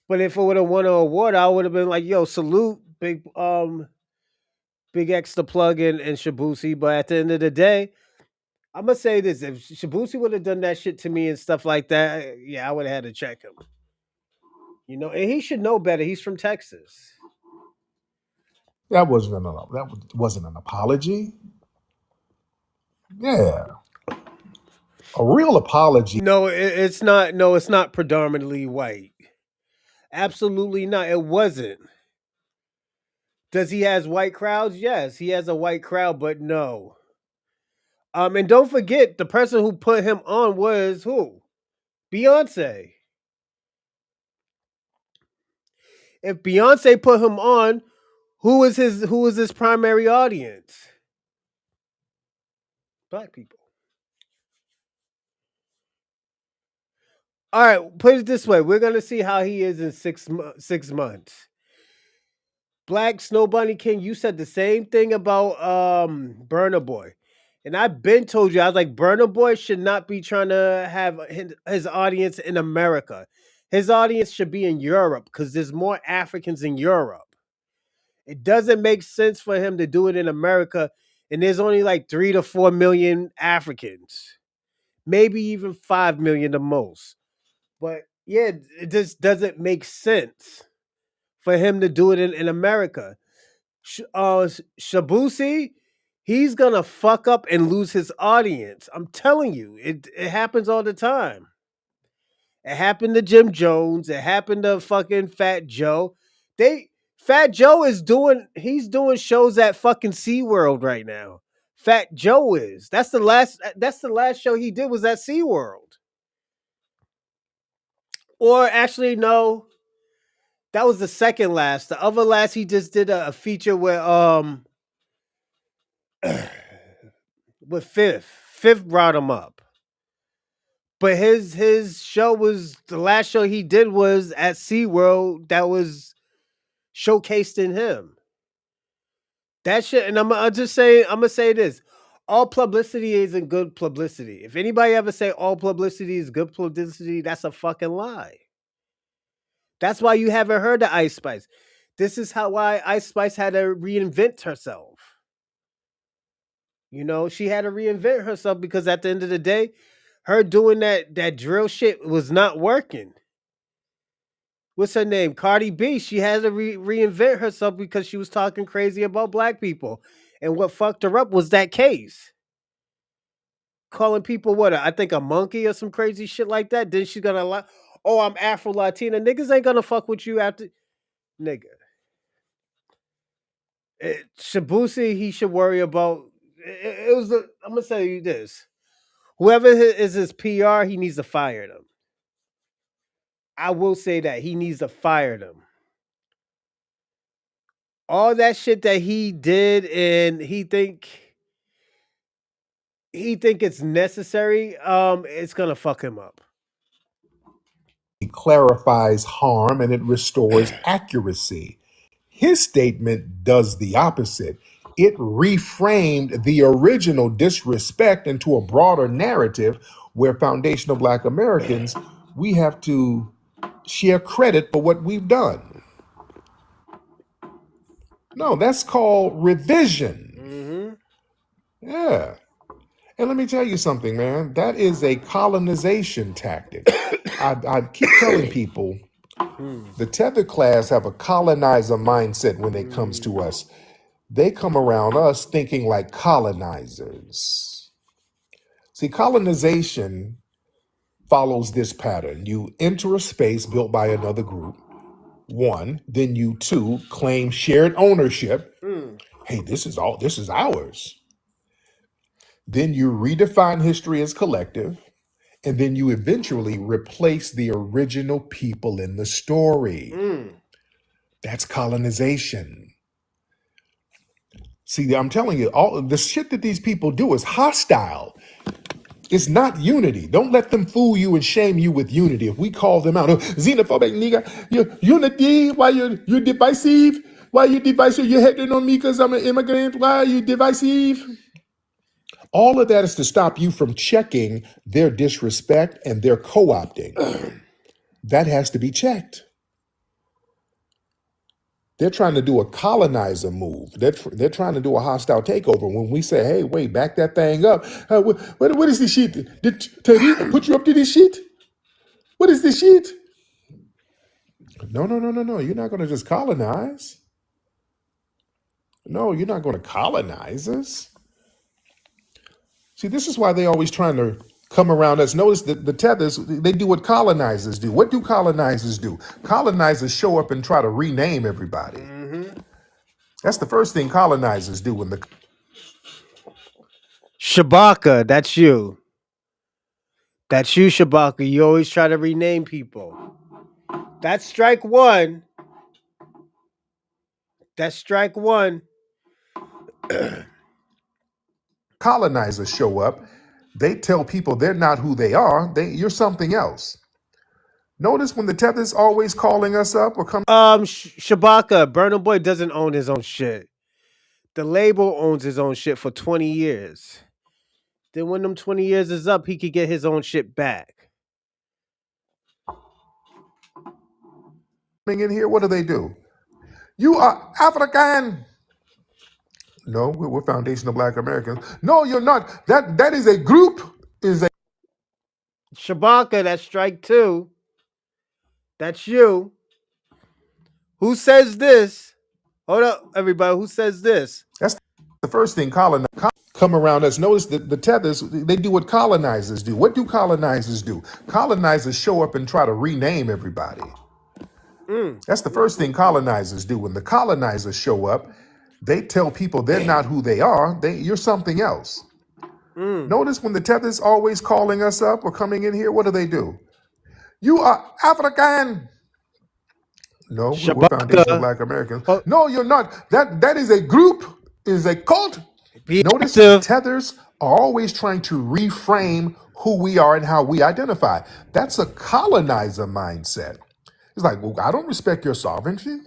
But if it would have won an award, I would have been like, "Yo, salute Big X the Plug and Shabusi." But at the end of the day, I'm gonna say this: if Shabusi would have done that shit to me and stuff like that, yeah, I would have had to check him. You know, and he should know better. He's from Texas. Wasn't an apology. Yeah, a real apology. No, it's not. No, it's not predominantly white. Absolutely not. It wasn't. Does he has white crowds? Yes, he has a white crowd, but no. And don't forget the person who put him on was who? Beyonce. If Beyonce put him on, who is his primary audience? Black people. All right, put it this way: we're gonna see how he is in 6 months. Black Snow Bunny King, you said the same thing about Burner Boy. And I've been told you, I was like, Burner Boy should not be trying to have his audience in America. His audience should be in Europe because there's more Africans in Europe. It doesn't make sense for him to do it in America, and there's only like 3 to 4 million Africans, maybe even 5 million the most. But yeah, it just doesn't make sense for him to do it in America. Shabusi, he's gonna fuck up and lose his audience. I'm telling you, it happens all the time. It happened to Jim Jones. It happened to fucking Fat Joe. Fat Joe he's doing shows at fucking SeaWorld right now. Fat Joe is. That's the last show he did was at SeaWorld. Or actually, no, that was the second last. The other last he just did a feature where with Fifth. Fifth brought him up. But his show was the last show he did was at SeaWorld that was showcased in him. That shit, and I'm gonna say this. All publicity isn't good publicity. If anybody ever say all publicity is good publicity, that's a fucking lie. That's why you haven't heard of Ice Spice. This is why Ice Spice had to reinvent herself. You know, she had to reinvent herself because at the end of the day, her doing that drill shit was not working. What's her name? Cardi B. She had to reinvent herself because she was talking crazy about black people. And what fucked her up was that case. Calling people I think a monkey or some crazy shit like that. Then she's gonna oh, I'm Afro Latina. Niggas ain't gonna fuck with you after nigga. Shabusi, he should worry about it was I'm gonna tell you this. Whoever is his PR, he needs to fire them. I will say that he needs to fire them. All that shit that he did, and he think it's necessary. It's gonna fuck him up. It clarifies harm and it restores accuracy. His statement does the opposite. It reframed the original disrespect into a broader narrative where foundational Black Americans, we have to share credit for what we've done. No, that's called revision. Yeah. And let me tell you something, man. That is a colonization tactic. I keep telling people the tether class have a colonizer mindset when it comes to us. They come around us thinking like colonizers. See, colonization follows this pattern. You enter a space built by another group, one, then you two claim shared ownership. Hey, this is ours. Then you redefine history as collective, and then you eventually replace the original people in the story. That's colonization. See, I'm telling you, all the shit that these people do is hostile. It's not unity. Don't let them fool you and shame you with unity. If we call them out, oh, xenophobic nigga, unity, why you're divisive? Why you divisive? You're hating on me because I'm an immigrant. Why are you divisive? All of that is to stop you from checking their disrespect and their co-opting. That has to be checked. They're trying to do a colonizer move. They're trying to do a hostile takeover. When we say, hey, wait, back that thing up. What is this shit? Did Tariq put you up to this shit? What is this shit? No. You're not going to just colonize. No, you're not going to colonize us. See, this is why they always trying to come around us. Notice that the tethers, they do what colonizers do. What do colonizers do? Colonizers show up and try to rename everybody. That's the first thing colonizers do when the Shabaka, that's you. That's you, Shabaka. You always try to rename people. That's strike one. That's strike one. colonizers show up, they tell people they're not who they are. You're something else. Notice when the tether's always calling us up or coming. Shabaka, Burna Boy doesn't own his own shit. The label owns his own shit for 20 years. Then when them 20 years is up, he could get his own shit back. In here, what do? You are African. No, we're foundational Black Americans. No, you're not. That is a group. Is a Shabaka, that's strike two. That's you. Who says this? Hold up, everybody. Who says this? that's the first thing colonizers come around us. Notice that the tethers, they do what colonizers do. What do colonizers do? Colonizers show up and try to rename everybody. That's the first thing colonizers do. When the colonizers show up, they tell people they're not who they are. You're something else. Notice when the tether's always calling us up or coming in here, what do? You are African. No, we're foundational Shabaka. Black Americans. Oh, No, you're not. That is a group, is a cult. be Notice active. tethers are always trying to reframe who we are and how we identify. That's a colonizer mindset. It's like, well, I don't respect your sovereignty.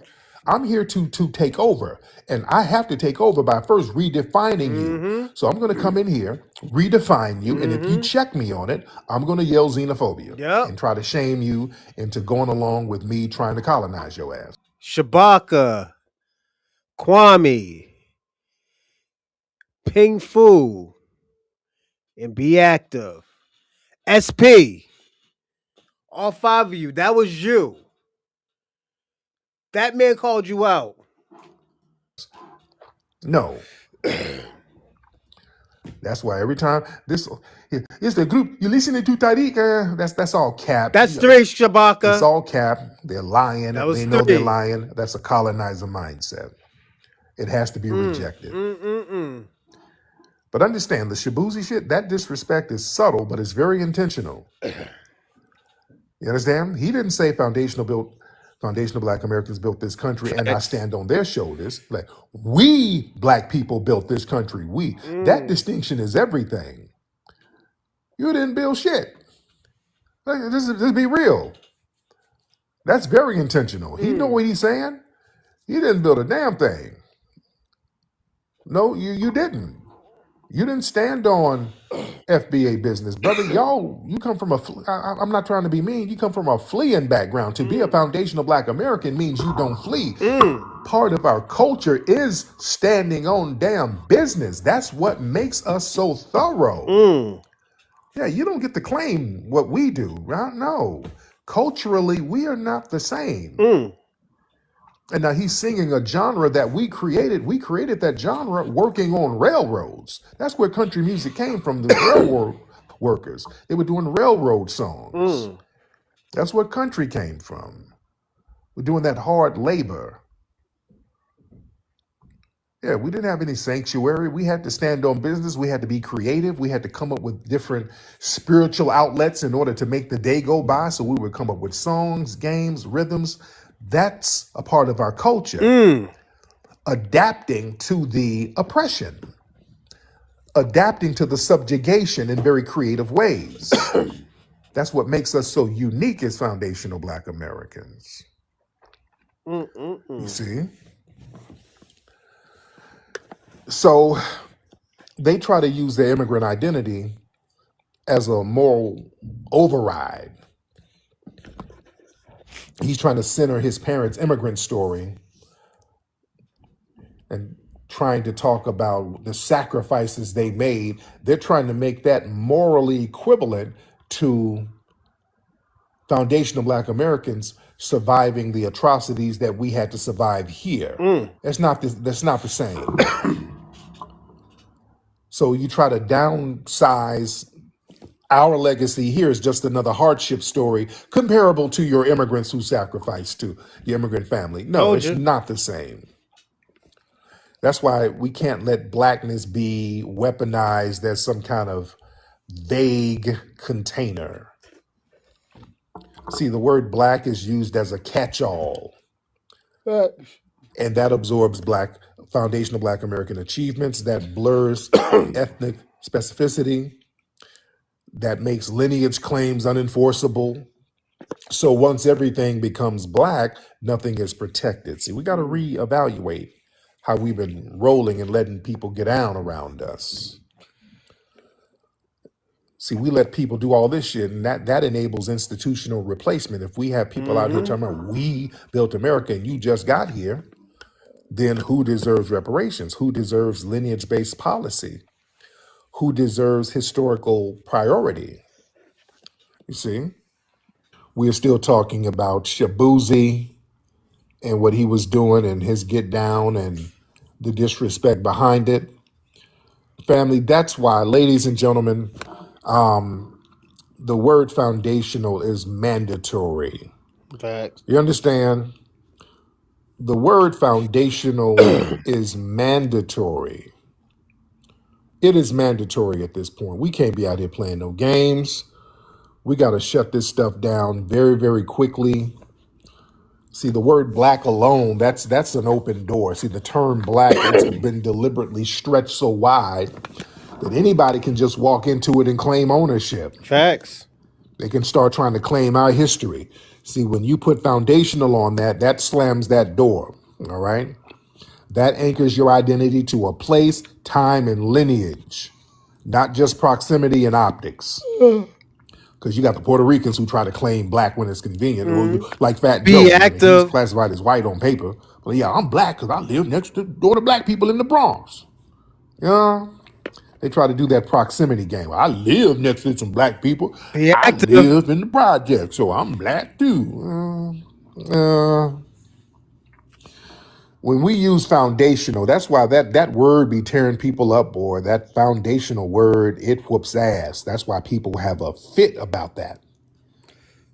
I'm here to take over, and I have to take over by first redefining you. So I'm going to come in here, redefine you, and if you check me on it, I'm going to yell xenophobia Yep. and try to shame you into going along with me trying to colonize your ass. Shabaka. Kwame. Ping Fu. And be active. SP. All five of you. That was you. That man called you out. No. That's why every time this is the group you listening to Tariq, that's all cap. That's three, Shabaka. It's all cap. They're lying. That was They know they're three. lying. That's a colonizer mindset. It has to be rejected. But understand the Shabuzi shit, that disrespect is subtle, but it's very intentional. You understand? He didn't say foundational Black Americans built this country and I stand on their shoulders. Like, we Black people built this country. We. That distinction is everything. You didn't build shit. Like, just be real. That's very intentional. He know what he's saying. You didn't build a damn thing. No, you didn't. You didn't stand on FBA business, brother. Y'all, you come from I'm not trying to be mean. You come from a fleeing background. To be a foundational Black American means you don't flee. Part of our culture is standing on damn business. That's what makes us so thorough. Yeah, you don't get to claim what we do, right? No. Culturally, we are not the same. And now he's singing a genre that we created. We created that genre working on railroads. That's where country music came from, the railroad workers. They were doing railroad songs. That's where country came from. We're doing that hard labor. Yeah, we didn't have any sanctuary. We had to stand on business. We had to be creative. We had to come up with different spiritual outlets in order to make the day go by. So we would come up with songs, games, rhythms. That's a part of our culture. Adapting to the oppression, adapting to the subjugation in very creative ways. That's what makes us so unique as foundational Black Americans. You see? So they try to use the immigrant identity as a moral override. He's trying to center his parents' immigrant story and trying to talk about the sacrifices they made. They're trying to make that morally equivalent to foundational Black Americans surviving the atrocities that we had to survive here. That's not the same. So you try to downsize our legacy here is just another hardship story comparable to your immigrants who sacrificed to your immigrant family. No, it's not the same. That's why we can't let Blackness be weaponized as some kind of vague container. See, the word Black is used as a catch-all. And that absorbs foundational Black American achievements, that blurs ethnic specificity, that makes lineage claims unenforceable. So once everything becomes Black, nothing is protected. See, we got to reevaluate how we've been rolling and letting people get down around us. See, we let people do all this shit, and that enables institutional replacement. If we have people out here talking about we built America and you just got here, then who deserves reparations? Who deserves lineage-based policy? Who deserves historical priority? You see? We're still talking about Shabuzi and what he was doing and his get down and the disrespect behind it. Family, that's why, ladies and gentlemen, the word foundational is mandatory. You understand? The word foundational is mandatory. It is mandatory at this point. We can't be out here playing no games. We got to shut this stuff down very, very quickly. See, the word Black alone, that's an open door. See, the term Black, it's been deliberately stretched so wide that anybody can just walk into it and claim ownership. Facts. They can start trying to claim our history. See, when you put foundational on that slams that door, all right? That anchors your identity to a place, time, and lineage, not just proximity and optics. Because you got the Puerto Ricans who try to claim Black when it's convenient, or like Fat Joe. Be active. He's classified as white on paper. But yeah, I'm Black because I live next door to Black people in the Bronx. Yeah. They try to do that proximity game. I live next to some Black people. Be I active. live in the project, so I'm Black too. When we use foundational, that's why that word be tearing people up, boy. That foundational word, it whoops ass. That's why people have a fit about that.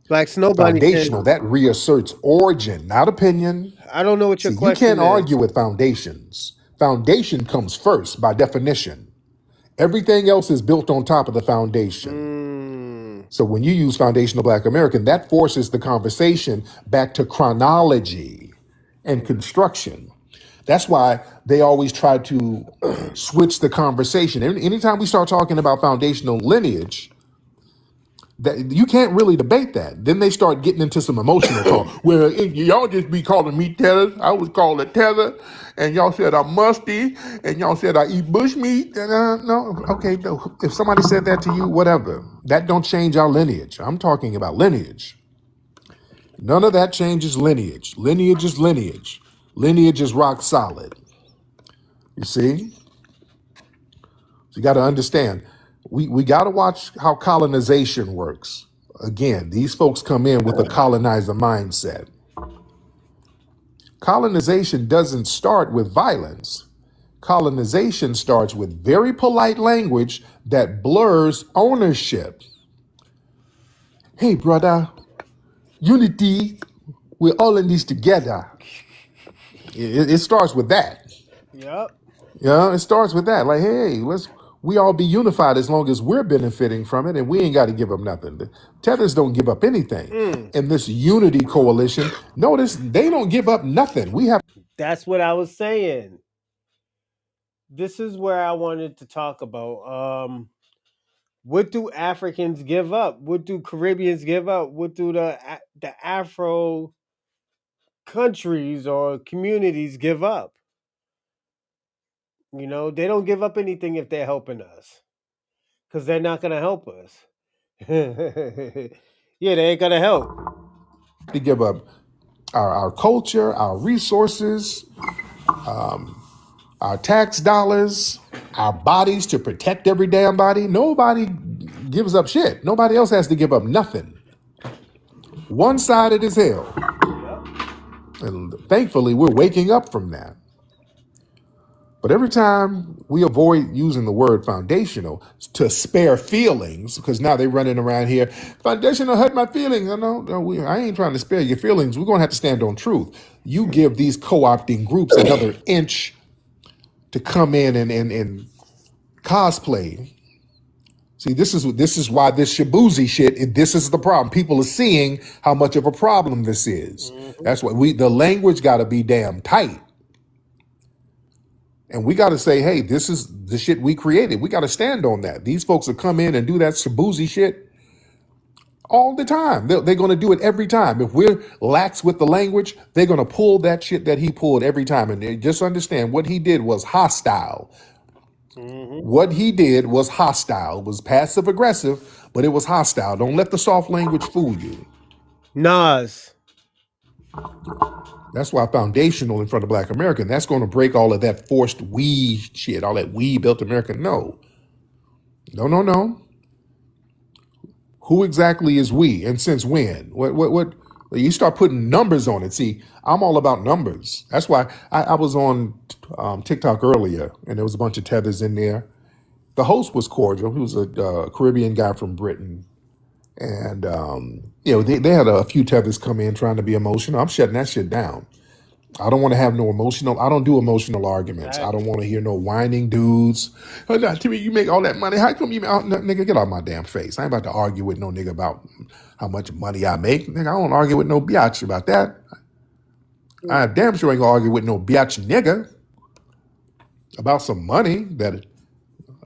Black Snow Bunny. Foundational, that reasserts origin, not opinion. I don't know what your See, question you can't is. argue with foundations. Foundation comes first by definition. Everything else is built on top of the foundation. So when you use foundational Black American, that forces the conversation back to chronology and construction. That's why they always try to switch the conversation. Anytime we start talking about foundational lineage, That you can't really debate that. Then they start getting into some emotional talk. Well, y'all just be calling me Tether. I was called a Tether, and y'all said I'm musty, and y'all said I eat bush meat. No, okay. If somebody said that to you, whatever. That don't change our lineage. I'm talking about lineage. None of that changes lineage. Lineage is lineage. Lineage is rock solid. You see? So you got to understand, we got to watch how colonization works. Again, these folks come in with a colonizer mindset. Colonization doesn't start with violence. Colonization starts with very polite language that blurs ownership. Hey, brother, unity, we're all in this together. It starts with that. Yep. Yeah, it starts with that. Like, hey, we all be unified as long as we're benefiting from it, and we ain't got to give up nothing. The Tethers don't give up anything. And this unity coalition, notice they don't give up nothing. We have That's what I was saying. This is where I wanted to talk about. What do Africans give up? What do Caribbeans give up? What do the Afro countries or communities give up? You know, they don't give up anything if they're helping us, because they're not going to help us. Yeah, they ain't going to help. to give up our culture, our resources, our tax dollars, our bodies to protect every damn body. Nobody gives up shit. Nobody else has to give up nothing. One-sided as hell. And thankfully, we're waking up from that. But every time we avoid using the word foundational to spare feelings, because now they're running around here, foundational hurt my feelings. No, I ain't trying to spare your feelings. We're going to have to stand on truth. You give these co-opting groups another inch to come in and cosplay. See, this is why this Shabuzi shit, this is the problem. People are seeing how much of a problem this is. That's why the language got to be damn tight. And we got to say, hey, this is the shit we created. We got to stand on that. These folks will come in and do that Shabuzi shit all the time. They're going to do it every time. If we're lax with the language, they're going to pull that shit that he pulled every time. And just understand what he did was hostile. What he did was hostile. It was passive aggressive, but it was hostile. Don't let the soft language fool you. Nas. That's why foundational in front of Black American, that's going to break all of that forced we shit, all that we built America. No. Who exactly is we, and since when? What? You start putting numbers on it. See, I'm all about numbers. That's why I was on TikTok earlier, and there was a bunch of tethers in there. The host was cordial. He was a Caribbean guy from Britain. And, they had a few tethers come in trying to be emotional. I'm shutting that shit down. I don't want to have no emotional. I don't do emotional arguments. I don't want to hear no whining dudes. Oh, no, Timmy, you make all that money. How come you make? Oh, no, nigga, get out my damn face. I ain't about to argue with no nigga about how much money I make. Nigga, I don't argue with no biatch about that. I damn sure ain't gonna argue with no biatch nigga about some money.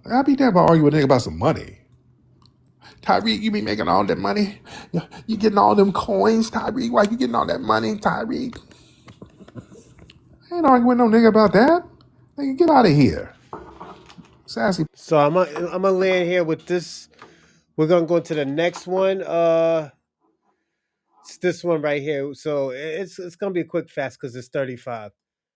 I'll be damn about arguing with a nigga about some money. Tyreek, you be making all that money. You getting all them coins, Tyreek. Why you getting all that money, Tyreek? I ain't arguing with no nigga about that. Nigga, get out of here. Sassy. So I'm gonna land here with this. We're gonna go to the next one. It's this one right here. So it's gonna be a quick fast because it's 35.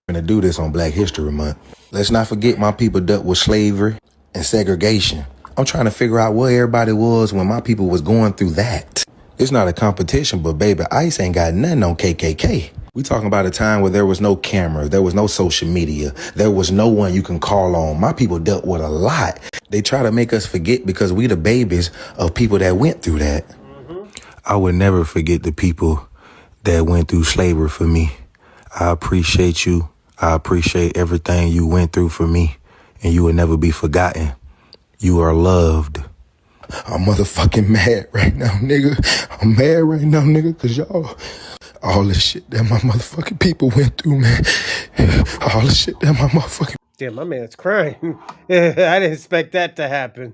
To do this on Black History Month. Let's not forget my people dealt with slavery and segregation. I'm trying to figure out where everybody was when my people was going through that. It's not a competition, but baby, ICE ain't got nothing on KKK. We talking about a time where there was no camera, there was no social media, there was no one you can call on. My people dealt with a lot. They try to make us forget because we the babies of people that went through that. I would never forget the people that went through slavery for me. I appreciate you. I appreciate everything you went through for me, and you will never be forgotten. You are loved. I'm motherfucking mad right now, nigga. I'm mad right now, nigga, because y'all, all the shit that my motherfucking people went through, man. All the shit that my motherfucking... Damn, my man's crying. I didn't expect that to happen.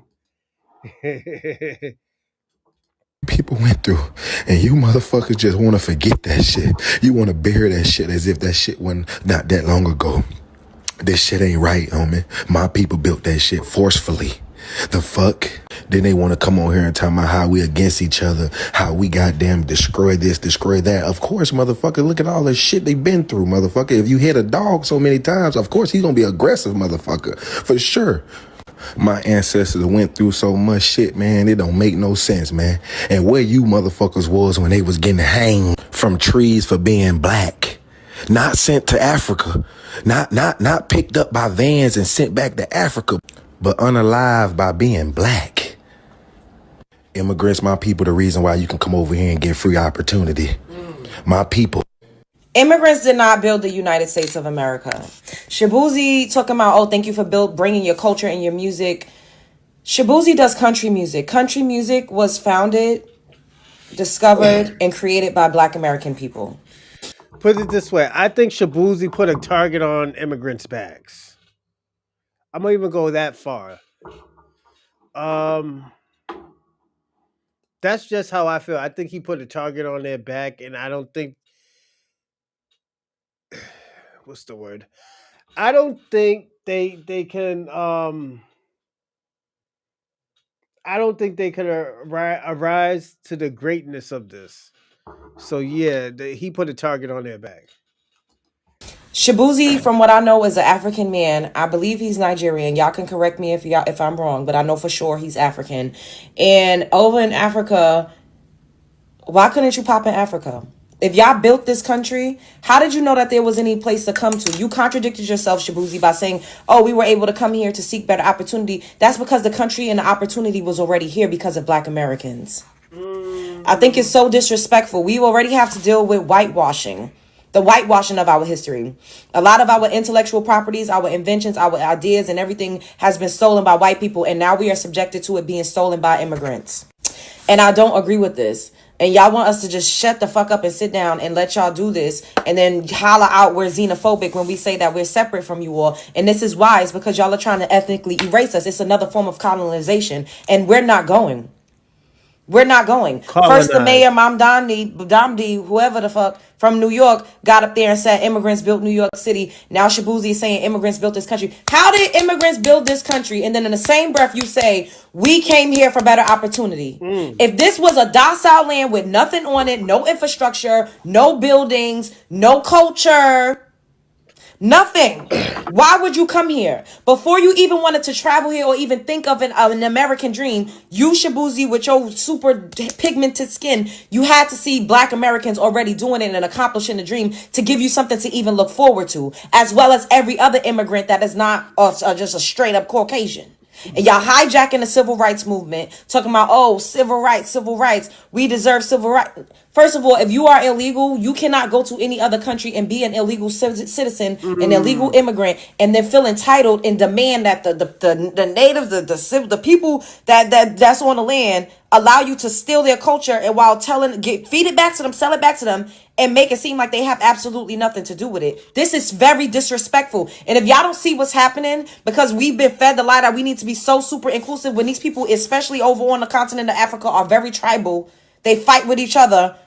people went through, and you motherfuckers just want to forget that shit. You want to bury that shit as if that shit wasn't not that long ago. This shit ain't right, homie. My people built that shit forcefully. The fuck? Then they want to come on here and talk about how we against each other, how we goddamn destroy this, destroy that. Of course, motherfucker, look at all the shit they been through, motherfucker. If you hit a dog so many times, of course he's gonna be aggressive, motherfucker. For sure. My ancestors went through so much shit, man, it don't make no sense, man. And where you motherfuckers was when they was getting hanged from trees for being black. Not sent to Africa. Not picked up by vans and sent back to Africa, but unalived by being black. Immigrants, my people, the reason why you can come over here and get free opportunity. My people. Immigrants did not build the United States of America. Shabuzi talking about, oh, thank you for bringing your culture and your music. Shabuzi does country music. Country music was founded, discovered, and created by Black American people. Put it this way. I think Shabuzi put a target on immigrants' backs. I'm going to even go that far. That's just how I feel. I think he put a target on their back, and I don't think... What's the word? I don't think they can... I don't think they could arise to the greatness of this. So yeah, he put a target on their back. Shabuzi, from what I know, is an African man. I believe he's Nigerian. Y'all can correct me if I'm wrong, but I know for sure he's African. And over in Africa, why couldn't you pop in Africa? If y'all built this country, how did you know that there was any place to come to? You contradicted yourself, Shabuzi, by saying, oh, we were able to come here to seek better opportunity. That's because the country and the opportunity was already here because of Black Americans. I think it's so disrespectful. We already have to deal with whitewashing. The whitewashing of our history. A lot of our intellectual properties, our inventions, our ideas, and everything has been stolen by white people. And now we are subjected to it being stolen by immigrants. And I don't agree with this. And y'all want us to just shut the fuck up and sit down and let y'all do this and then holler out we're xenophobic when we say that we're separate from you all. And this is why. It's because y'all are trying to ethnically erase us. It's another form of colonization. And we're not going. We're not going. First, the mayor, Mamdani, whoever the fuck, from New York, got up there and said immigrants built New York City. Now Shabuzi is saying immigrants built this country. How did immigrants build this country? And then in the same breath, you say, we came here for better opportunity. If this was a docile land with nothing on it, no infrastructure, no buildings, no culture... nothing. Why would you come here? Before you even wanted to travel here or even think of an American dream, you, Shabuzi, with your super pigmented skin, you had to see Black Americans already doing it and accomplishing the dream to give you something to even look forward to, as well as every other immigrant that is not just a straight up Caucasian. And y'all hijacking the civil rights movement, talking about, oh, civil rights, we deserve civil rights. First of all, if you are illegal, you cannot go to any other country and be an illegal citizen, an illegal immigrant, and then feel entitled and demand that the natives, the people that's on the land allow you to steal their culture, and while feed it back to them, sell it back to them, and make it seem like they have absolutely nothing to do with it. This is very disrespectful. And if y'all don't see what's happening, because we've been fed the lie that we need to be so super inclusive when these people, especially over on the continent of Africa, are very tribal. They fight with each other.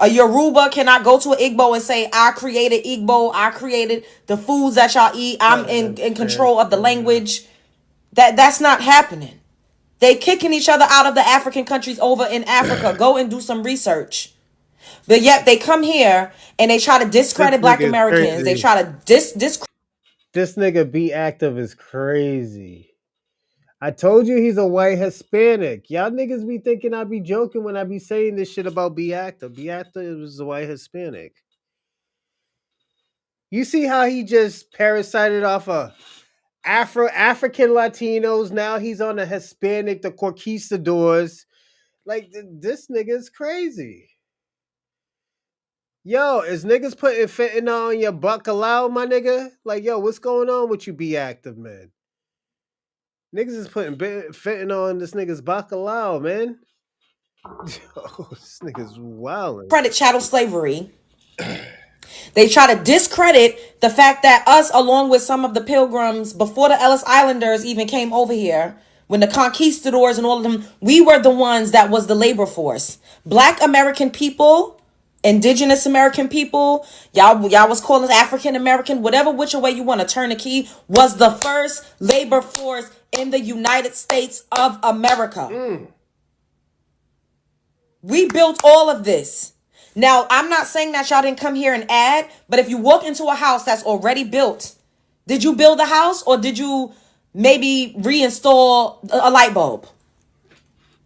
A Yoruba cannot go to an Igbo and say, I created Igbo. I created the foods that y'all eat. I'm in control of the language. That's not happening. They kicking each other out of the African countries over in Africa. Go and do some research. But yet they come here and they try to discredit Black Americans. They try to discredit. This nigga Be Active is crazy. I told you he's a white Hispanic. Y'all niggas be thinking I be joking when I be saying this shit about Be Active. Be Active is a white Hispanic. You see how he just parasited off of African Latinos. Now he's on the Hispanic, the conquistadors. Like, this nigga is crazy. Yo, is niggas putting fentanyl on your bacalao, my nigga? Like, yo, what's going on with you, Be Active, man? Niggas is putting fentanyl on this nigga's bacalao, man. Yo, this nigga's wildin'. Credit chattel slavery. They try to discredit the fact that us, along with some of the pilgrims before the Ellis Islanders even came over here, When the conquistadors and all of them, we were the ones that was the labor force. Black American people, indigenous American people, y'all was calling African American, whatever which way you want to turn the key, was the first labor force in the United States of America. We built all of this. Now, I'm not saying that y'all didn't come here and add, but if you walk into a house that's already built, did you build a house or did you maybe reinstall a light bulb?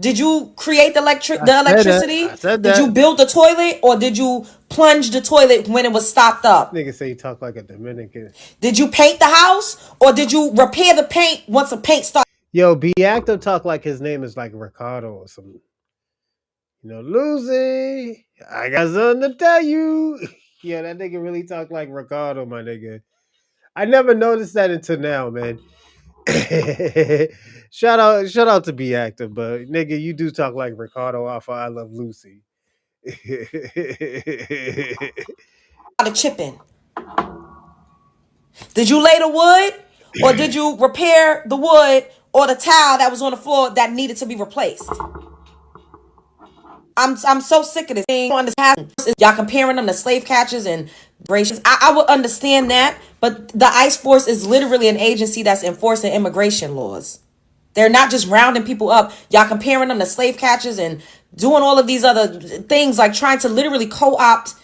Did you create the electricity? I said Did you that. build the toilet or did you plunge the toilet when it was stopped up? Nigga say you talk like a Dominican. Did you paint the house or did you repair the paint once the paint started? Yo, Be Active talk like his name is like Ricardo or something. You know, Lucy, I got something to tell you. Yeah, that nigga really talk like Ricardo, my nigga. I never noticed that until now, man. shout out to Be Active, but nigga, you do talk like Ricardo off of I Love Lucy. Chipping. Did you lay the wood or did you repair the wood or the tile that was on the floor that needed to be replaced? I'm so sick of this thing. Y'all comparing them to slave catchers and braces. I would understand that, but the ICE force is literally an agency that's enforcing immigration laws. They're not just rounding people up. Y'all comparing them to slave catchers and doing all of these other things, like trying to literally co-opt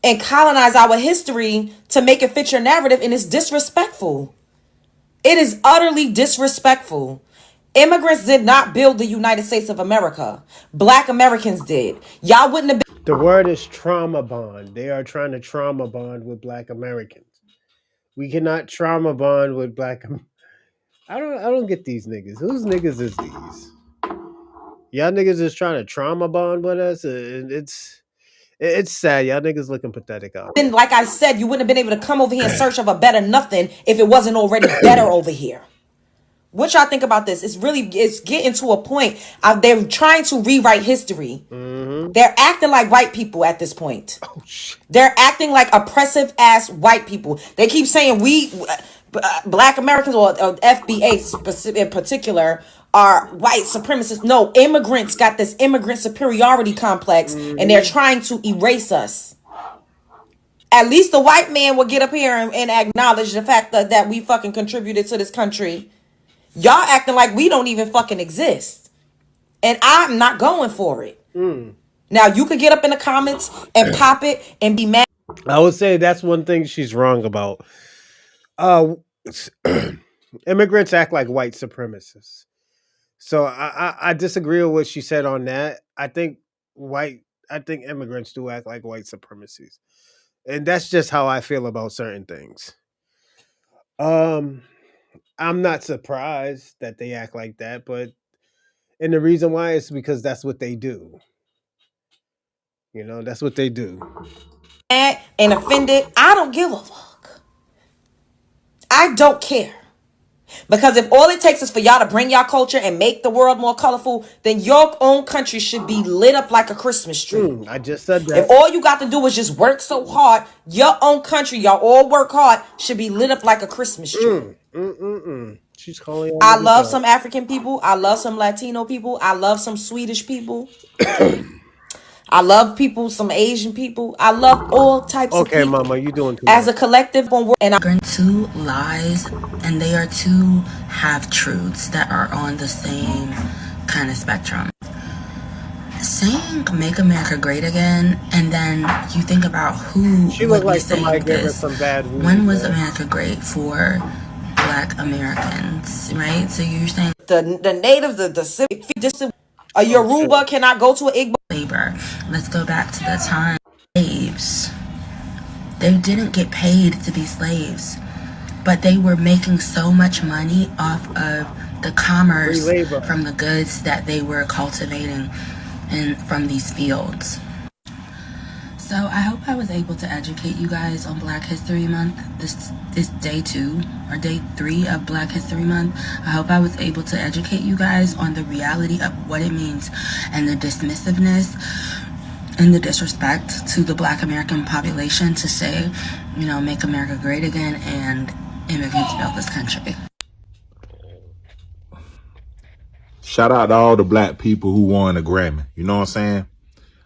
and colonize our history to make it fit your narrative, and it's disrespectful. It is utterly disrespectful. Immigrants did not build the United States of America. Black Americans did. Y'all wouldn't have been. The word is trauma bond. They are trying to trauma bond with Black Americans. We cannot trauma bond with Black. I don't get these niggas. Whose niggas is these? Y'all niggas is trying to trauma bond with us. And it's sad. Y'all niggas looking pathetic out here. Like I said, you wouldn't have been able to come over here in search of a better nothing if it wasn't already better over here. What y'all think about this? It's getting to a point. They're trying to rewrite history. Mm-hmm. They're acting like white people at this point. Oh, shit. They're acting like oppressive ass white people. They keep saying Black Americans or FBA in particular are white supremacists. No, immigrants got this immigrant superiority complex, and they're trying to erase us. At least the white man will get up here and acknowledge the fact that we fucking contributed to this country. Y'all acting like we don't even fucking exist. And I'm not going for it. Now, you could get up in the comments and pop it and be mad. I would say that's one thing she's wrong about. Immigrants act like white supremacists. So I disagree with what she said on that. I think immigrants do act like white supremacists. And that's just how I feel about certain things. I'm not surprised that they act like that, and the reason why is because that's what they do. You know, that's what they do. And offended. I don't give a fuck. I don't care. Because if all it takes is for y'all to bring y'all culture and make the world more colorful, then your own country should be lit up like a Christmas tree. I just said that. If all you got to do is just work so hard, your own country, y'all all work hard, should be lit up like a Christmas tree. She's calling. I love some African people. I love some Latino people. I love some Swedish people. I love some Asian people. I love all types of people. Okay, mama, you doing too as much. a collective. And two lies, and they are two half-truths that are on the same kind of spectrum. Saying "Make America Great Again," and then you think about who She would looked be like somebody saying gave her this. some bad weed, When was man. America great for Black Americans, right? So you're saying the natives, a Yoruba cannot go to an Igbo. labor. Let's go back to the time slaves. They didn't get paid to be slaves, but they were making so much money off of the commerce from the goods that they were cultivating and from these fields. So I hope I was able to educate you guys on Black History Month. This is day 2 or day 3 of Black History Month. I hope I was able to educate you guys on the reality of what it means and the dismissiveness and the disrespect to the Black American population to say, you know, make America great again and immigrants built this country. Shout out to all the black people who won the Grammy. You know what I'm saying?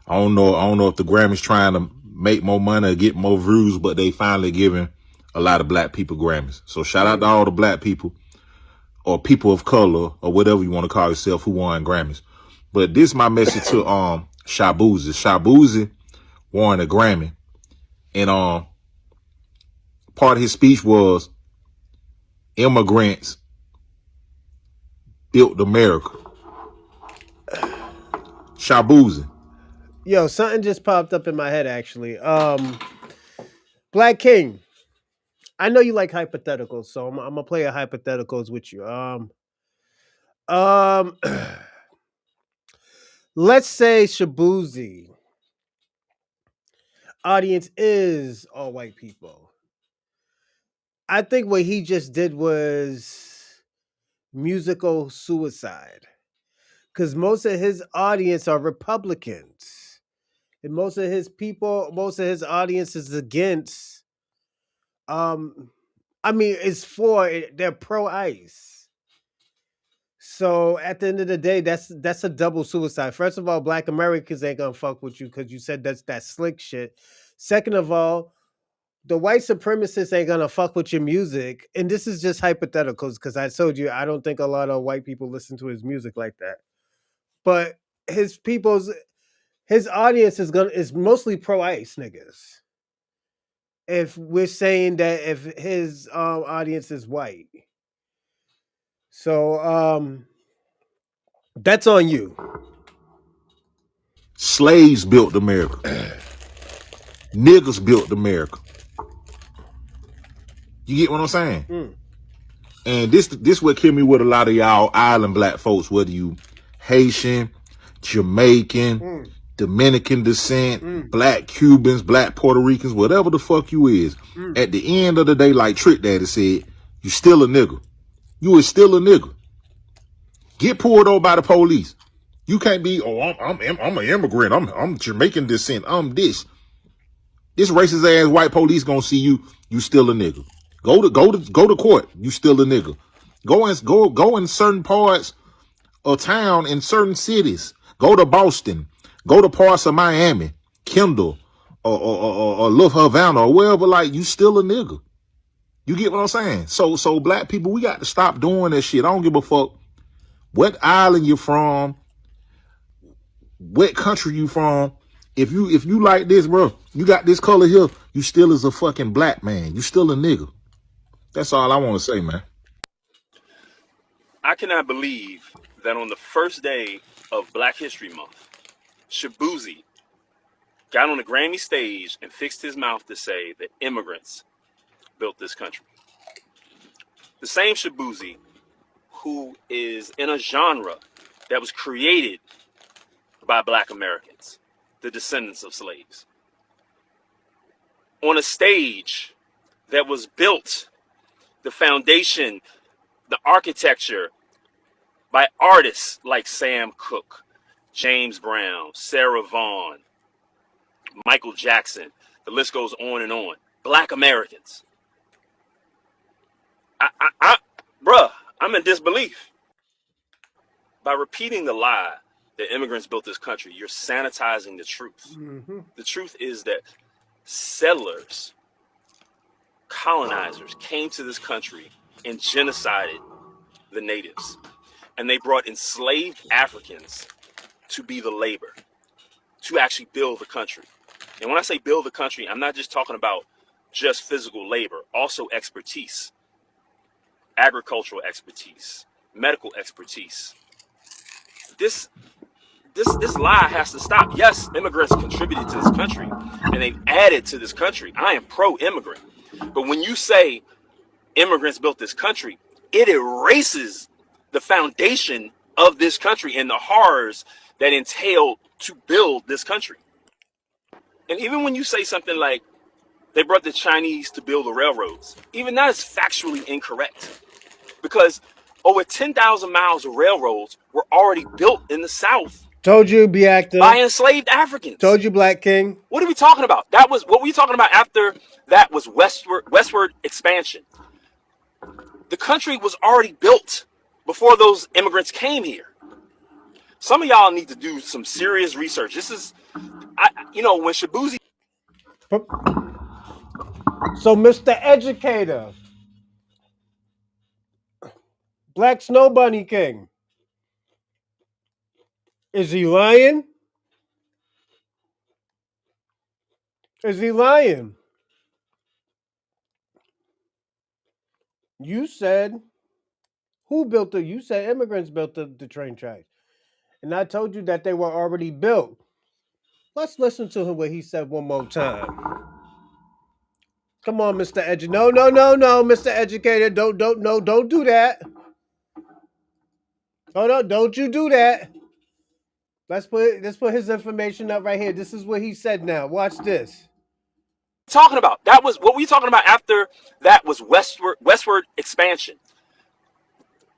I don't know if the Grammys trying to make more money or get more views, but they finally giving a lot of black people Grammys. So shout out to all the black people or people of color or whatever you want to call yourself who won Grammys. But this is my message to Shabuzi. Shabuzi won a Grammy, and part of his speech was immigrants built America. Shabuzi. Yo, something just popped up in my head actually. Black King, I know you like hypotheticals, so I'm gonna play a hypotheticals with you. Um, let's say Shabuzi audience is all white people. I think what he just did was musical suicide because most of his audience are Republicans, and most of his people, most of his audience is against. I mean, it's for they're pro ICE. So at the end of the day, that's a double suicide. First of all, Black Americans ain't gonna fuck with you because you said that's that slick shit. Second of all, the white supremacists ain't gonna fuck with your music. And this is just hypotheticals because I told you I don't think a lot of white people listen to his music like that. But his audience is mostly pro ICE niggas. If we're saying that if his audience is white. So that's on you. Slaves built America. Niggas built America. You get what I'm saying? And this what killed me with a lot of y'all island black folks, whether you Haitian, Jamaican, Dominican descent, black Cubans, black Puerto Ricans, whatever the fuck you is. At the end of the day, like Trick Daddy said, you still a nigga. You is still a nigga. Get pulled over by the police. You can't be, I'm an immigrant. I'm Jamaican descent. I'm this. This racist ass white police gonna see you still a nigga. Go to court, you still a nigga. Go in certain parts of town in certain cities. Go to Boston. Go to parts of Miami, Kendall, or Little Havana, or wherever. Like, you still a nigga. You get what I'm saying? So black people, we got to stop doing that shit. I don't give a fuck what island you're from, what country you from. If you like this, bro, you got this color here, you still is a fucking black man. You still a nigga. That's all I want to say, man. I cannot believe that on the first day of Black History Month, Shabuzi got on the Grammy stage and fixed his mouth to say that immigrants built this country. The same Shabuzi who is in a genre that was created by Black Americans, the descendants of slaves, on a stage that was built, the foundation, the architecture, by artists like Sam Cooke, James Brown, Sarah Vaughan, Michael Jackson. The list goes on and on. Black Americans. Bruh, I'm in disbelief. By repeating the lie that immigrants built this country, you're sanitizing the truth. The truth is that settlers, colonizers came to this country and genocided the natives. And they brought enslaved Africans to be the labor, to actually build the country. And when I say build the country, I'm not just talking about just physical labor, also expertise, agricultural expertise, medical expertise. This lie has to stop. Yes, immigrants contributed to this country and they've added to this country. I am pro-immigrant. But when you say immigrants built this country, it erases the foundation of this country and the horrors that entailed to build this country. And even when you say something like they brought the Chinese to build the railroads, even that is factually incorrect, because over 10,000 miles of railroads were already built in the South. Told you, be active. By enslaved Africans. Told you, Black King. What are we talking about? That was what were you talking about after that was westward expansion. The country was already built before those immigrants came here. Some of y'all need to do some serious research. This is, when Shabuzi. So, Mr. Educator, Black Snow Bunny King, is he lying? Is he lying? You said who built the? You said immigrants built the train tracks, and I told you that they were already built. Let's listen to him what he said one more time. Come on, Mr. No, no, no, no, Mr. Educator. Don't do that. Hold on, don't you do that. Let's put his information up right here. This is what he said now. Watch this. Talking about that was what we talking about after that was westward expansion.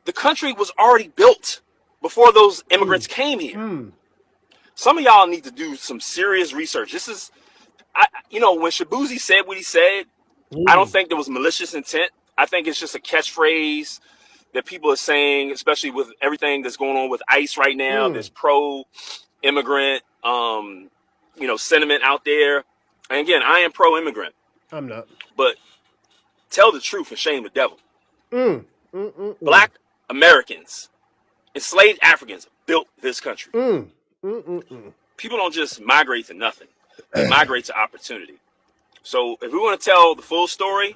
The country was already built before those immigrants came here. Some of y'all need to do some serious research. This is, when Shabuzi said what he said, I don't think there was malicious intent. I think it's just a catchphrase that people are saying, especially with everything that's going on with ICE right now. There's pro-immigrant, sentiment out there. And again, I am pro-immigrant. I'm not. But tell the truth and shame the devil. Black Americans, enslaved Africans built this country. People don't just migrate to nothing. They migrate to opportunity. So if we want to tell the full story,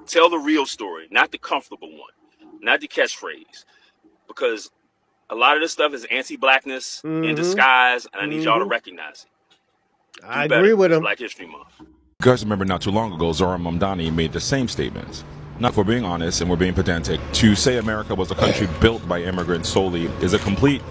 tell the real story, not the comfortable one, not the catchphrase. Because a lot of this stuff is anti-blackness in disguise, and I need y'all to recognize it. I agree with It's him. Black History Month. You guys remember not too long ago, Zohran Mamdani made the same statements. Now, if we're being honest and we're being pedantic, to say America was a country built by immigrants solely is a complete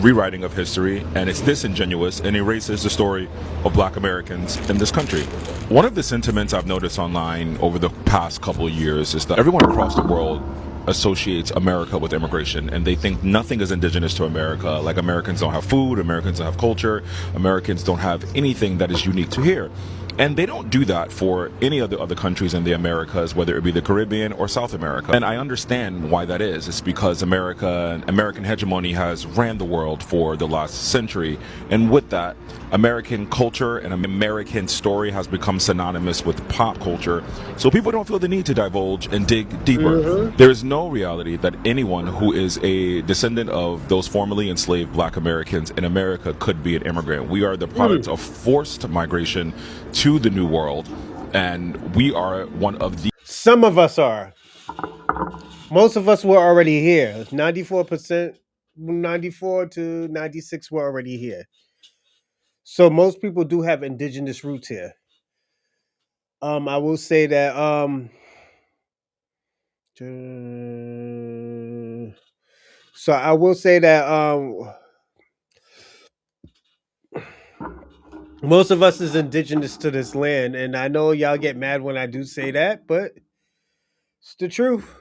rewriting of history, and it's disingenuous and erases the story of black Americans in this country. One of the sentiments I've noticed online over the past couple of years is that everyone across the world associates America with immigration, and they think nothing is indigenous to America. Like Americans don't have food, Americans don't have culture, Americans don't have anything that is unique to here. And they don't do that for any of the other countries in the Americas, whether it be the Caribbean or South America. And I understand why that is. It's because American hegemony has ran the world for the last century. And with that, American culture and American story has become synonymous with pop culture. So people don't feel the need to divulge and dig deeper. There is no reality that anyone who is a descendant of those formerly enslaved black Americans in America could be an immigrant. We are the product of forced migration to the New World, and we are one of the... Some of us are. Most of us were already here. 94%, 94 to 96 were already here. So most people do have indigenous roots here. I will say that so I will say that most of us is indigenous to this land, and I know y'all get mad when I do say that, but it's the truth.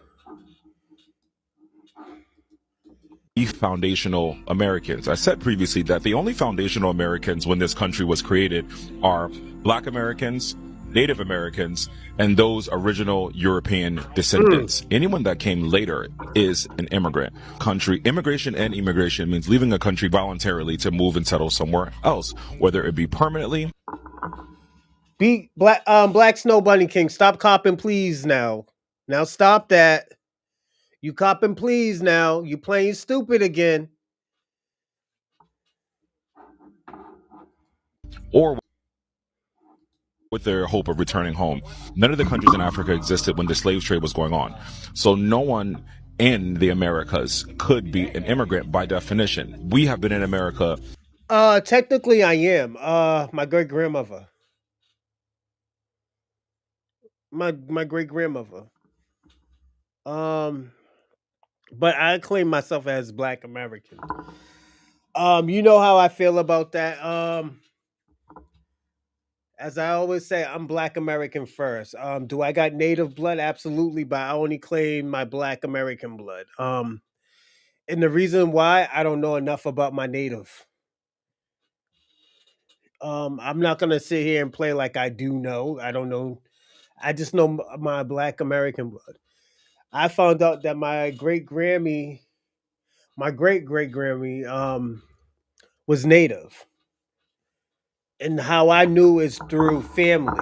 foundational Americans. I said previously that the only foundational Americans when this country was created are black Americans, Native Americans, and those original European descendants. Anyone that came later is an immigrant. Immigration and immigration means leaving a country voluntarily to move and settle somewhere else, whether it be permanently. Be Black Snow Bunny King, stop copping, please. Now stop that. You copping, please. Now you playing stupid again. Or with their hope of returning home. None of the countries in Africa existed when the slave trade was going on. So no one in the Americas could be an immigrant by definition. We have been in America. Technically I am. My great grandmother. My great grandmother. But I claim myself as Black American. You know how I feel about that. As I always say, I'm Black American first. Do I got Native blood? Absolutely, but I only claim my Black American blood. And the reason why I don't know enough about my Native. I'm not gonna sit here and play like I do know. I don't know. I just know my Black American blood. I found out that my great Grammy, My great great Grammy was Native, and how I knew is through family.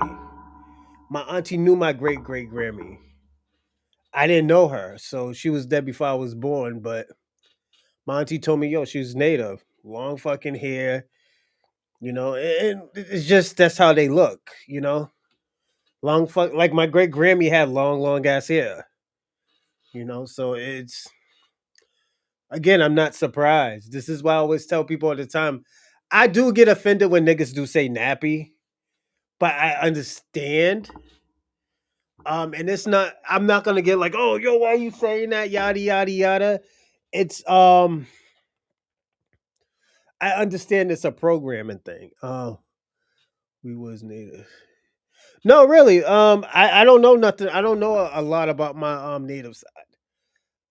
My auntie knew my great great Grammy. I didn't know her, so she was dead before I was born. But my auntie told me, "Yo, she was Native, long fucking hair, and it's just that's how they look, long fuck like my great Grammy had long, long ass hair, So it's again, I'm not surprised. This is why I always tell people all the time. I do get offended when niggas do say nappy, but I understand. And it's not. I'm not gonna get like, oh, yo, why are you saying that? Yada yada yada. It's I understand it's a programming thing. We was native. No, really. I don't know nothing. I don't know a lot about my native side.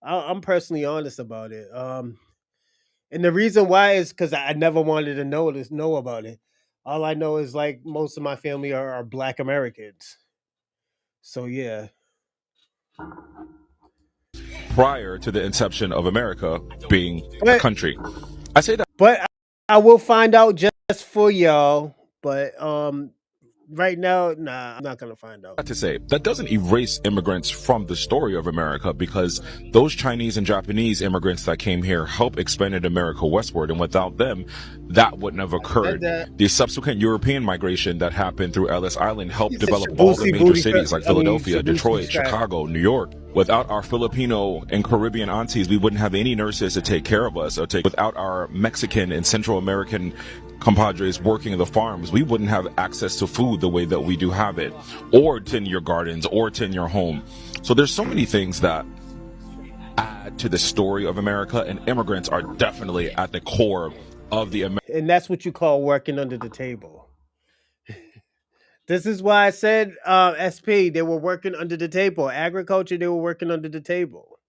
I'm personally honest about it. And the reason why is because I never wanted to know about it. All I know is like most of my family are Black Americans. So yeah. Prior to the inception of America being a But country. I say that but I will find out just for y'all. But right now, nah, I'm not gonna find out. to say that doesn't erase immigrants from the story of America, because those Chinese and Japanese immigrants that came here helped expanded America westward, and without them, that wouldn't have I said occurred. that. The subsequent European migration that happened through Ellis Island helped It's a develop all the Shabusi major booty. cities like I mean Philadelphia, Shabusi Detroit, strap. Chicago, New York. Without our Filipino and Caribbean aunties, we wouldn't have any nurses to take care of us, without our Mexican and Central American compadres working in the farms, we wouldn't have access to food the way that we do have it, or tend your gardens, or tend your home. So there's so many things that add to the story of America, and immigrants are definitely at the core of the American. And that's what you call working under the table. This is why I said SP, they were working under the table. Agriculture, they were working under the table.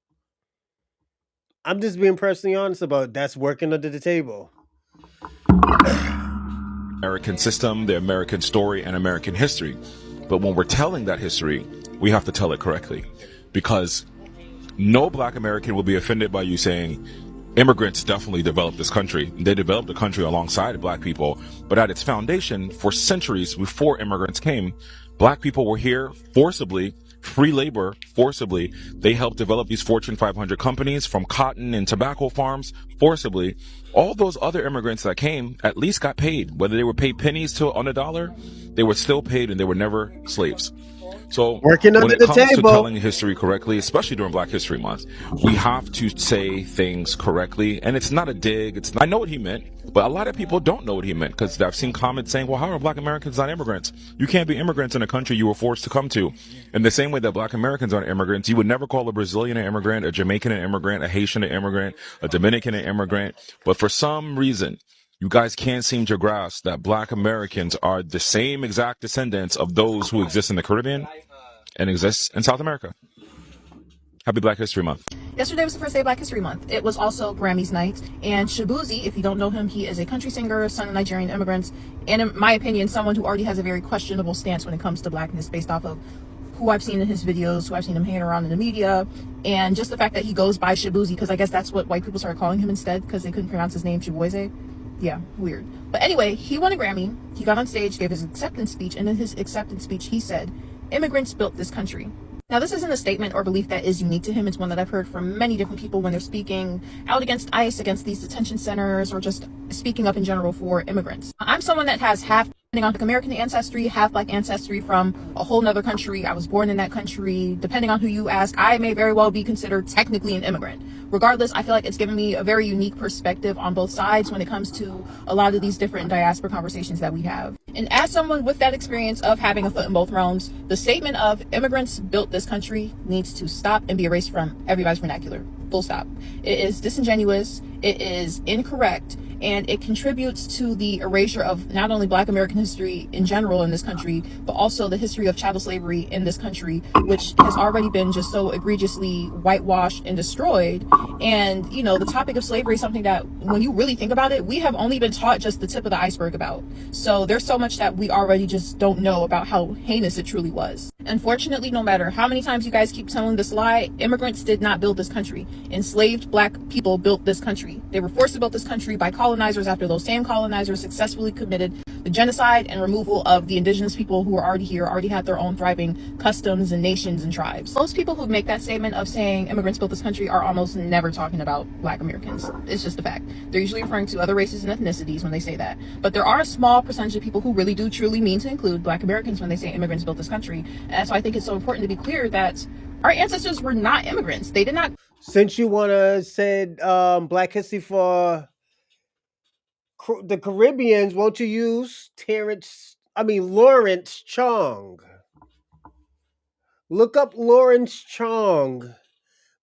I'm just being personally honest about it. That's working under the table. American system, the American story, and American history. But when we're telling that history, we have to tell it correctly, because no Black American will be offended by you saying immigrants definitely developed this country. They developed the country alongside Black people, but at its foundation, for centuries before immigrants came, Black people were here forcibly, free labor, forcibly. They helped develop these Fortune 500 companies, from cotton and tobacco farms, forcibly. All those other immigrants that came at least got paid. Whether they were paid pennies on a dollar, they were still paid, and they were never slaves. So Working when under it the comes to table. telling history correctly, especially during Black History Month, we have to say things correctly. And it's not a dig. I know what he meant, but a lot of people don't know what he meant, because I've seen comments saying, well, how are Black Americans not immigrants? You can't be immigrants in a country you were forced to come to. In the same way that Black Americans aren't immigrants, you would never call a Brazilian an immigrant, a Jamaican an immigrant, a Haitian an immigrant, a Dominican an immigrant. But for some reason, you guys can't seem to grasp that Black Americans are the same exact descendants of those who exist in the Caribbean and exists in South America. Happy Black History Month. Yesterday was the first day of Black History Month. It was also Grammys night. And Shabuzi, if you don't know him, he is a country singer, son of Nigerian immigrants, and in my opinion, someone who already has a very questionable stance when it comes to Blackness, based off of who I've seen in his videos, who I've seen him hanging around in the media, and just the fact that he goes by Shabuzi, because I guess that's what white people started calling him instead, because they couldn't pronounce his name, Shabuzi. Yeah, weird. But anyway, he won a Grammy. He got on stage, gave his acceptance speech, and in his acceptance speech, he said, "Immigrants built this country." Now, this isn't a statement or belief that is unique to him. It's one that I've heard from many different people when they're speaking out against ICE, against these detention centers, or just speaking up in general for immigrants. I'm someone that has half American ancestry, half Black ancestry from a whole nother country. I was born in that country. Depending on who you ask, I may very well be considered technically an immigrant. Regardless, I feel like it's given me a very unique perspective on both sides when it comes to a lot of these different diaspora conversations that we have. And as someone with that experience of having a foot in both realms, the statement of immigrants built this country needs to stop and be erased from everybody's vernacular. Full stop. It is disingenuous, it is incorrect, and it contributes to the erasure of not only Black American history in general in this country, but also the history of chattel slavery in this country, which has already been just so egregiously whitewashed and destroyed. And, you know, the topic of slavery is something that, when you really think about it, we have only been taught just the tip of the iceberg about. So there's so much that we already just don't know about how heinous it truly was. Unfortunately, no matter how many times you guys keep telling this lie, immigrants did not build this country. Enslaved black people built this country. They were forced to build this country by colonizers after those same colonizers successfully committed the genocide and removal of the indigenous people who were already here, already had their own thriving customs and nations and tribes. Most people who make that statement of saying immigrants built this country are almost never talking about black Americans. It's just a fact. They're usually referring to other races and ethnicities when they say that. But there are a small percentage of people who really do truly mean to include black Americans when they say immigrants built this country. And so I think it's so important to be clear that our ancestors were not immigrants. They did not. Since you want to say Black History for the Caribbeans, won't you use Lawrence Chong? Look up Lawrence Chong,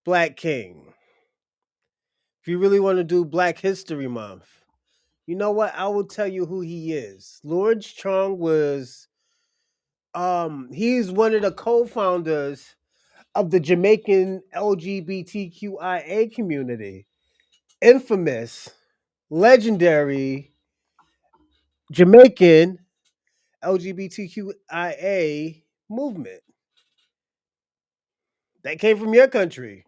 Black King. If you really want to do Black History Month. You know what? I will tell you who he is. Lawrence Chong was he's one of the co-founders of the Jamaican LGBTQIA community. Infamous, legendary Jamaican LGBTQIA movement that came from your country.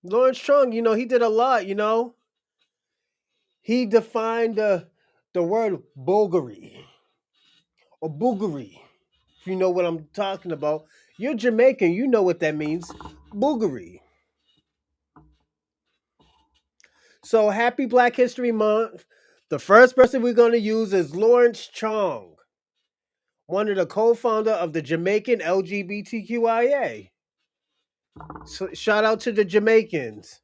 Lawrence Strong, he did a lot, He defined the word bulgari or boogery. If you know what I'm talking about. You're Jamaican, you know what that means. Boogery. So happy Black History Month. The first person we're going to use is Lawrence Chong, one of the co-founder of the Jamaican LGBTQIA. So shout out to the Jamaicans.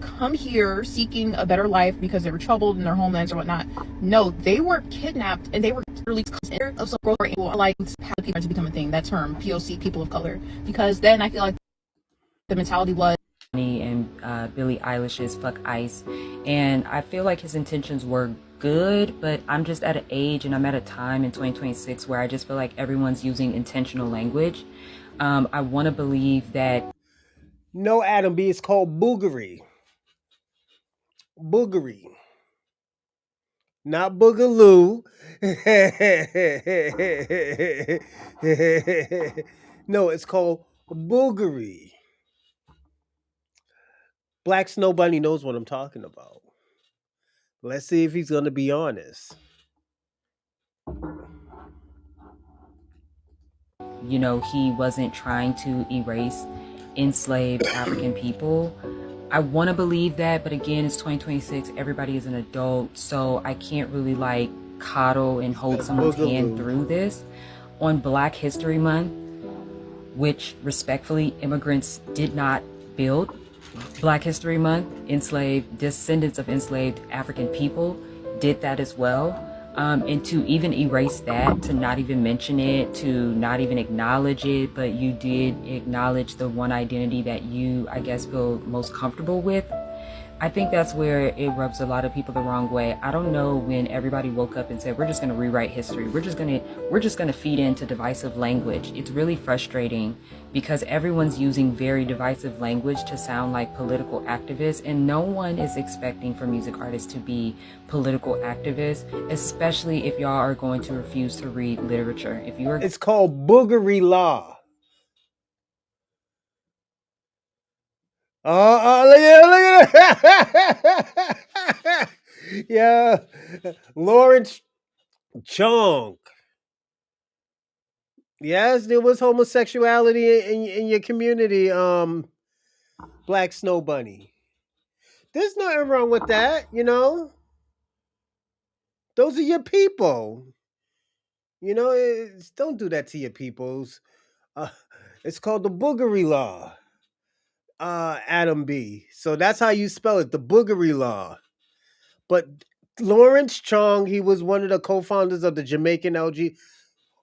Come here seeking a better life because they were troubled in their homelands or whatnot. No, they were kidnapped and they were literally of some growth like how people to become a thing. That term, POC, people of color, because then I feel like the mentality was. And Billie Eilish's "Fuck Ice," and I feel like his intentions were good, but I'm just at an age and I'm at a time in 2026 where I just feel like everyone's using intentional language. I want to believe that. No, Adam B. It's called boogery. Boogery. Not boogaloo. No, it's called boogery. Black Snow Bunny knows what I'm talking about. Let's see if he's going to be honest. He wasn't trying to erase enslaved African people. I want to believe that, but again, it's 2026. Everybody is an adult, so I can't really coddle and hold someone's hand through this. On Black History Month, which respectfully immigrants did not build, Black History Month, descendants of enslaved African people did that as well. And to even erase that, to not even mention it, to not even acknowledge it, but you did acknowledge the one identity that you, I guess, feel most comfortable with. I think that's where it rubs a lot of people the wrong way. I don't know when everybody woke up and said, we're just going to rewrite history. We're just going to feed into divisive language. It's really frustrating because everyone's using very divisive language to sound like political activists, and no one is expecting for music artists to be political activists, especially if y'all are going to refuse to read literature. It's called boogery law. Look at that. Yeah. Lawrence Chong. Yes, there was homosexuality in your community, Black Snow Bunny. There's nothing wrong with that, Those are your people. Don't do that to your peoples. It's called the boogery law. Adam B. So that's how you spell it, the boogery law. But Lawrence Chong, he was one of the co-founders of the Jamaican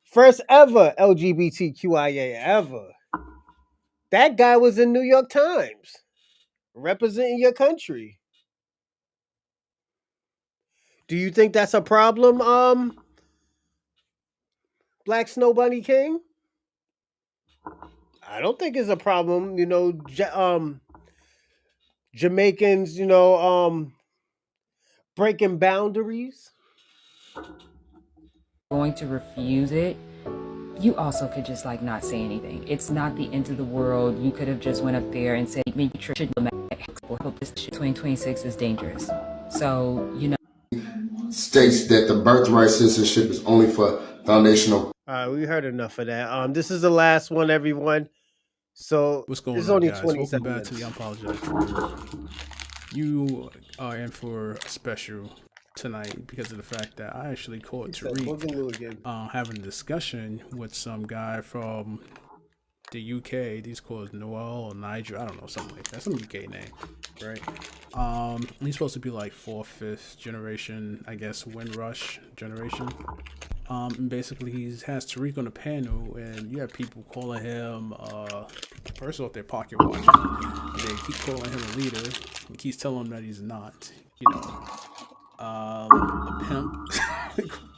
first ever LGBTQIA ever. That guy was in New York Times representing your country. Do you think that's a problem, Black Snow Bunny King? I don't think it's a problem. Jamaicans, breaking boundaries. Going to refuse it, you also could just like not say anything. It's not the end of the world. You could have just went up there and said, "Me, you should hope this 2026 is dangerous." So States that the birthright citizenship is only for foundational. All right, we heard enough of that. This is the last one, everyone. So what's going it's on, only guys? 27 Welcome back to the Unapologetic. You are in for a special tonight because of the fact that I actually caught Tariq having a discussion with some guy from the UK. These called Noel or Nigel, I don't know, something like that, some UK name, right? He's supposed to be like 4th, 5th generation, I guess, Windrush generation. And basically he has Tariq on the panel, and you have people calling him first off, they're pocket watching. They keep calling him a leader. He keeps telling him that he's not, a pimp.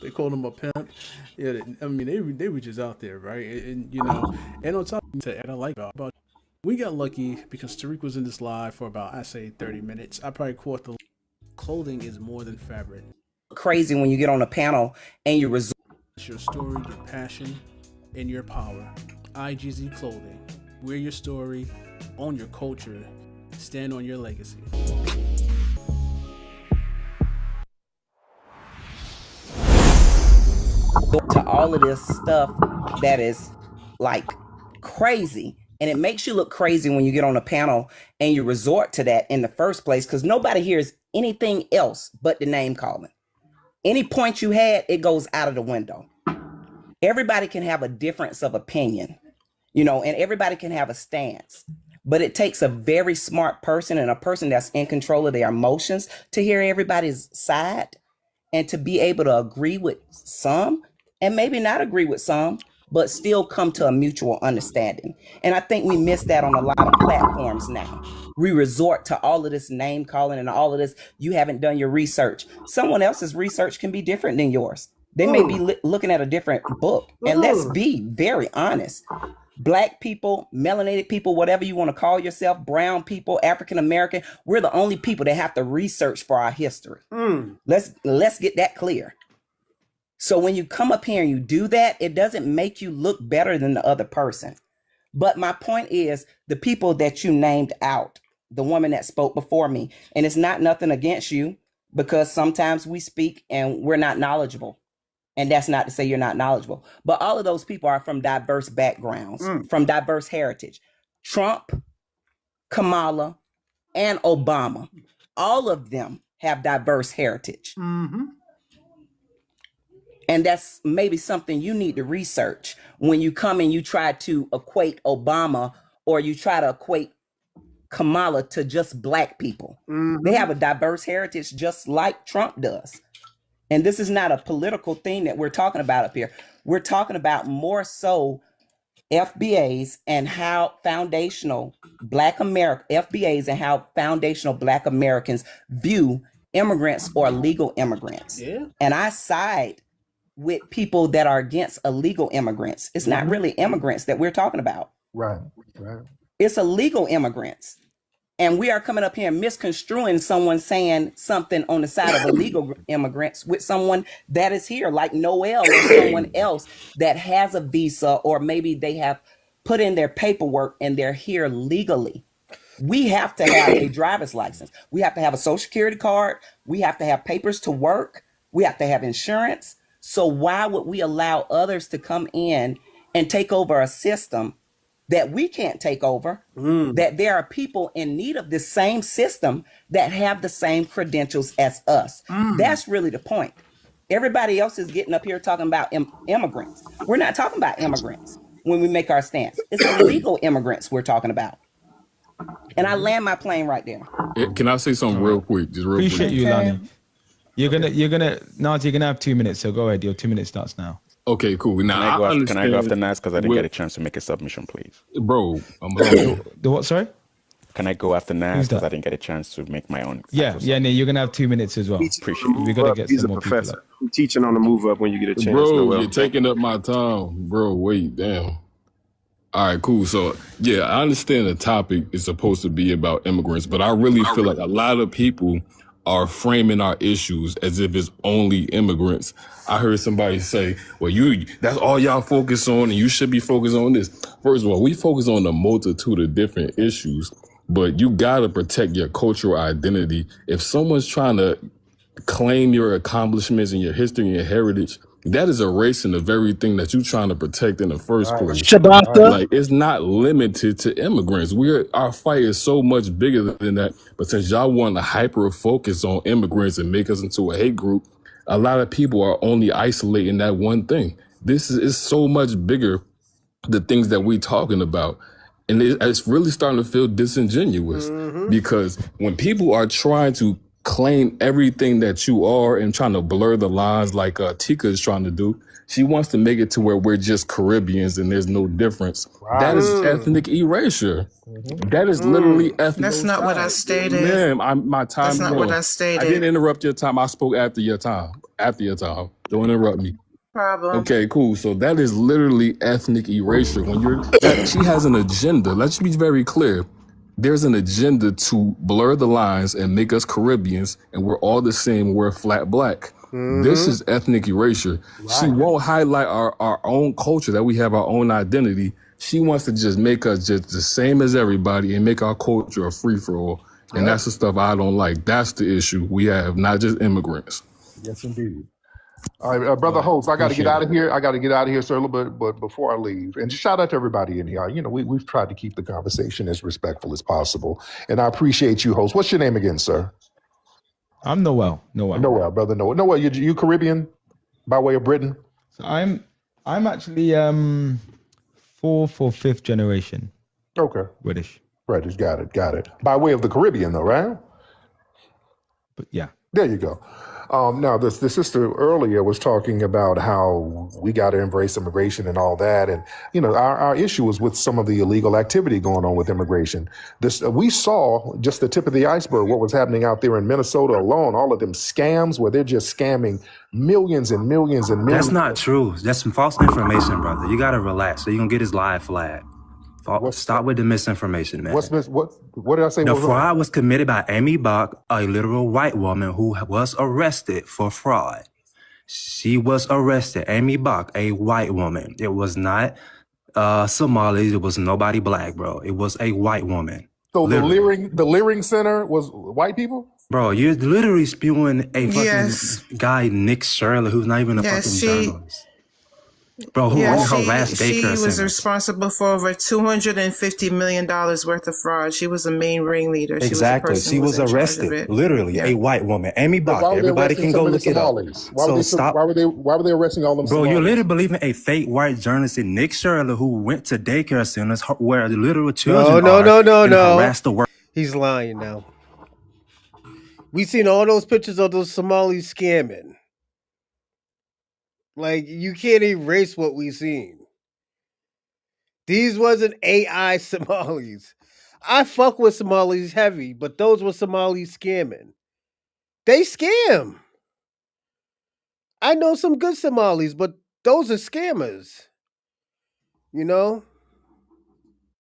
They called him a pimp. Yeah, I mean they were just out there, right? And and on top of that, I like about we got lucky because Tariq was in this live for about, I say, 30 minutes. I probably caught the clothing is more than fabric. Crazy when you get on a panel and you resort your story, your passion, and your power. IGZ Clothing. Wear your story, own your culture, stand on your legacy. to all of this stuff that is like crazy, and it makes you look crazy when you get on a panel and you resort to that in the first place, because nobody hears anything else but the name calling. Any point you had, it goes out of the window. Everybody can have a difference of opinion, and everybody can have a stance, but it takes a very smart person and a person that's in control of their emotions to hear everybody's side and to be able to agree with some and maybe not agree with some, but still come to a mutual understanding. And I think we miss that on a lot of platforms now. We resort to all of this name calling and all of this. You haven't done your research. Someone else's research can be different than yours. They may be looking at a different book. And let's be very honest. Black people, melanated people, whatever you want to call yourself, brown people, African American, we're the only people that have to research for our history. Let's get that clear. So when you come up here and you do that, it doesn't make you look better than the other person. But my point is the people that you named out, the woman that spoke before me, and it's not nothing against you, because sometimes we speak and we're not knowledgeable. And that's not to say you're not knowledgeable, but all of those people are from diverse backgrounds, from diverse heritage. Trump, Kamala, and Obama, all of them have diverse heritage. And that's maybe something you need to research when you come and you try to equate Obama or you try to equate Kamala to just Black people. They have a diverse heritage just like Trump does. And this is not a political thing that we're talking about up here. We're talking about more so FBAs and how foundational Black Americans view immigrants or legal immigrants. Yeah. And I side with people that are against illegal immigrants. It's not really immigrants that we're talking about. Right. It's illegal immigrants. And we are coming up here and misconstruing someone saying something on the side of illegal immigrants with someone that is here, like Noel or someone else that has a visa, or maybe they have put in their paperwork and they're here legally. We have to have a driver's license. We have to have a social security card. We have to have papers to work. We have to have insurance. So why would we allow others to come in and take over a system that we can't take over, that there are people in need of this same system that have the same credentials as us? That's really the point. Everybody else is getting up here talking about immigrants. We're not talking about immigrants when we make our stance. It's illegal immigrants we're talking about. And I land my plane right there. Can I say something real quick? Just real Appreciate quick. you, Lonnie. You're gonna have 2 minutes, so go ahead. Your 2 minutes starts now. Okay, cool. Now Can I go after Nas because I didn't get a chance to make a submission, please? Bro, the what? Sorry. Can I go after Nas because I didn't get a chance to make my own? Yeah, you're gonna have 2 minutes as well. Appreciate it. We gotta get He's some a more professor. people. Who's teaching on the move up when you get a chance? Bro, you're taking up my time, bro. Wait, damn. All right, cool. So, yeah, I understand the topic is supposed to be about immigrants, but I really feel like a lot of people are framing our issues as if it's only immigrants. I heard somebody say, well, that's all y'all focus on and you should be focused on this. First of all, we focus on a multitude of different issues, but you gotta protect your cultural identity. If someone's trying to claim your accomplishments and your history and your heritage, that is erasing the very thing that you're trying to protect in the first place. Shabbat. Like, it's not limited to immigrants. Our fight is so much bigger than that. But since y'all want to hyper focus on immigrants and make us into a hate group, a lot of people are only isolating that one thing. This is so much bigger, the things that we're talking about. And it's really starting to feel disingenuous because when people are trying to claim everything that you are and trying to blur the lines like Tika is trying to do, she wants to make it to where we're just Caribbeans and there's no difference. That is ethnic erasure. That is literally ethnic. That's not what I stated. Ma'am, my time. That's not what I stated. I didn't interrupt your time. I spoke after your time. After your time. Don't interrupt me. Problem. Okay, cool. So that is literally ethnic erasure. She has an agenda. Let's be very clear. There's an agenda to blur the lines and make us Caribbeans, and we're all the same. We're flat black. This is ethnic erasure. Right. She won't highlight our own culture, that we have our own identity. She wants to just make us just the same as everybody and make our culture a free-for-all. And that's the stuff I don't like. That's the issue we have, not just immigrants. Yes, indeed. All right, Brother Holtz, I got to get out of here. I got to get out of here, sir, but before I leave, and just shout out to everybody in here. You know, we've tried to keep the conversation as respectful as possible, and I appreciate you, Holtz. What's your name again, sir? I'm Noel. Noel, brother Noel. Noel, you Caribbean by way of Britain? So I'm actually fourth or fifth generation. Okay. British. Got it. By way of the Caribbean, though, right? But yeah. There you go. Now, the sister earlier was talking about how we got to embrace immigration and all that. And, you know, our issue is with some of the illegal activity going on with immigration. We saw just the tip of the iceberg, what was happening out there in Minnesota alone, all of them scams where they're just scamming millions and millions and millions. That's not true. That's some false information, brother. You got to relax so you can get his live flag. Stop with the misinformation, man. What did I say? The fraud was committed by Amy Bach, a literal white woman who was arrested for fraud. She was arrested. Amy Bach, a white woman. It was not Somalis. It was nobody black, bro. It was a white woman. So literally. the Leering Center was white people? Bro, you're literally spewing a fucking guy, Nick Shirley, who's not even a fucking journalist. Bro, who harassed daycare centers? She was responsible for over $250 million worth of fraud. She was the main ringleader. Exactly. She was arrested. Literally, a white woman. Amy Bach. Everybody can go look it up. Why were they arresting all them Bro, Somalis? you're literally believing a fake white journalist, Nick Shirley, who went to daycare centers where the literal children No. harassed the world. He's lying now. We seen all those pictures of those Somalis scamming. Like, you can't erase what we seen. These wasn't AI Somalis. I fuck with Somalis heavy, but those were Somalis scamming. They scam. I know some good Somalis, but those are scammers. You know?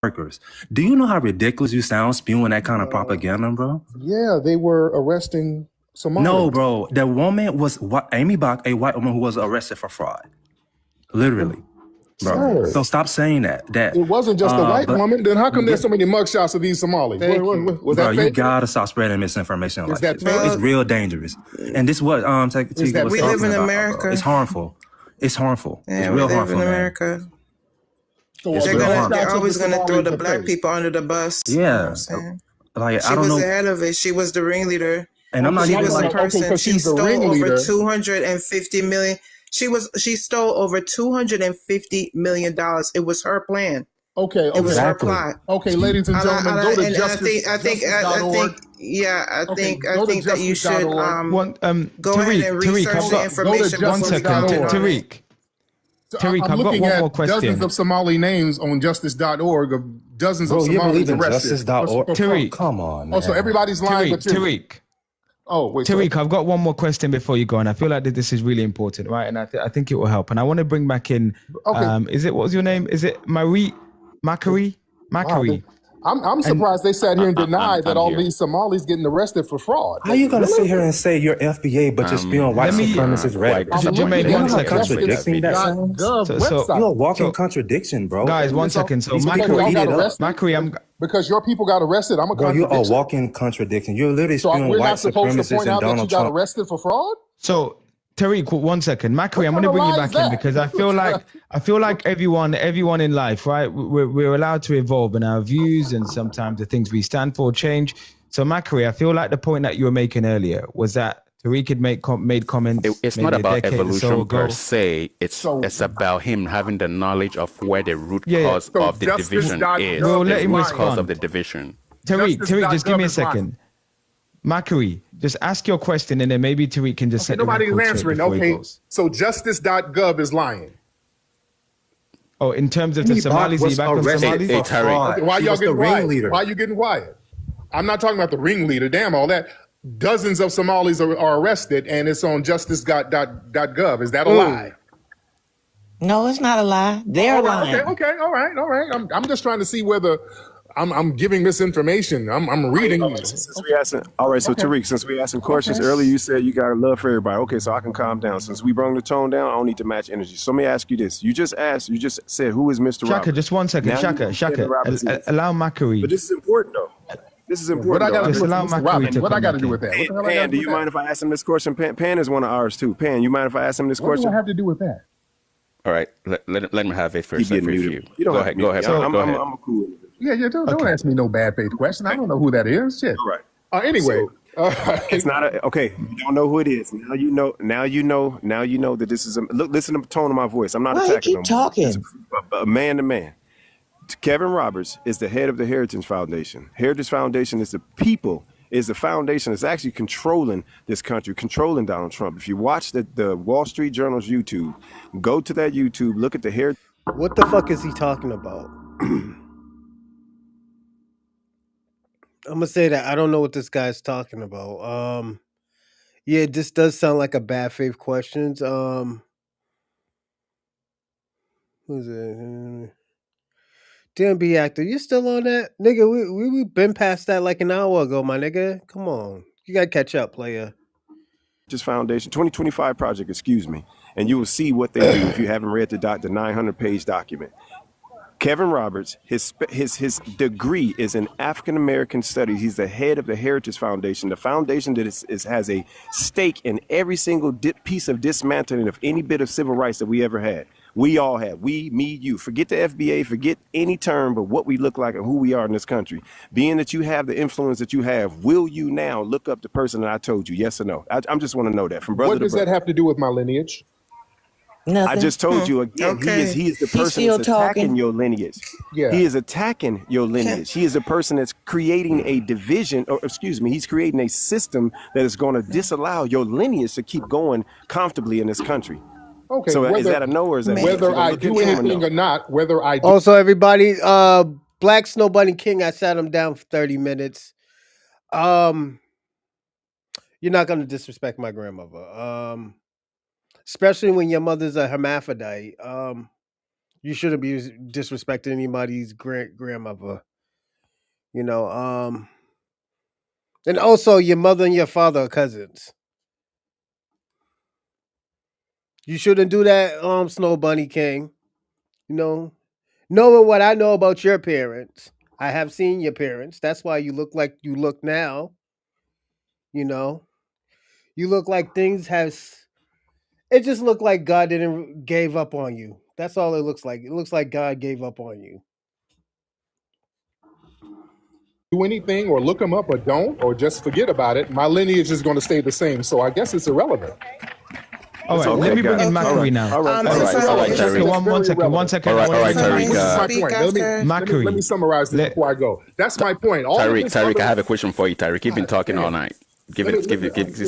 Workers. Do you know how ridiculous you sound spewing that kind of propaganda, bro? Yeah, they were arresting Somalis. No, bro. The woman was Amy Bach, a white woman who was arrested for fraud. Literally. Bro. Sir. So stop saying that. It wasn't just a white woman. Then how come there's so many mugshots of these Somalis? Was bro, that you fake? gotta stop spreading misinformation like that this. It's real dangerous. And this is what we live in America. Bro. It's harmful. It's harmful. Yeah, it's real harmful. We live in America. So they're always gonna throw the black people under the bus. Yeah. You know what I'm saying? Like, she was the head of it. She was the ringleader. And I'm not she even was like, the person. Okay, she stole over 250 million. She stole over $250 million. It was her plan. Okay, it was her plot. Okay, ladies and gentlemen, go to justice. I think that you should go Tariq, ahead and research the information. Tariq, I've got one more question. Dozens of Somali names on justice.org of dozens of Somalis arrested. Justice.org? Tariq, come on, man. Oh, so everybody's lying but you. Tariq. Oh, wait. Tariq, I've got one more question before you go, and I feel like that this is really important, right? And I think it will help. And I want to bring back in, what was your name? Is it Macari? Wow, I'm surprised they sat here and denied that all these Somalis getting arrested for fraud. How you gonna sit here and say you're FBA, but you're spewing white supremacist rhetoric? Jermaine, You're one not second. contradicting that sounds. You're a walking contradiction, bro. Guys, 1 second. So Macri, because your people got arrested. I'm a contradiction. You're a walking contradiction. You're literally spewing we're white not supposed to supremacists point and out that Donald you got Trump. arrested for fraud. So Tariq, 1 second. Macri, I'm going to bring you back in because I feel like everyone in life, right? We're allowed to evolve in our views, and sometimes the things we stand for change. So Macri, I feel like the point that you were making earlier was that Tariq had made comments. It's not about evolution per se. It's about him having the knowledge of where the root cause of the division is. We'll let him respond. Cause of the division. Tariq, just give me a second. Macri, just ask your question and then maybe Tariq can just set the record answering. Okay, so justice.gov is lying. Oh, in terms of the Somalis, you back on Somalis? Hey, Tariq. Why y'all getting quiet? Why you getting quiet? I'm not talking about the ringleader. Damn all that. Dozens of Somalis are arrested and it's on justice.gov. Is that a lie? No, it's not a lie. They're lying. Okay, all right. I'm just trying to see whether I'm giving misinformation. I'm reading. Since we asking, all right. So Tariq, since we asking questions earlier, you said you got a love for everybody. Okay, so I can calm down. Since we brought the tone down, I don't need to match energy. So let me ask you this: you just said, who is Mr. Shaka? Roberts? Just 1 second, Shaka. Allow Macri. But this is important, though. This is important. What I got to do with Mr. Robin? What I got to do with that? Pan, do you mind if I ask him this question? Pan is one of ours too. Pan, you mind if I ask him this question? What do I have to do with that? All right, let me have it first. You don't go ahead. Go ahead. I'm a cool. Yeah. Don't ask me no bad faith question. I don't know who that is. Shit. All right. Anyway, it's not okay. You don't know who it is. Now you know. Now you know that this is look. Listen to the tone of my voice. I'm not attacking keep talking. A man to man. Kevin Roberts is the head of the Heritage Foundation. Heritage Foundation is the people. Is the foundation that's actually controlling this country, controlling Donald Trump. If you watch the Wall Street Journal's YouTube, go to that YouTube, look at the Heritage. What the fuck is he talking about? I'm gonna say that I don't know what this guy's talking about. Yeah, this does sound like a bad faith questions. Who's it? Damn, B actor, you still on that, nigga? We been past that like an hour ago, my nigga. Come on, you gotta catch up, player. Just Foundation 2025 project, excuse me, and you will see what they do if you haven't read the 900-page document. Kevin Roberts, his degree is in African American studies. He's the head of the Heritage Foundation, the foundation that has a stake in every single piece of dismantling of any bit of civil rights that we ever had. We all have. We, me, you. Forget the FBA, forget any term, but what we look like and who we are in this country. Being that you have the influence that you have, will you now look up the person that I told you? Yes or no? I just want to know that from brother to brother. What does that have to do with my lineage? Nothing. I just told you again. Okay. He is the person that's attacking your lineage. Yeah. He is attacking your lineage. He is the person that's creating a division, or excuse me, he's creating a system that is going to disallow your lineage to keep going comfortably in this country. Okay. So is that a no or is that whether I do anything or not? Whether I do. Also, everybody, Black Snow Bunny King, I sat him down for 30 minutes. You're not gonna disrespect my grandmother. Especially when your mother's a hermaphrodite. You shouldn't be disrespecting anybody's grandmother. You know, and also your mother and your father are cousins. You shouldn't do that, Snow Bunny King. You know, knowing what I know about your parents, I have seen your parents. That's why you look like you look now. You know, you look like things has. It just looked like God gave up on you. That's all it looks like. It looks like God gave up on you. Do anything or look them up or don't or just forget about it. My lineage is going to stay the same. So I guess it's irrelevant. All right, let me bring in Macri now. All right, Tariq. One second. All right, Tariq. Let me summarize this before I go. That's my point. Tariq, I have a question for you, Tariq. You've been talking all night. Give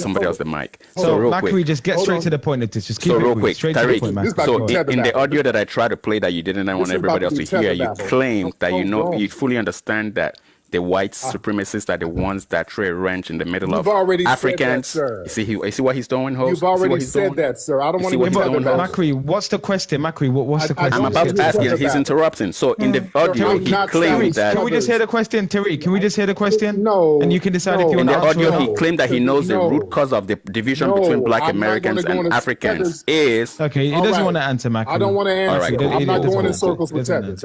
somebody else the mic. So real Macri, quick, just get straight to the point of this. Just keep it real quick. Straight to the point, Macri. So in the audio that I tried to play that you didn't want everybody else to hear, you claimed that you fully understand that The white supremacists are the ones that throw a wrench in the middle of already Africans. said that, sir. You see what he's doing, host? You've already said that, sir. I don't want to hear doing, Macri, what's the question? Macri, what's the question? I'm about to ask you. He's interrupting. So in the audio, he claimed that. Can we just hear the question, Tariq? Can we just hear the question? No. And you can decide if you want to answer. In the audio, he claimed that he knows the root cause of the division between Black Americans and Africans is. Okay, he doesn't want to answer, Macri. I don't want to answer. Right, I'm not going in circles with Tethers.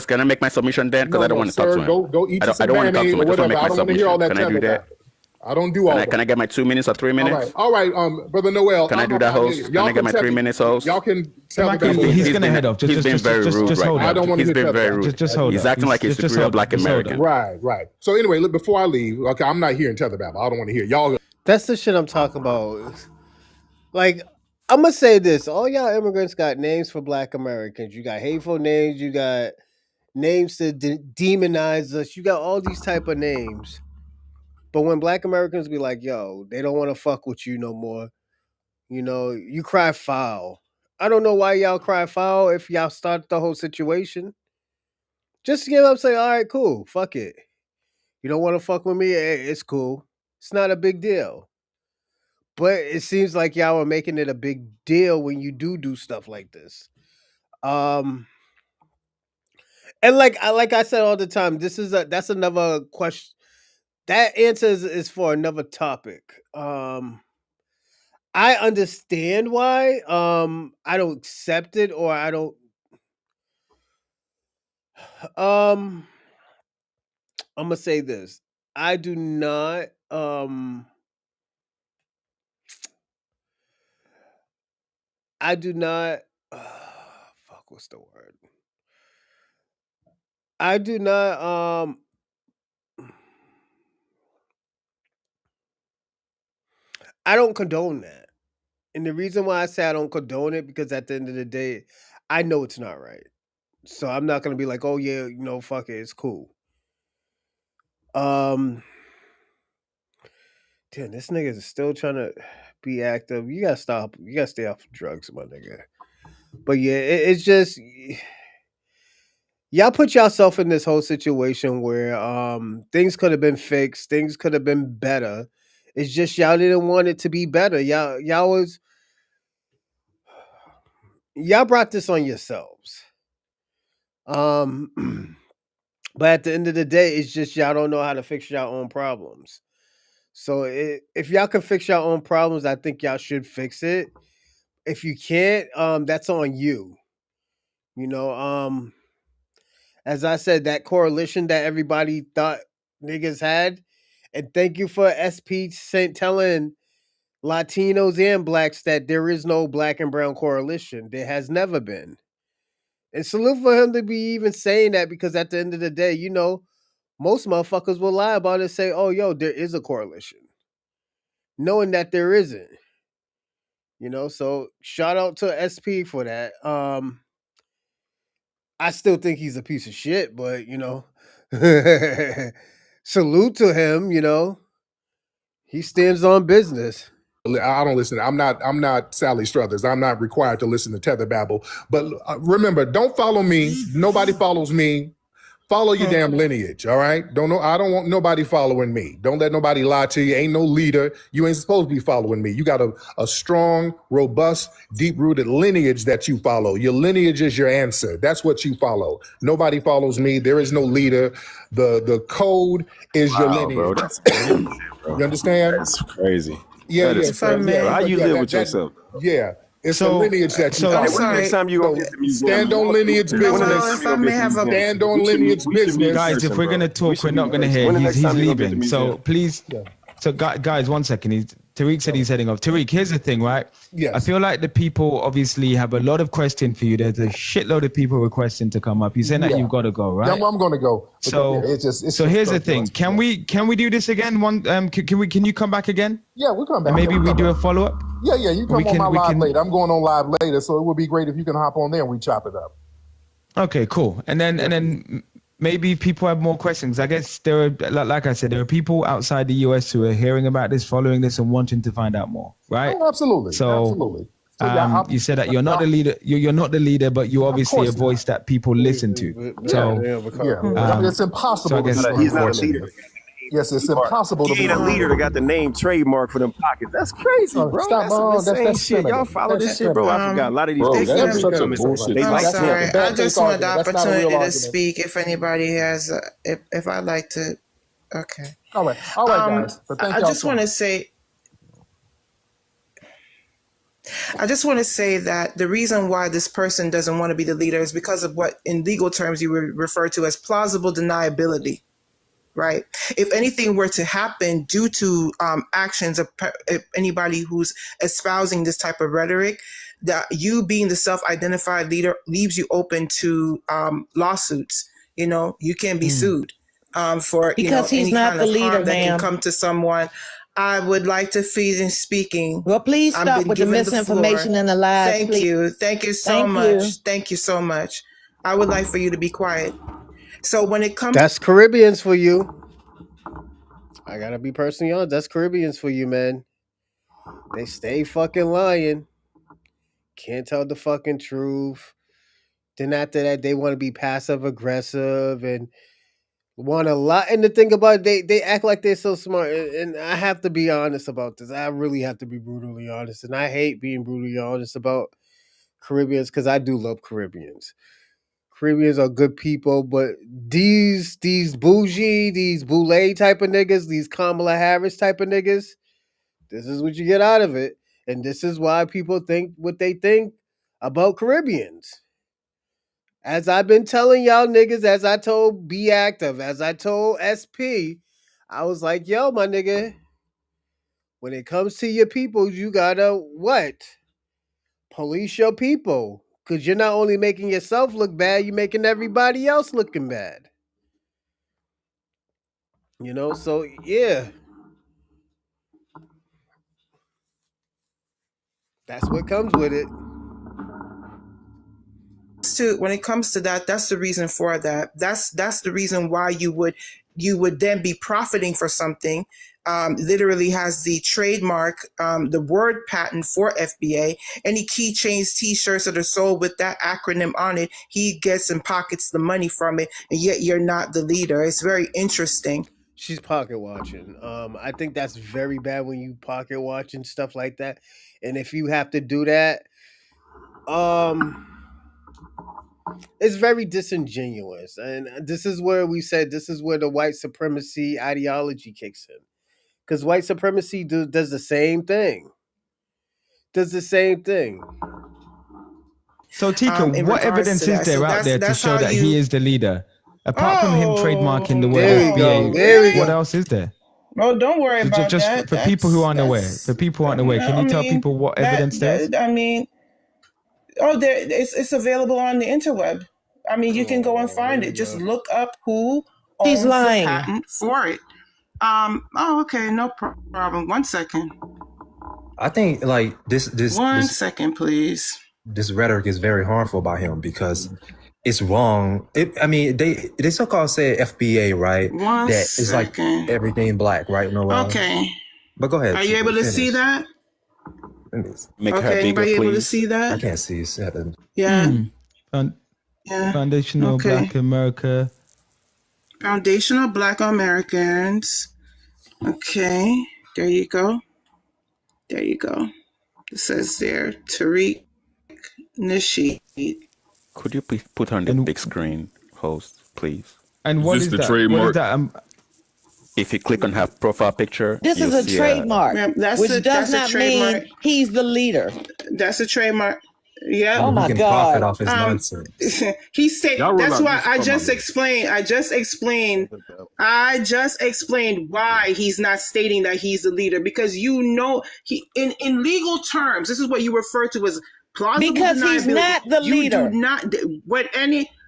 Can I make my submission then? Because I don't want to talk to him. Go eat I don't want to talk to him. I just want to make my submission. Can I do that? I don't do all that. Can I get my 2 minutes or 3 minutes? All right, Brother Noel. Can I do that, host? Can I get my 3 minutes, host? Y'all can tell me. He's going to head off. He's been very rude right now. I don't want to He's been very rude. Just hold He's acting like he's a superior Black American. Right. So anyway, look, before I leave, okay, I'm not hearing Tether Babble. I don't want to hear y'all. That's the shit I'm talking about. Like, I'm going to say this. All y'all immigrants got names for Black Americans. You got hateful names. You got names to demonize us. You got all these type of names. But when Black Americans be like, yo, they don't want to fuck with you no more. You know, you cry foul. I don't know why y'all cry foul if y'all start the whole situation. Just give up, say, all right, cool, fuck it. You don't want to fuck with me? It's cool. It's not a big deal. But it seems like y'all are making it a big deal when you do stuff like this. And like I said all the time, that's another question. That answer is for another topic. I understand why. I don't accept it, or I don't. I'm gonna say this. I do not. I do not. Fuck. What's the word? I do not. I don't condone that. And the reason why I say I don't condone it, because at the end of the day, I know it's not right. So I'm not gonna be like, oh yeah, fuck it, it's cool. Damn, this nigga is still trying to be active. You gotta stop. You gotta stay off drugs, my nigga. But yeah, it's just y'all put yourself in this whole situation where things could have been fixed, things could have been better. It's just y'all didn't want it to be better. Y'all brought this on yourselves. But at the end of the day, it's just y'all don't know how to fix your own problems. So if y'all can fix your own problems, I think y'all should fix it. If you can't, that's on you. As I said, that coalition that everybody thought niggas had, and thank you for SP telling Latinos and blacks that there is no black and brown coalition. There has never been. And salute for him to be even saying that, because at the end of the day, most motherfuckers will lie about it and say, oh, yo, there is a coalition, knowing that there isn't. So shout out to SP for that. I still think he's a piece of shit, but, salute to him, he stands on business. I don't listen. I'm not Sally Struthers. I'm not required to listen to Tether Babble. But remember, don't follow me. Nobody follows me. Follow your damn lineage, all right? I don't want nobody following me. Don't let nobody lie to you. Ain't no leader. You ain't supposed to be following me. You got a strong, robust, deep-rooted lineage that you follow. Your lineage is your answer. That's what you follow. Nobody follows me. There is no leader. The code is your lineage. Bro, that's crazy, bro. You understand? That's crazy. Yeah, that is crazy. How you live with yourself? Yeah. It's a lineage that you follow. Next time you gonna get the stand on lineage business. Stand on lineage business. Guys, if we're gonna talk, we're not gonna hear. He's leaving. So please. So guys, 1 second. Tariq said he's heading off. Tariq, here's the thing, right? Yes. I feel like the people obviously have a lot of questions for you. There's a shitload of people requesting to come up. You're saying that you've got to go, right? Yeah, I'm going to go. So here's the thing. Can we do this again? Can you come back again? Yeah, we'll come back. And maybe we do a follow up. Yeah. You come on my live later. I'm going on live later, so it would be great if you can hop on there and we chop it up. Okay, cool. And then maybe people have more questions. I guess there are, like I said, there are people outside the US who are hearing about this, following this, and wanting to find out more, right? Oh, absolutely. So, absolutely. You said that you're not the leader. You're not the leader, but you're obviously a voice that people listen to. So, I mean, it's impossible. So I guess he's not a leader. Yes, it's impossible to He be ain't a leader that got the name trademark for them pockets. That's crazy, bro. Stop, That's insane that's shit. Y'all follow this shit, bro? I forgot. A lot of these Bro, that things is such a bullshit. They I'm like sorry. him. I just want the opportunity to speak. If anybody has, if I'd like to, okay. All right, guys. But thank I y'all just so want to much. say. I just want to say that the reason why this person doesn't want to be the leader is because of what in legal terms you would refer to as plausible deniability, right? If anything were to happen due to actions of anybody who's espousing this type of rhetoric, that you being the self-identified leader leaves you open to lawsuits. You know, you can be sued for because he's any not kind the of leader, harm that can ma'am. come to someone. I would like to finish speaking. Well, please stop with the misinformation and the lies. Thank please. you. Thank you so much. Thank you so much. I would like for you to be quiet. So when it comes, That's Caribbeans for you. I gotta be personally honest. That's Caribbeans for you, man. They stay fucking lying. Can't tell the fucking truth. Then after that, they want to be passive aggressive and want a lot. And the thing about it, they act like they're so smart. And I have to be honest about this. I really have to be brutally honest. And I hate being brutally honest about Caribbeans because I do love Caribbeans. Caribbeans are good people, but these bougie, these boule type of niggas, these Kamala Harris type of niggas, this is what you get out of it. And this is why people think what they think about Caribbeans. As I've been telling y'all niggas, as I told Be Active, as I told SP, I was like, yo, my nigga, when it comes to your people, you gotta what? Police your people. Because you're not only making yourself look bad, you're making everybody else looking bad. You know, so yeah. That's what comes with it. when it comes to that, that's the reason for that. That's the reason why you would then be profiting for something. Literally has the trademark, the word patent for FBA. Any keychains, T-shirts that are sold with that acronym on it, he gets and pockets the money from it, and yet you're not the leader. It's very interesting. She's pocket watching. I think that's very bad when you pocket watching stuff like that. And if you have to do that, it's very disingenuous. And this is where we said this is where the white supremacy ideology kicks in. Because white supremacy does the same thing. Does the same thing. So Tika, what evidence is there out there to show that he is the leader? Apart from him trademarking the word FBA, what else is there? Oh, don't worry about just that. For people who aren't aware. For people who aren't aware, can you tell people what evidence there is? I mean, it's available on the interweb. I mean, you can go and find it. Just look up who owns the patent for it. Okay, no problem. 1 second. I think like this. One second, please. This rhetoric is very harmful by him because it's wrong. They so-called say FBA, right? It's like everything black, right? No. Okay. But go ahead. Are you able to see that? Make her bigger, anybody please. Able to see that? I can't see it. Yeah. Yeah. Foundational Black America. Foundational Black Americans. Okay. There you go. There you go. It says there, Tariq Nasheed. Could you please put on the big screen, host, please? And what is the that? trademark? What is that? If you click on her profile picture, this is a trademark, which does not mean he's the leader. That's a trademark. Yeah. Oh my God. Profit off his nonsense. He's saying that's why I just explained why he's not stating that he's the leader, because he in legal terms, this is what you refer to as plausible because deniability. He's not the leader. You do not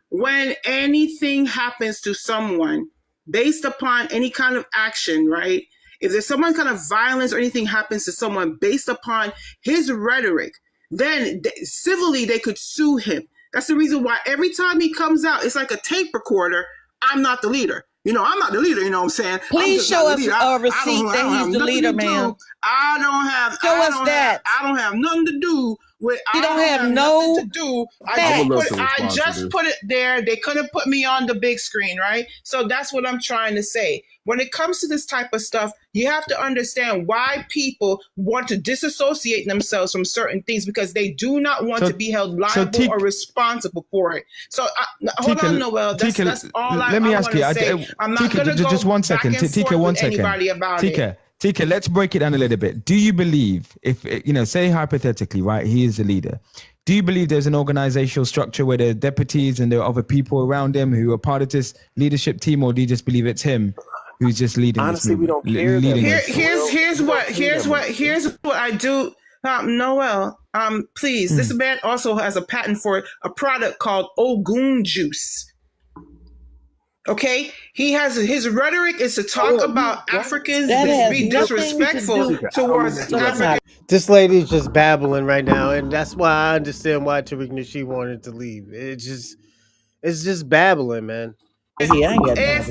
when anything happens to someone based upon any kind of action, right? If there's some kind of violence or anything happens to someone based upon his rhetoric, then civilly they could sue him. That's the reason why every time he comes out, it's like a tape recorder. I'm not the leader. I'm not the leader. You know what I'm saying? Please show us a receipt that he's the leader, ma'am. I don't have nothing to do I don't have nothing to do. I just put it there. They couldn't put me on the big screen, right? So that's what I'm trying to say. When it comes to this type of stuff, you have to understand why people want to disassociate themselves from certain things, because they do not want to be held liable or responsible for it. So hold on, Noel. That's all I want to say. I'm not going to go just one second. back and forth with anybody about it. Tika, let's break it down a little bit. Do you believe, if, say hypothetically, right, he is the leader. Do you believe there's an organizational structure where there are deputies and there are other people around him who are part of this leadership team, or do you just believe it's him who's just leading? Honestly, we don't care. Here's what I do. Noel, please. This man also has a patent for a product called Ogun juice. Okay, he has his rhetoric is to talk about Africans, be disrespectful towards Africans. This lady's just babbling right now, and that's why I understand why Tariq Nasheed wanted to leave. It's just babbling, man. If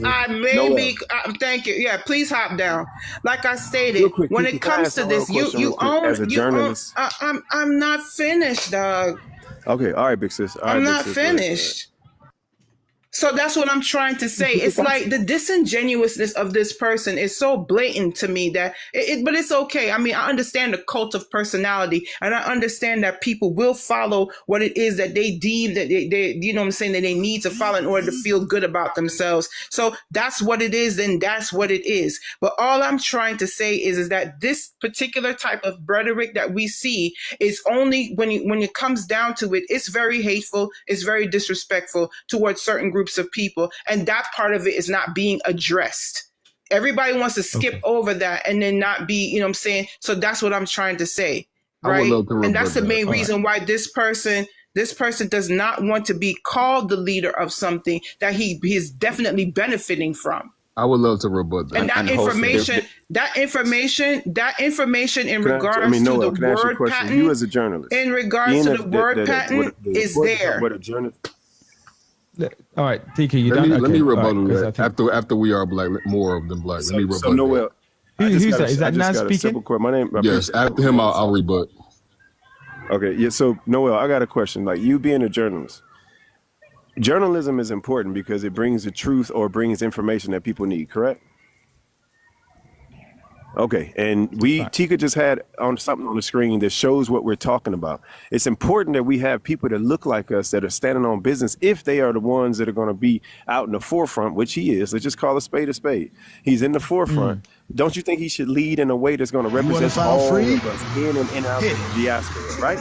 I may be, thank you. Yeah, please hop down. Like I stated, when it comes to this, you own as a journalist. I'm not finished, dog. Okay, all right, big sis. I'm not finished. So that's what I'm trying to say. It's like the disingenuousness of this person is so blatant to me that but it's okay. I mean, I understand the cult of personality, and I understand that people will follow what it is that they deem that they you know what I'm saying, that they need to follow in order to feel good about themselves. So that's what it is, then that's what it is. But all I'm trying to say is that this particular type of rhetoric that we see is only when it comes down to it, it's very hateful, it's very disrespectful towards certain groups of people, and that part of it is not being addressed. Everybody wants to skip over that and then not be, you know what I'm saying? So that's what I'm trying to say, right? And that's the main reason why this person does not want to be called the leader of something that he is definitely benefiting from. I would love to rebut that. And that information in regards to the word patent, you as a journalist, in regards to the word patent, is there. What a journalist. All right, Tika, you done? Let me rebuttal that. After we are black, more of them black. Let me rebuttal. So Noel, who's that? Is that Nas speaking? My name. Yes, after him, I'll rebut. Okay, yeah. So Noel, I got a question. Like, you being a journalist, journalism is important because it brings the truth or brings information that people need. Correct? Okay, and Tika just had something on the screen that shows what we're talking about. It's important that we have people that look like us that are standing on business if they are the ones that are going to be out in the forefront, which he is. Let's just call a spade a spade. He's in the forefront. Don't you think he should lead in a way that's going to represent all of us in and out of the diaspora, right?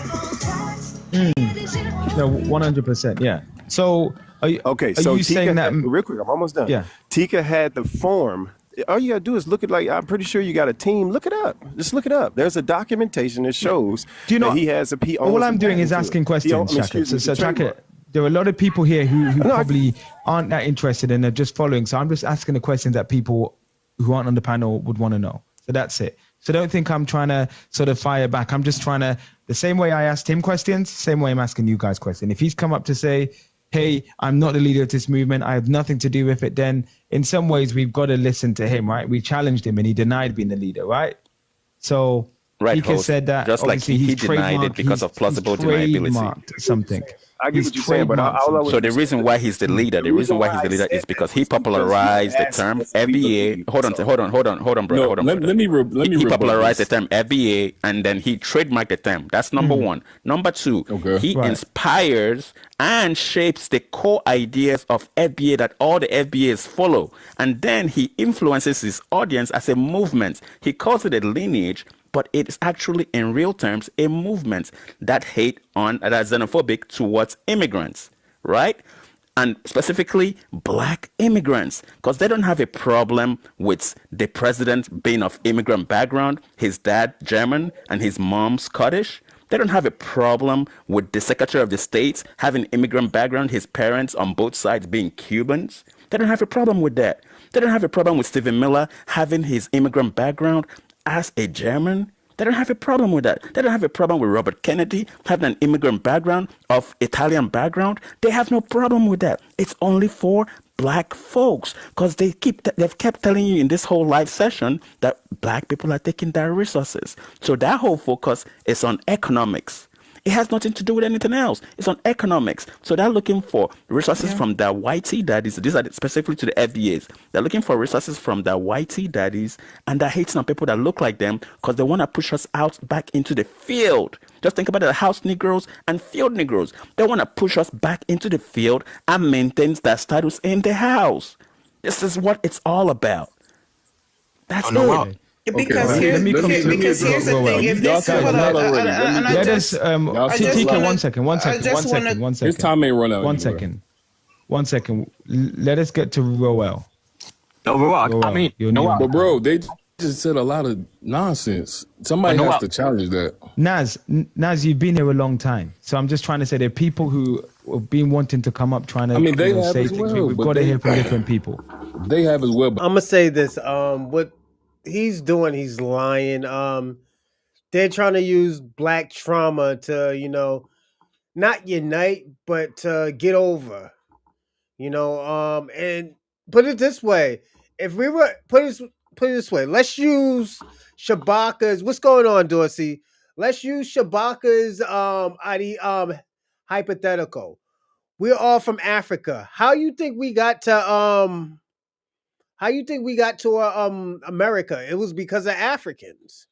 No, 100%, yeah. So, are you so saying that? Real quick, I'm almost done. Yeah. Tika had the form. All you gotta do is look at, like, I'm pretty sure you got a team. Look it up. Just look it up. There's a documentation that shows that he has a P. All I'm doing is asking questions, Shaka. So Shaka, there are a lot of people here who probably aren't that interested and are just following. So I'm just asking the questions that people who aren't on the panel would want to know. So that's it. So don't think I'm trying to sort of fire back. I'm just trying to, the same way I asked him questions, same way I'm asking you guys questions. If he's come up to say, hey, I'm not the leader of this movement, I have nothing to do with it, then in some ways we've got to listen to him, right? We challenged him and he denied being the leader, right? So Tika said that just like he denied it because of plausible deniability. Something. I get what you're saying, but so the reason why he's the leader, is because he popularized the term FBA. Hold on, bro. Let me he popularized the term FBA, and then he trademarked the term. That's number one. Number two, he inspires and shapes the core ideas of FBA that all the FBAs follow, and then he influences his audience as a movement. He calls it a lineage, but it is actually, in real terms, a movement that that's xenophobic towards immigrants, right? And specifically black immigrants, because they don't have a problem with the president being of immigrant background, his dad German and his mom Scottish. They don't have a problem with the Secretary of the State having immigrant background, his parents on both sides being Cubans. They don't have a problem with that. They don't have a problem with Stephen Miller having his immigrant background as a German. They don't have a problem with that. They don't have a problem with Robert Kennedy having an immigrant background of Italian background. They have no problem with that. It's only for black folks, because they've kept telling you in this whole live session that black people are taking their resources. So that whole focus is on economics. It has nothing to do with anything else. It's on economics. So they're looking for resources from their whitey daddies. These are specifically to the FBAs. They're looking for resources from their whitey daddies, and they're hating on people that look like them because they want to push us out back into the field. Just think about the house Negroes and field Negroes. They want to push us back into the field and maintain their status in the house. This is what it's all about. That's it. Because here's the thing. If this, hold on, and I just, TK, one second. His time ain't run out. One second. Let us get to Roel. I mean, but bro, they just said a lot of nonsense. Somebody has to challenge that. Naz, you've been here a long time, so I'm just trying to say there are people who have been wanting to come up trying to. I mean, they have say as things. well. We've got to hear from different people. They have as well. I'm gonna say this. What he's doing, he's lying. They're trying to use black trauma to, not unite, but to get over. And put it this way: if we were put it this way, let's use Shabaka's. What's going on, Dorsey? Let's use Shabaka's hypothetical. We're all from Africa. How you think we got to America? It was because of Africans.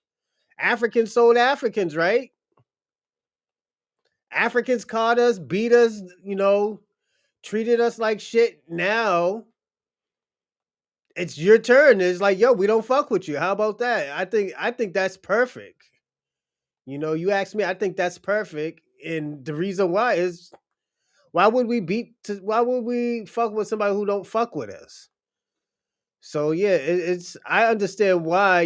Africans sold Africans, right? Africans caught us, beat us, treated us like shit. Now it's your turn. It's like, yo, we don't fuck with you. How about that? I think that's perfect. You ask me, I think that's perfect. And the reason why is, why would we fuck with somebody who don't fuck with us? So yeah, I understand why,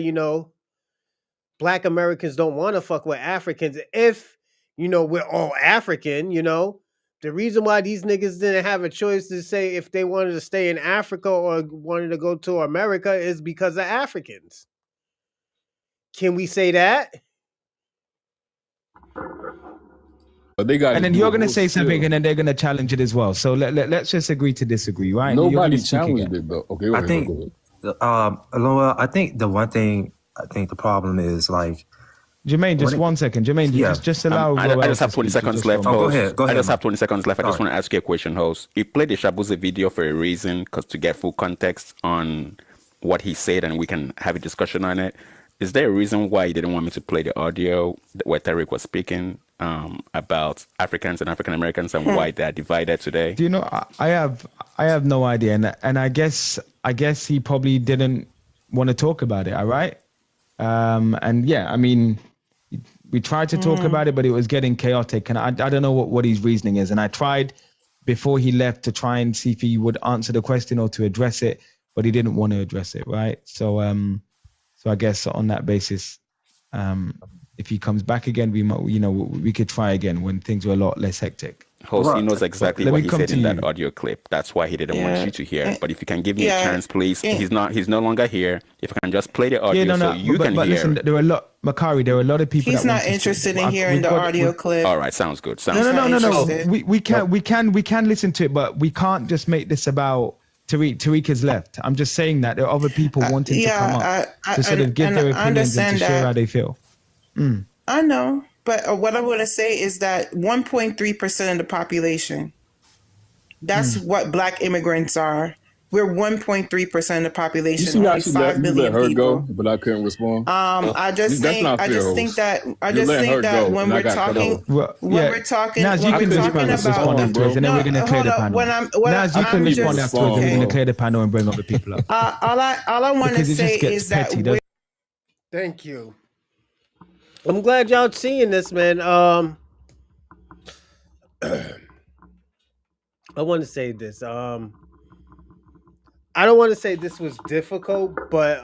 Black Americans don't want to fuck with Africans if, we're all African, The reason why these niggas didn't have a choice to say if they wanted to stay in Africa or wanted to go to America is because of Africans. Can we say that? They got, and then you're going to say something, and then they're going to challenge it as well. So let's just agree to disagree, right? Nobody challenged it, though. Okay, I think, I think the one thing, the problem is like, Jermaine, just 1 second. Jermaine, just allow. I just have 20 seconds left. Go ahead. I just have 20 seconds left. I just want to ask you a question, host. He played the Shabuzi video for a reason, because to get full context on what he said, and we can have a discussion on it. Is there a reason why you didn't want me to play the audio where Tariq was speaking about Africans and African Americans and why they are divided today? Do you know? I have no idea, and I guess he probably didn't want to talk about it. All right, and yeah, I mean, we tried to talk about it, but it was getting chaotic, and I don't know what his reasoning is. And I tried before he left to try and see if he would answer the question or to address it, but he didn't want to address it. Right, so I guess on that basis, if he comes back again, we could try again when things were a lot less hectic. Host, he knows exactly what he said in that audio clip. That's why he didn't want you to hear. But if you can give me a chance, please. He's no longer here. If I can just play the audio you can hear. Listen, there are a lot, Makari. There are a lot of people. He's not interested in hearing the audio clip. All right, sounds good. No. We can listen to it, but we can't just make this about Tariq. Tariq has left. I'm just saying that there are other people wanting to come up to sort of give their opinions and to share how they feel. I know, but what I want to say is that 1.3% of the population, that's what Black immigrants are. We're 1.3% of the population. You see how she let her people. Go, but I couldn't respond. I just think that when we're talking, we're talking Naz, you can respond afterwards, and then we're going to clear the panel. Naz, you can respond afterwards, and we're going to clear the panel and bring other people up. All I want to say is that. Thank you. I'm glad y'all seeing this, man. I want to say this. I don't want to say this was difficult, but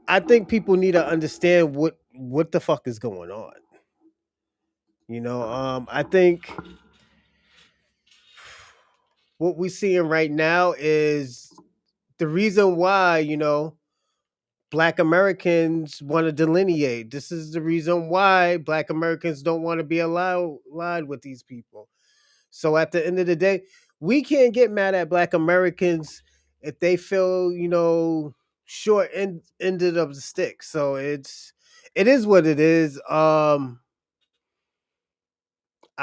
I think people need to understand what the fuck is going on. I think what we're seeing right now is the reason why, Black Americans want to delineate. This is the reason why Black Americans don't want to be allied with these people. So at the end of the day, we can't get mad at Black Americans if they feel, short ended of the stick. So it is what it is. I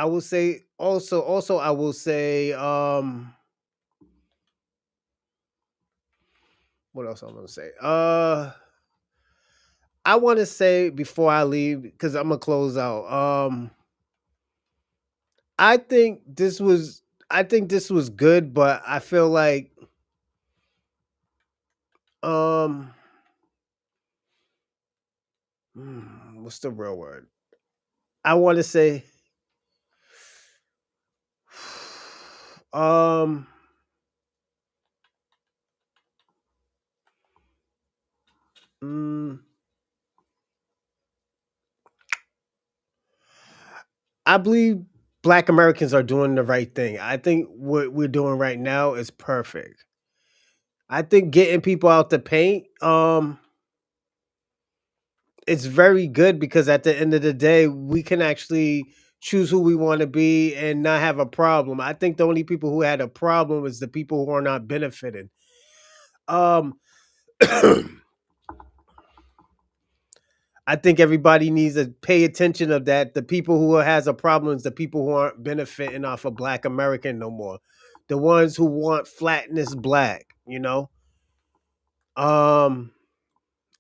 will say also I will say what else I'm gonna say? I want to say before I leave because I'm gonna close out. I think this was good, but I feel like um what's the real word? I want to say um mm, I believe Black Americans are doing the right thing. I think what we're doing right now is perfect. I think getting people out the paint it's very good because at the end of the day, we can actually choose who we want to be and not have a problem. I think the only people who had a problem is the people who are not benefiting. Um, I think everybody needs to pay attention of that. The people who has a problem is the people who aren't benefiting off of Black American no more. The ones who want flatness black, you know.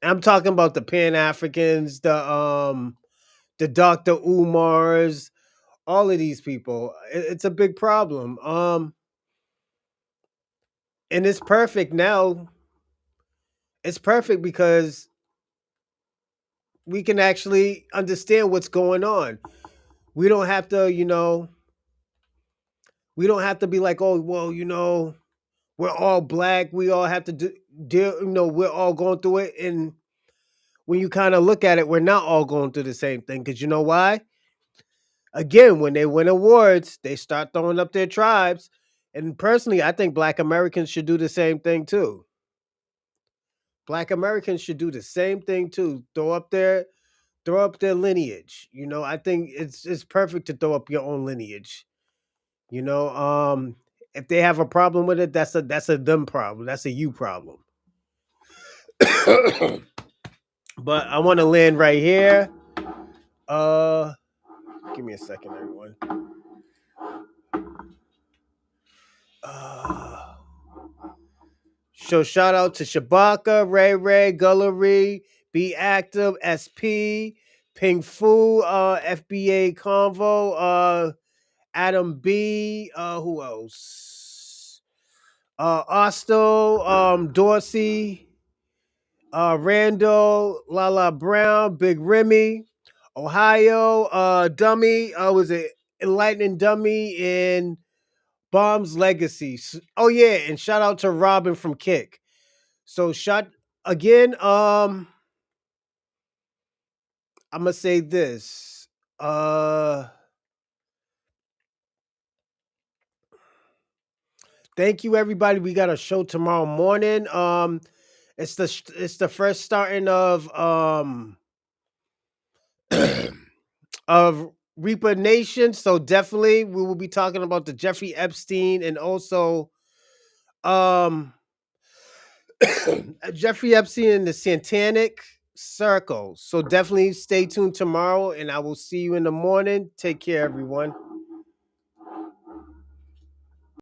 I'm talking about the Pan Africans, the Dr. Umars, all of these people. It's a big problem. And it's perfect now. It's perfect because we can actually understand what's going on. We don't have to, we don't have to be like, oh, well, we're all black. We all have to deal, we're all going through it. And when you kind of look at it, we're not all going through the same thing. Because you know why? Again, when they win awards, they start throwing up their tribes. And personally, I think Black Americans should do the same thing too. Black Americans should do the same thing too. Throw up their lineage. I think it's perfect to throw up your own lineage. If they have a problem with it, that's a them problem. That's a you problem. But I want to land right here. Give me a second, everyone. So shout out to Shabaka, Ray, Gullery, Be Active, SP, Ping Fu, FBA Convo, Adam B, who else? Osto, Dorsey, Randall, Lala Brown, Big Remy, Ohio, Dummy, was it Enlightening Dummy in Bomb's Legacy. Oh yeah, and shout out to Robin from Kick. So shot again. I'm gonna say this. Thank you, everybody. We got a show tomorrow morning. It's the first starting of Reaper Nation. So definitely we will be talking about the Jeffrey Epstein and also Jeffrey Epstein and the Satanic Circle. So definitely stay tuned tomorrow, and I will see you in the morning. Take care, everyone.